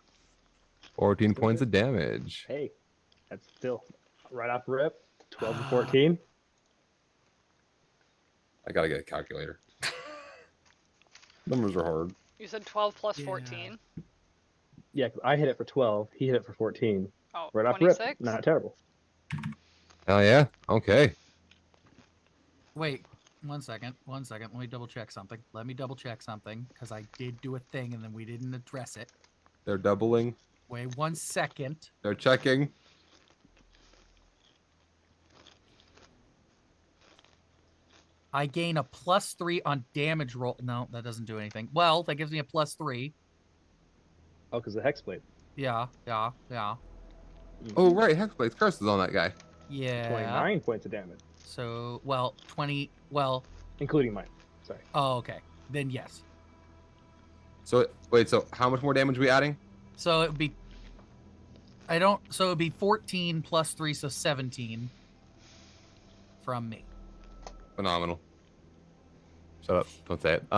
14 points of damage. Hey, that's still right off rip. 12 and 14. I gotta get a calculator. Numbers are hard. You said 12 plus Yeah. 14. Yeah, 'cause I hit it for 12. He hit it for 14. Oh, Right off rip. 26? Not terrible. Hell yeah. Okay. Wait, 1 second. 1 second. Let me double check something. Because I did do a thing and then we didn't address it. They're doubling. Wait 1 second. They're checking. I gain a +3 on damage roll. No, that doesn't do anything. Well, that gives me a +3. Oh, because the Hexblade. Yeah. Oh, right. Hexblade's curse is on that guy. Yeah. 29 points of damage, So, well, 20. Well, including mine. Sorry. oh, okay. Then yes. So, wait, so how much more damage are we adding? So it would be. So it would be 14 plus 3, so 17 from me. Phenomenal. Shut up. Don't say it.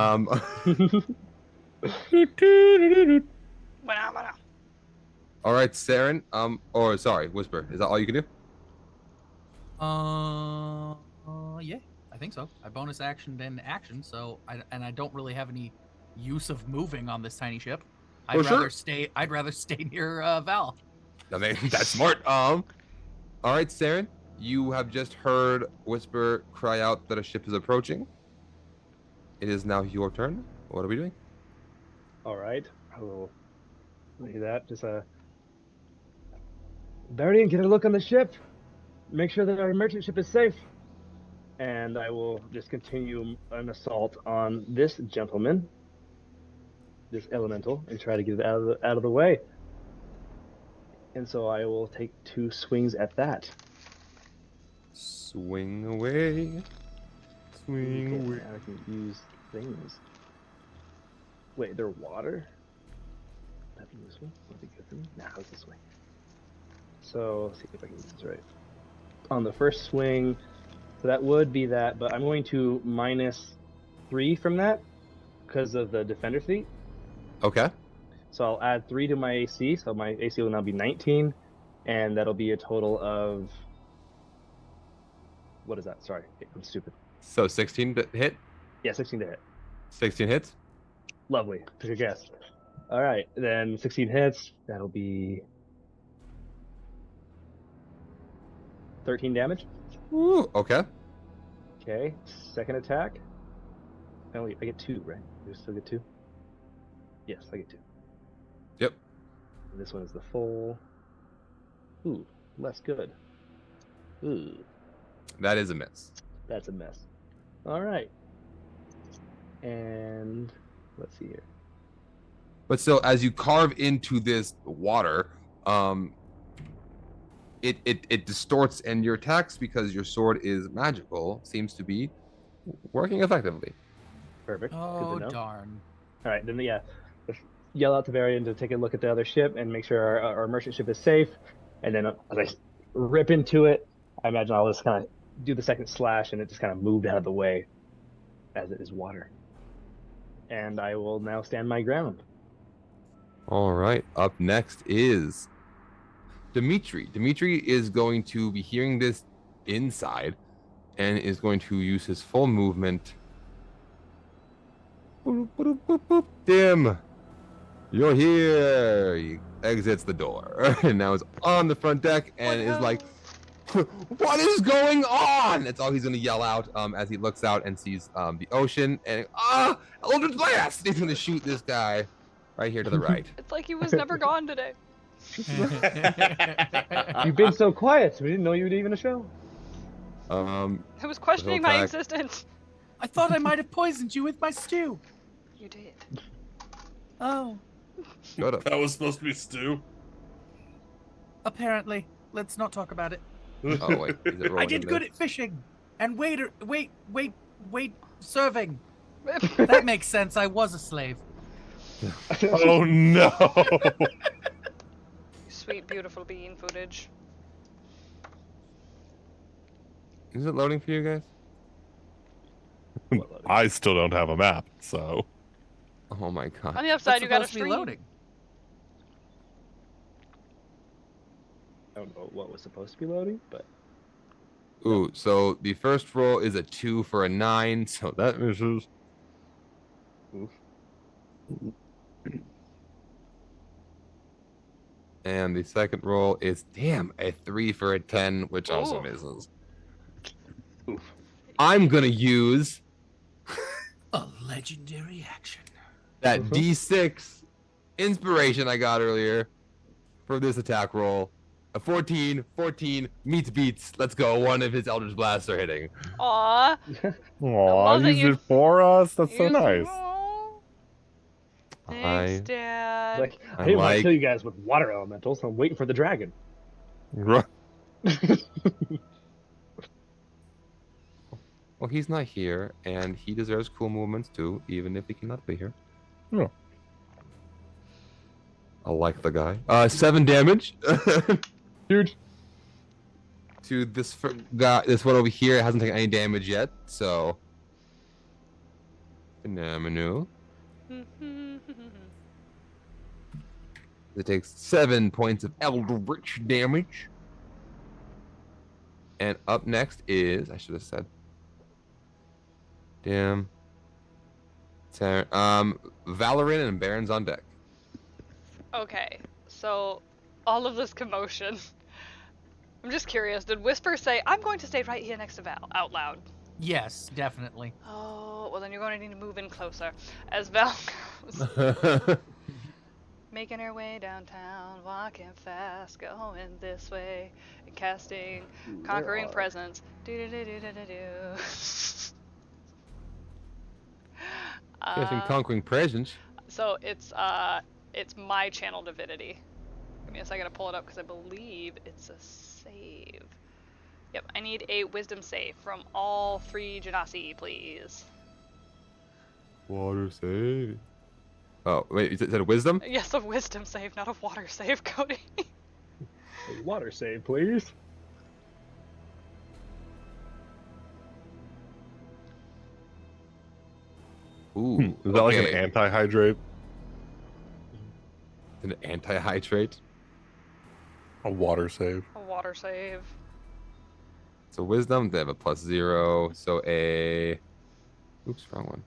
Banana. All right, Saren. Or sorry, Whisper. Is that all you can do? Yeah, I think so. I bonus action then action, so I don't really have any use of moving on this tiny ship. I'd rather stay near Val. I mean, that's smart. All right, Saren. You have just heard Whisper cry out that a ship is approaching. It is now your turn. What are we doing? All right. I will do that. Just Barian, get a look on the ship. Make sure that our merchant ship is safe. And I will just continue an assault on this gentleman, this elemental, and try to get it out of the way. And so I will take 2 swings at that. Swing away. Swing Okay, away. now I can use things. Wait, they're water? Would that be this one? Would that be good for me? Nah, it's this way. So, let's see if I can use this right. On the first swing, so that would be that, but I'm going to -3 from that because of the defender feat. Okay. So I'll add 3 to my AC, so my AC will now be 19, and that'll be a total of... What is that? Sorry, I'm stupid. So 16 to hit. Yeah, 16 to hit. 16 hits. Lovely. Took a guess. All right, then 16 hits. That'll be 13 damage. Ooh. Okay. Okay, second attack. I get 2, right? You still get 2? Yes, I get 2. Yep. And this one is the full. Ooh, less good. Ooh, That is a miss. that's a mess. All right. And let's see here. But still, as you carve into this water, it distorts, and your attacks, because your sword is magical, seems to be working effectively. Perfect. Oh, Good to know. darn. All right, then yeah, just yell out to Varian to take a look at the other ship and make sure our merchant ship is safe. And then as I rip into it, I imagine I'll just kind of do the second slash, and it just kind of moved out of the way, as it is water. And I will now stand my ground. All right. Up next is Dimitri. Dimitri is going to be hearing this inside and is going to use his full movement. Boop, boop, boop, boop. Dim, you're here. He exits the door and now is on the front deck and is like, what is going on? That's all he's going to yell out as he looks out and sees the ocean. And Eldritch Blast! He's going to shoot this guy right here to the right. It's like he was never gone today. You've been so quiet. We didn't know you were leaving the show. I was questioning my attack. existence. I thought I might have poisoned you with my stew. You did. Oh, Shut up. That was supposed to be stew. apparently. Let's not talk about it. Oh, wait. Is it I rolling did in good there? at fishing and wait, serving. That makes sense. I was a slave. Oh no! Sweet, beautiful bean footage. Is it loading for you guys? I still don't have a map, so Oh my god. On the upside, What's you got a supposed to be stream. loading? I don't know what was supposed to be loading, but Ooh, so the first roll is a 2 for a 9, so that misses. oof. And the second roll is, damn, a 3 for a 10, which also Ooh. misses. Oof. I'm gonna use A legendary action. that Mhm. D6 inspiration I got earlier for this attack roll. A 14 meets beats. Let's go. One of his Eldritch Blasts are hitting. Aw. Aw, love that use you- it for us. That's so You- nice. Aw. Thanks, I Dad. Like, I I didn't want to like- kill you guys with water elementals. I'm waiting for the dragon. Well, he's not here, and he deserves cool movements too, even if he cannot be here. Yeah. I like the guy. 7 damage. Huge. To this guy, this one over here hasn't taken any damage yet, so. Phenomenal. It takes 7 points of Eldritch damage. And up next is, I should have said. Damn. Valorant and Baron's on deck. Okay, so all of this commotion. I'm just curious, did Whisper say, I'm going to stay right here next to Val, out loud? Yes, definitely. Oh, well then you're going to need to move in closer. As Val goes, making her way downtown, walking fast, going this way, and casting Conquering Presence. Do-do-do-do-do-do-do. Guessing Conquering Presence. So it's my channel divinity. Give me a second to pull it up because I believe it's a save. Yep, I need a wisdom save from all 3 Genasi, please. Water save. Oh, wait, is that a wisdom? Yes, a wisdom save, not a water save, Cody. A water save, please. Ooh. Is that like an okay. anti-hydrate? An anti-hydrate? A water save? A water save. So wisdom, they have a +0. So a. Oops, wrong one.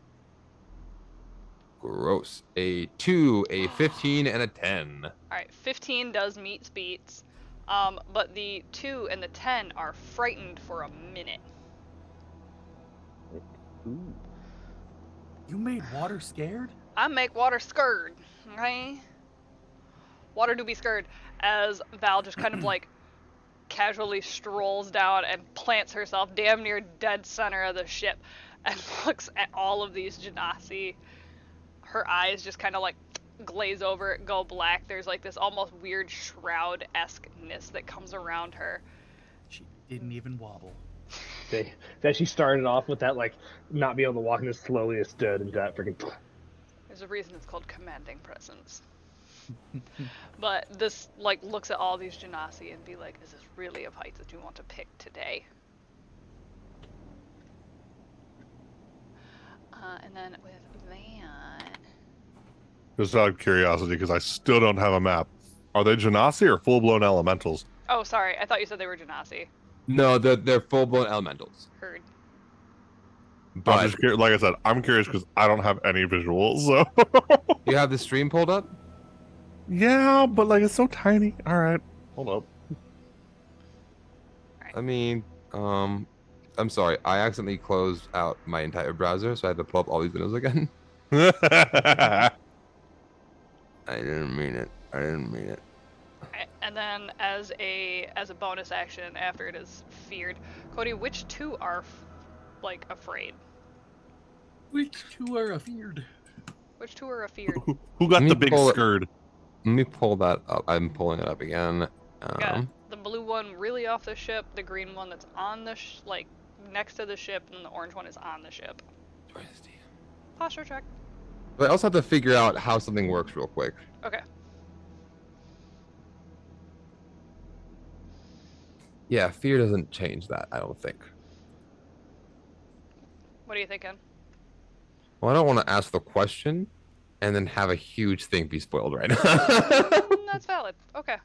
Gross. A 2, a 15, and a 10. Alright, 15 does meet beats. But the 2 and the 10 are frightened for a minute. Ooh. You made water scared? I make water scared, okay? Water do be scared. As Val just kind of like casually strolls down and plants herself damn near dead center of the ship and looks at all of these Genasi. Her eyes just kind of like glaze over, go black. There's like this almost weird shroud-esque-ness that comes around her. She didn't even wobble. That she started off with that, like, not being able to walk, and as slowly as stood and got freaking. There's a reason it's called commanding presence. But this like looks at all these Genasi and be like, is this really a fight that you want to pick today? And then with that, Just out of curiosity, because I still don't have a map. Are they Genasi or full-blown elementals? oh sorry, I thought you said they were Genasi. No, they're full-blown elementals. Heard. I'm But just curious, like I said, I'm curious because I don't have any visuals. So you have the stream pulled up? yeah, but like it's so tiny. All right, hold up. I mean, I'm sorry. I accidentally closed out my entire browser, so I had to pull up all these windows again. I didn't mean it. I didn't mean it. And then as a bonus action after it is feared, Cody, which 2 are like afraid? Which 2 are afeared? Which 2 are afeared? Who got Let me the big pull it- skird? Let me pull that up. I'm pulling it up again. Got the blue one really off the ship, the green one that's on the like next to the ship, and the orange one is on the ship. Posture check. But I also have to figure out how something works real quick. Okay. Yeah, fear doesn't change that, I don't think. What are you thinking? Well, I don't want to ask the question and then have a huge thing be spoiled right now. That's valid. Okay.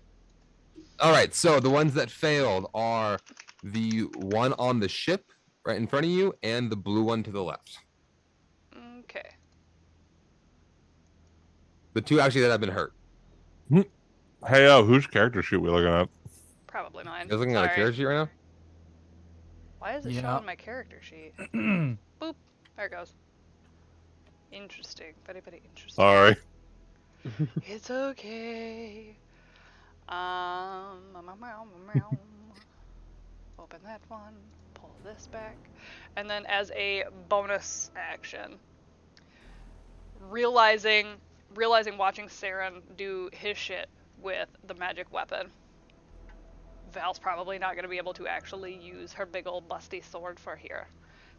All right, so the ones that failed are the one on the ship right in front of you and the blue one to the left. Okay. The two actually that have been hurt. Hey, whose character sheet we looking at? Probably mine. You're looking at a Sorry. character sheet right now? Why is it Yeah. showing my character sheet? Boop. There it goes. Interesting. Very, very interesting. Sorry. It's okay. Open that one. Pull this back. And then as a bonus action, realizing watching Saren do his shit with the magic weapon, Val's probably not going to be able to actually use her big old busty sword for here.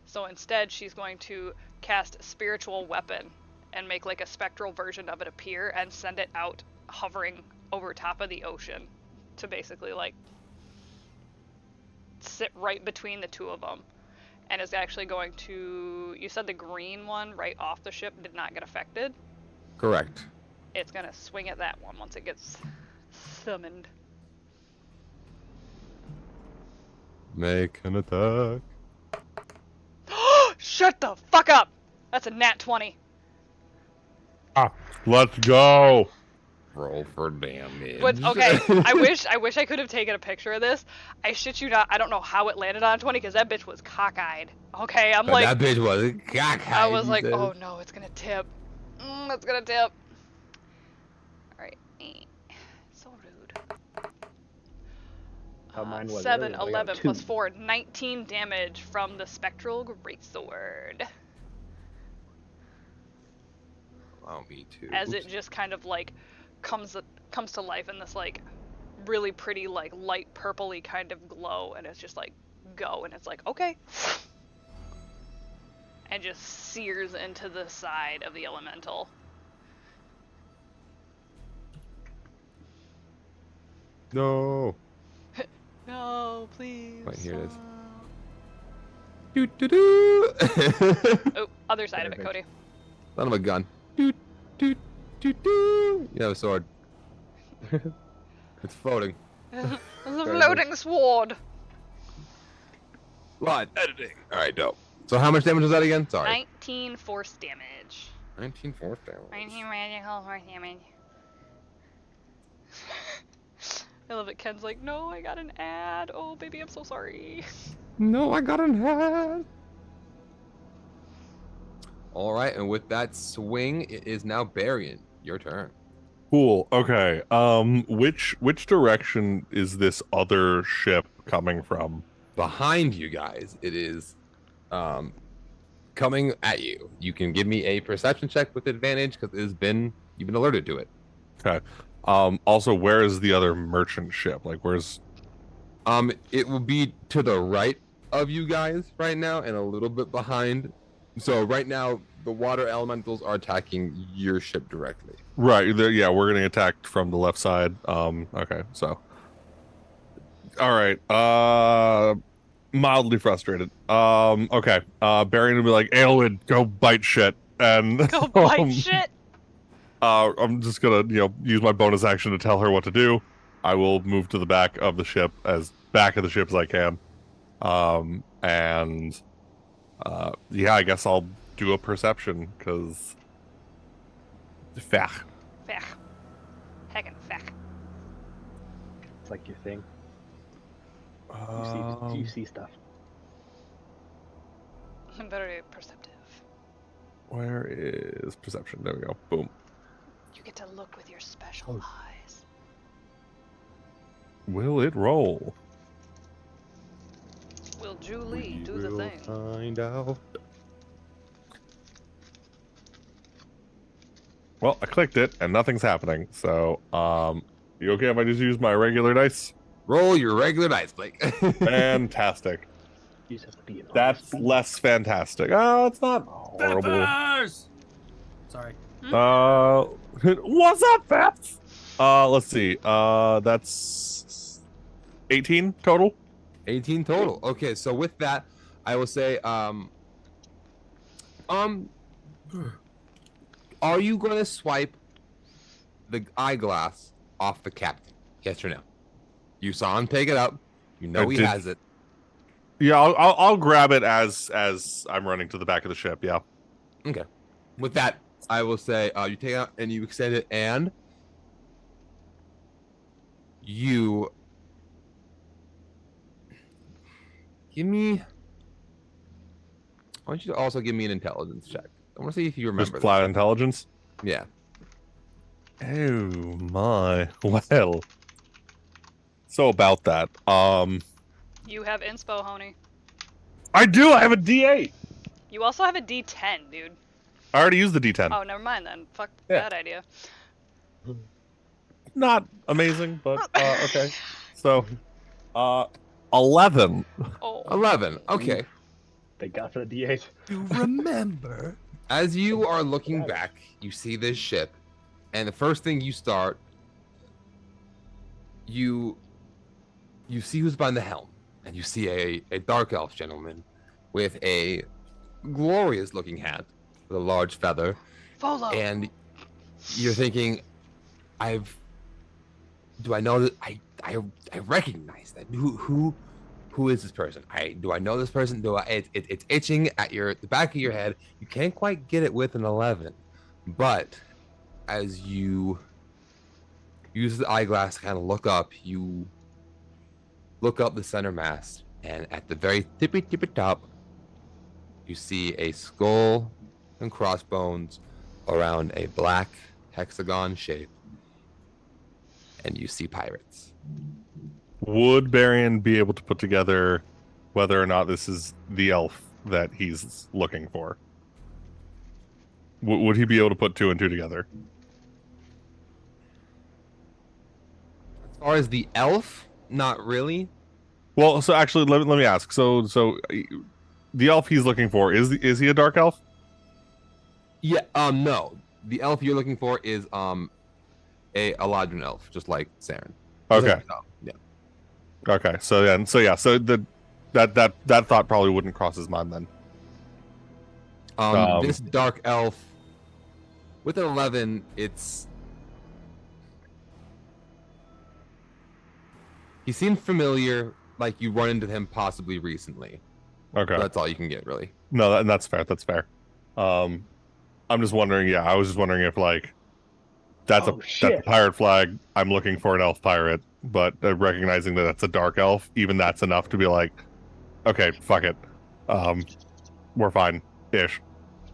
So instead, she's going to cast Spiritual Weapon and make like a spectral version of it appear and send it out hovering over top of the ocean to basically like sit right between the two of them. And is actually going to, you said the green one right off the ship did not get affected. Correct. It's going to swing at that one once it gets summoned. Make an attack. Shut the fuck up! That's a nat 20. Let's go. Roll for damage. But okay, I wish I could have taken a picture of this. I shit you not, I don't know how it landed on 20 because that bitch was cockeyed. Okay, I'm But like, that bitch was cockeyed. I was like, says. oh no, it's gonna tip. It's gonna tip. Alright. So rude. Mine was 7, earlier, I got 11 2. plus 4, 19 damage from the Spectral Greatsword. Allow me to. As it just kind of like comes to life in this like really pretty like light purpley kind of glow, and it's just like go, and it's like okay, and just sears into the side of the elemental. No. No, please. Right, here it is. stop. Do do do. Oh, other side of it, Cody. Son of a gun. Do do do do. You have a sword. It's floating. There's a floating sword. Line editing. All right, dope. So how much damage was that again? Sorry. 19 force damage. 19 force damage. 19 magical force damage. I love it. Ken's like, no, I got an ad. Oh, baby, I'm so sorry. No, I got an head. All right, and with that swing, it is now Barian. Your turn. Cool. Okay. Which direction is this other ship coming from? Behind you guys, it is coming at you. You can give me a perception check with advantage because you've been alerted to it. Okay. Also, where is the other merchant ship? Like, where's? It will be to the right of you guys right now and a little bit behind. So right now, the water elementals are attacking your ship directly. Right. Yeah, we're getting attacked from the left side. Okay. So. All right. Mildly frustrated. Okay. Barry will be like, Aelwyn, go bite shit, and Go bite shit. I'm just gonna, use my bonus action to tell her what to do. I will move to the back of the ship as I can. Yeah, I guess I'll do a perception because. Fach. Fach. Heckin' fach. It's like your thing. You see stuff. I'm very perceptive. Where is perception? There we go. Boom. You get to look with your special eyes. Will it roll? Will Julie do the will thing? Find out. Well, I clicked it and nothing's happening. So, you okay if I just use my regular dice? Roll your regular dice, Blake. Fantastic. You just have to be an That's honest less fantastic. Oh, it's not horrible. Vampires! Sorry. What's up, Faps? Let's see. That's 18 total. 18 total. Okay, so with that, I will say, Are you going to swipe the eyeglass off the captain? Yes or no? You saw him take it up. You know he has it. Yeah, I'll grab it as I'm running to the back of the ship. Yeah. Okay. With that, I will say you take it out and you extend it, and you give me. I want you to also give me an intelligence check. I want to see if you remember Just flat this. intelligence. Yeah. Oh my. Well. So about that. You have inspo, Honey. I do. I have a D8. You also have a D10, dude. I already used the D10. Oh, never mind then. Fuck Yeah. that idea. Not amazing, but okay. So, 11. Oh. 11. Okay. Thank God for the D8. You remember? As you are looking back, you see this ship, and the first thing you start, you see who's behind the helm, and you see a dark elf gentleman with a glorious looking hat with a large feather, Volo. and you're thinking, do I know that I recognize that? Who is this person? Do I know this person? It's itching at the back of your head. You can't quite get it with an 11, but as you use the eyeglass to kind of look up, you look up the center mast, and at the very tippy top, you see a skull and crossbones around a black hexagon shape, and you see pirates. Would Barian be able to put together whether or not this is the elf that he's looking for? Would he be able to put 2 and 2 together? As far as the elf, not really. Well, so actually, let me ask. So the elf he's looking for is he a dark elf? Yeah. No. The elf you're looking for is a Eladrin elf, just like Saren. Okay. Yeah. Okay. So that thought probably wouldn't cross his mind then. This dark elf with an 11, he seemed familiar, like you run into him possibly recently. Okay. That's all you can get, really. No, that's fair. That's fair. I'm just wondering. Yeah, I was just wondering if like that's a pirate flag. I'm looking for an elf pirate, but recognizing that that's a dark elf, even that's enough to be like, okay, fuck it, we're fine, ish.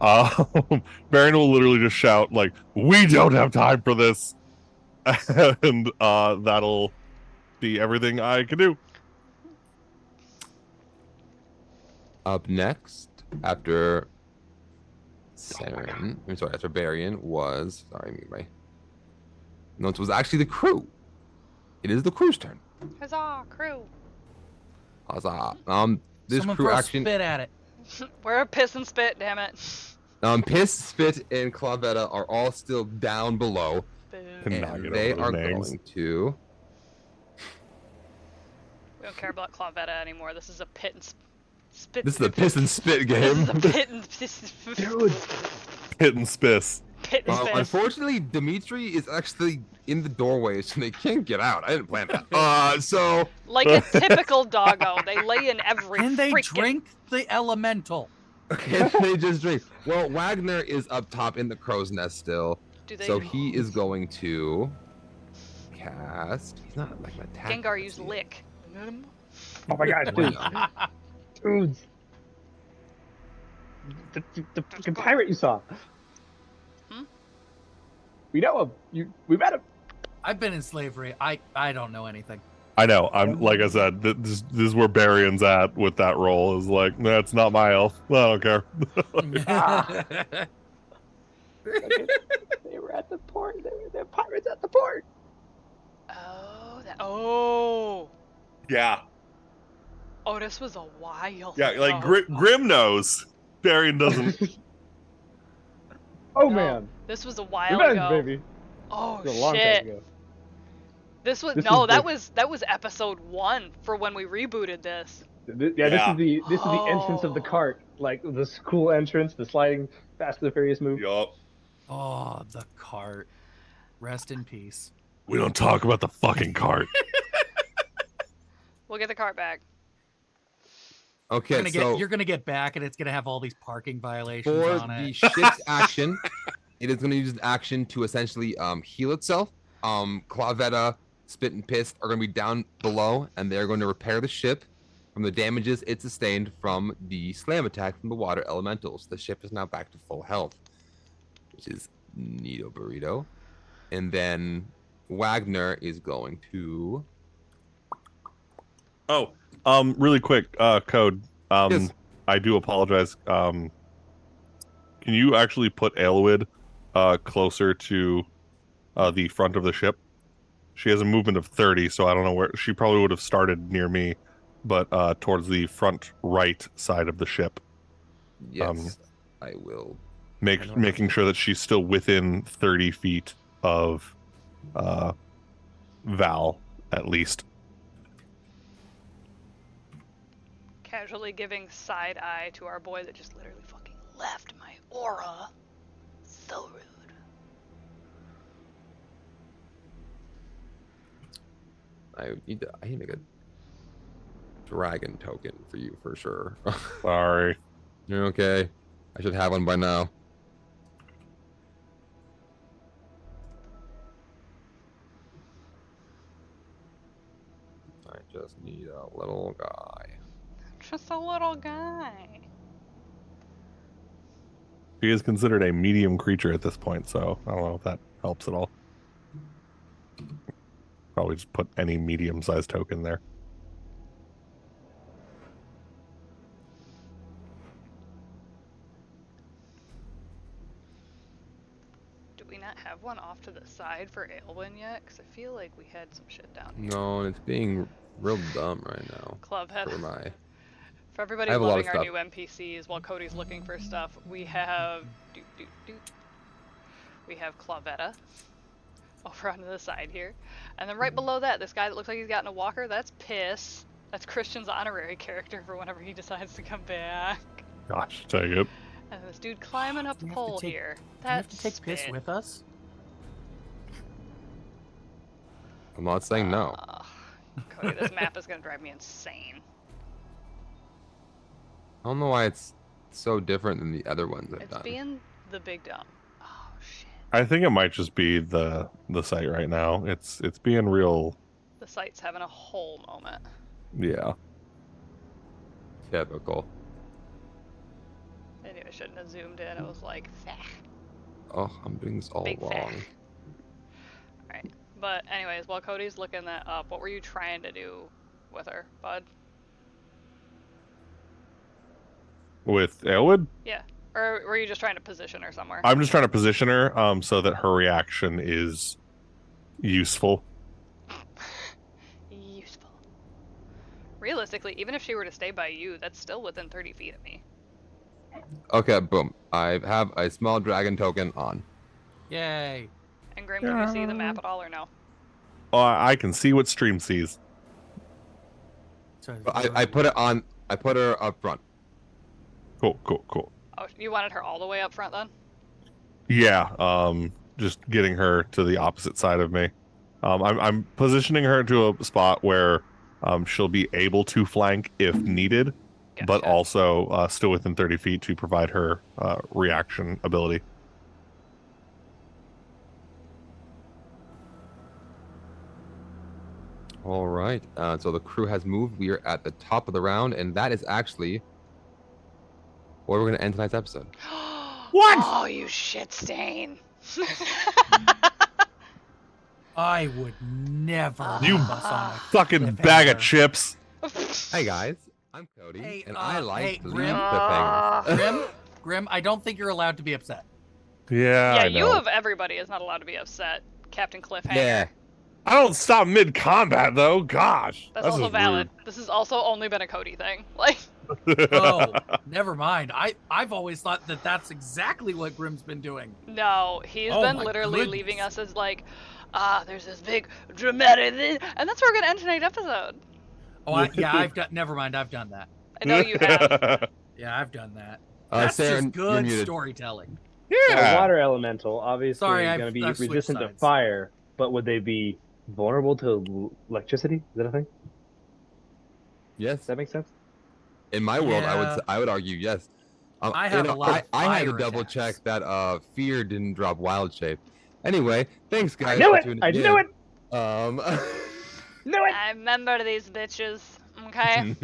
Baron will literally just shout like, "We don't have time for this," and that'll be everything I can do. Up next, after Saren, after Barian was my notes was actually the crew. It is the crew's turn. Huzzah, crew. Huzzah. This Someone crew throw action. spit at it. We're a piss and spit, damn it. Piss, Spit, and Clavetta are all still down below, Boo. and they are going to. We don't care about Clavetta anymore. This is a pit and spit. This is a piss and spit This game. is a pit and Dude. Hit and spiss. Pit and spit. Unfortunately, Dimitri is actually in the doorway, so they can't get out. I didn't plan that. So Like a typical doggo, they lay in every. And they freaking... drink the elemental. can they just drink? Well, Wagner is up top in the crow's nest still, Do they? so he is going to cast. He's not like an attack. Gengar used lick. Oh my God, dude. Dudes. The fucking pirate you saw. Hmm? We know him. We met him. I've been in slavery. I don't know anything. I know. I'm like I said. This is where Barian's at with that role. Is like that's not my elf. I don't care. They were at the port. They're pirates at the port. Oh, that. Oh. Yeah. Oh, this was a while. Yeah. Like ago. Grim knows. Barian doesn't. Oh No, man. This was a while Revenge, ago. baby. Oh It was a long time shit. ago. This was This no. is That was episode 1 for when we rebooted this. Yeah, Yeah. this is the entrance of the Oh. cart, like this cool entrance, the sliding Fast and the Furious move. Yup. Oh, the cart. Rest in peace. We don't talk about the fucking cart. We'll get the cart back. Okay, so You're gonna get back, and it's gonna have all these parking violations for on the it. ship's action, it is going to use an action to essentially heal itself. Clavetta, Spit, and Piss are going to be down below, and they're going to repair the ship from the damages it sustained from the slam attack from the water elementals. The ship is now back to full health, which is neato burrito. And then Wagner is going to. Oh, really quick, Code. Yes. I do apologize. Can you actually put Aelwyd closer to the front of the ship? She has a movement of 30, so I don't know where she probably would have started near me, but towards the front right side of the ship. Yes, I will. Making sure that she's still within 30 feet of Val, at least. Casually giving side eye to our boy that just literally fucking left my aura. So rude. I need to make a dragon token for you for sure. Sorry. You're okay. I should have one by now. I just need a little guy. Just a little guy. She is considered a medium creature at this point, so I don't know if that helps at all. Probably just put any medium-sized token there. Do we not have one off to the side for Aelwyn yet? Because I feel like we had some shit down here. No, it's being real dumb right now. Clubhead. For everybody I have a lot loving of our stuff. new NPCs while Cody's looking for stuff, we have we have Clavetta over on the side here. And then right below that, this guy that looks like he's gotten a walker, that's Piss. That's Christian's honorary character for whenever he decides to come back. Gosh, take it. And this dude climbing up the Do we have to pole take- here. Do we That's have to take Piss Spit. with us? I'm not saying no. Cody, this map is gonna drive me insane. I don't know why it's so different than the other ones I've It's done. being the big dumb. Oh shit. I think it might just be the site right now. It's being real. The site's having a whole moment. Yeah. Typical. I knew I shouldn't have zoomed in. It was like, "Fah." Oh, I'm doing this all Big wrong. Alright. But anyways, while Cody's looking that up, what were you trying to do with her, bud? With Aelwyd, Yeah. Or were you just trying to position her somewhere? I'm just trying to position her so that her reaction is useful. Useful. Realistically, even if she were to stay by you, that's still within 30 feet of me. Okay, boom. I have a small dragon token on. Yay. And Grim, can you see the map at all or no? Oh, I can see what stream sees. So I put it on. I put her up front. Cool. Oh, you wanted her all the way up front then? Yeah. Just getting her to the opposite side of me. I'm positioning her to a spot where she'll be able to flank if needed, but Gotcha. also still within 30 feet to provide her reaction ability. All right. So the crew has moved. We are at the top of the round, and that is actually where we're going to end tonight's episode. What? Oh, you shit stain. I would never You leave us on a Fucking bag of cliffhanger. chips. Hey guys, I'm Cody, Hey, and I like hey, to leave Grim. cliffhangers. Grim, I don't think you're allowed to be upset. Yeah, Yeah, I you know. of everybody is not allowed to be upset, Captain Cliffhanger. Yeah. I don't stop mid combat though. Gosh, That's also just valid. This has also only been a Cody thing. Like, rude. Oh, never mind. I've always thought that that's exactly what Grim's been doing. no, he's Oh been my literally goodness. leaving us as like, there's this big dramatic thing, and that's where we're gonna end tonight's episode. Oh, I've done. Never mind. I've done that. I know you have. Yeah, I've done that. Sarah, That's just you're good muted. storytelling. Yeah. water elemental, obviously, Sorry, going I've- to be I've switched resistant to sides. fire, but would they be vulnerable to electricity? Is that a thing? Yes. Does that make sense? In my world, Yeah. I would argue yes. I have a lot of I had to fire double attacks. check that fear didn't drop wild shape. Anyway, thanks I guys knew for it! tuning I in. knew it! Knew it! I remember these bitches. Okay. I'm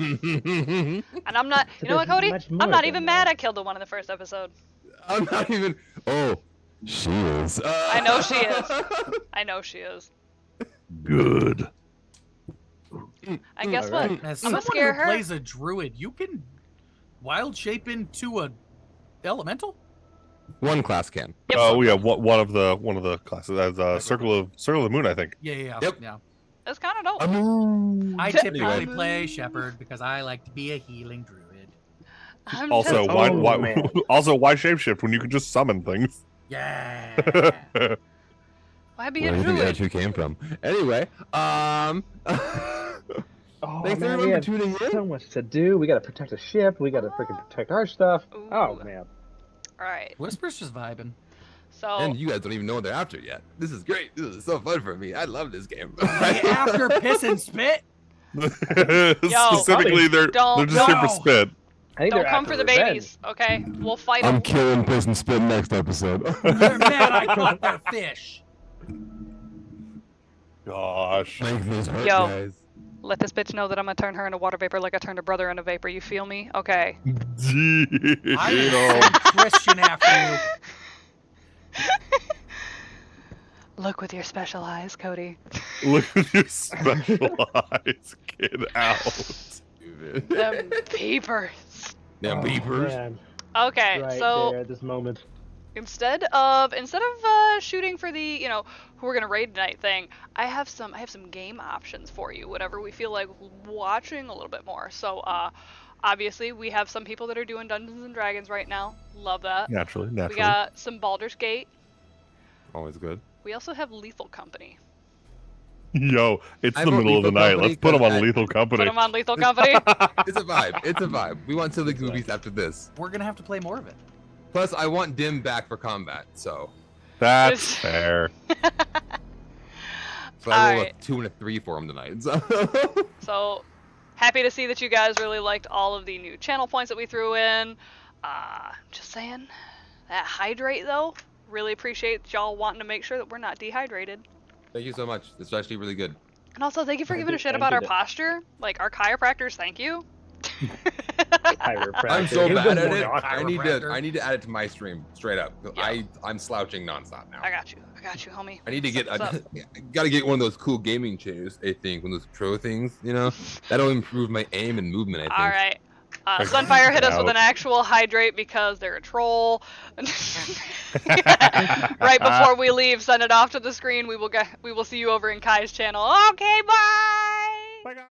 And I'm not. So You know what, there's Cody? much I'm more not than even that. mad I killed the one in the first episode. not even. Oh, she is. I know she is. I know she is. Good. And guess Alright. what? As I'm someone gonna scare who her. plays a druid, you can wild shape into a elemental. One class can. Yep. Oh yeah, one of the classes as Circle of the Moon, I think. Yeah. Yep. Yeah. It's kind of dope. I T- typically Anyway. play shepherd because I like to be a healing druid. I'm Also, just, why Oh, man. also why shapeshift when you can just summon things? Yeah. why be Where a do you think the other druid? two came from? Anyway, Oh, thanks man, everyone we for have tuning in. so much to do. We got to protect the ship. We got to freaking protect our stuff. Oh, Ooh. man. All right. Whisper's just vibing. So And you guys don't even know what they're after yet. This is great. This is so fun for me. I love this game. They after piss and spit. Specifically, they're don't- just here for no. spit. I think don't they're come after for the revenge. babies, okay? We'll fight them. killing Piss and Spit next episode. They're mad I caught their fish. Gosh. Make this hurt, Yo. guys. Let this bitch know that I'm gonna turn her into water vapor like I turned her brother into vapor. You feel me? Okay. I You will know. send Christian after you. Look with your special eyes, Cody. Look at your special eyes. Get out. Them peepers. Them Oh, peepers. man. Okay, Right so there at this moment. instead of shooting for the who we're gonna raid tonight thing, I have some game options for you. Whatever we feel like watching a little bit more. So obviously we have some people that are doing Dungeons and Dragons right now. Love that. Naturally. We got some Baldur's Gate. Always good. We also have Lethal Company. Yo, it's I the vote middle of the Lethal night. Company Let's put them 'cause on I- Lethal Put Company. them on Lethal Company. It's a vibe. It's a vibe. We want silly goobies after this. We're gonna have to play more of it. Plus, I want Dim back for combat, so That's fair. I roll Alright. a 2 and a 3 for him tonight. So. So happy to see that you guys really liked all of the new channel points that we threw in. Just saying, that hydrate though, really appreciate y'all wanting to make sure that we're not dehydrated. Thank you so much. It's actually really good. And also, thank you for I giving a did- shit I about our did it. posture. Like our chiropractors, thank you. Chiropractor. I'm so Who's bad the at more it. doctor? I need to add it to my stream straight up. Yeah. I'm slouching nonstop now. I got you, homie. I need to get. What's up? Gotta get one of those cool gaming chairs. I think one of those pro things. You know, that'll improve my aim and movement. I think. All right. Okay. Sunfire hit us with Out. an actual hydrate because they're a troll. Right before we leave, send it off to the screen. We will see you over in Kai's channel. Okay, bye. Bye, guys.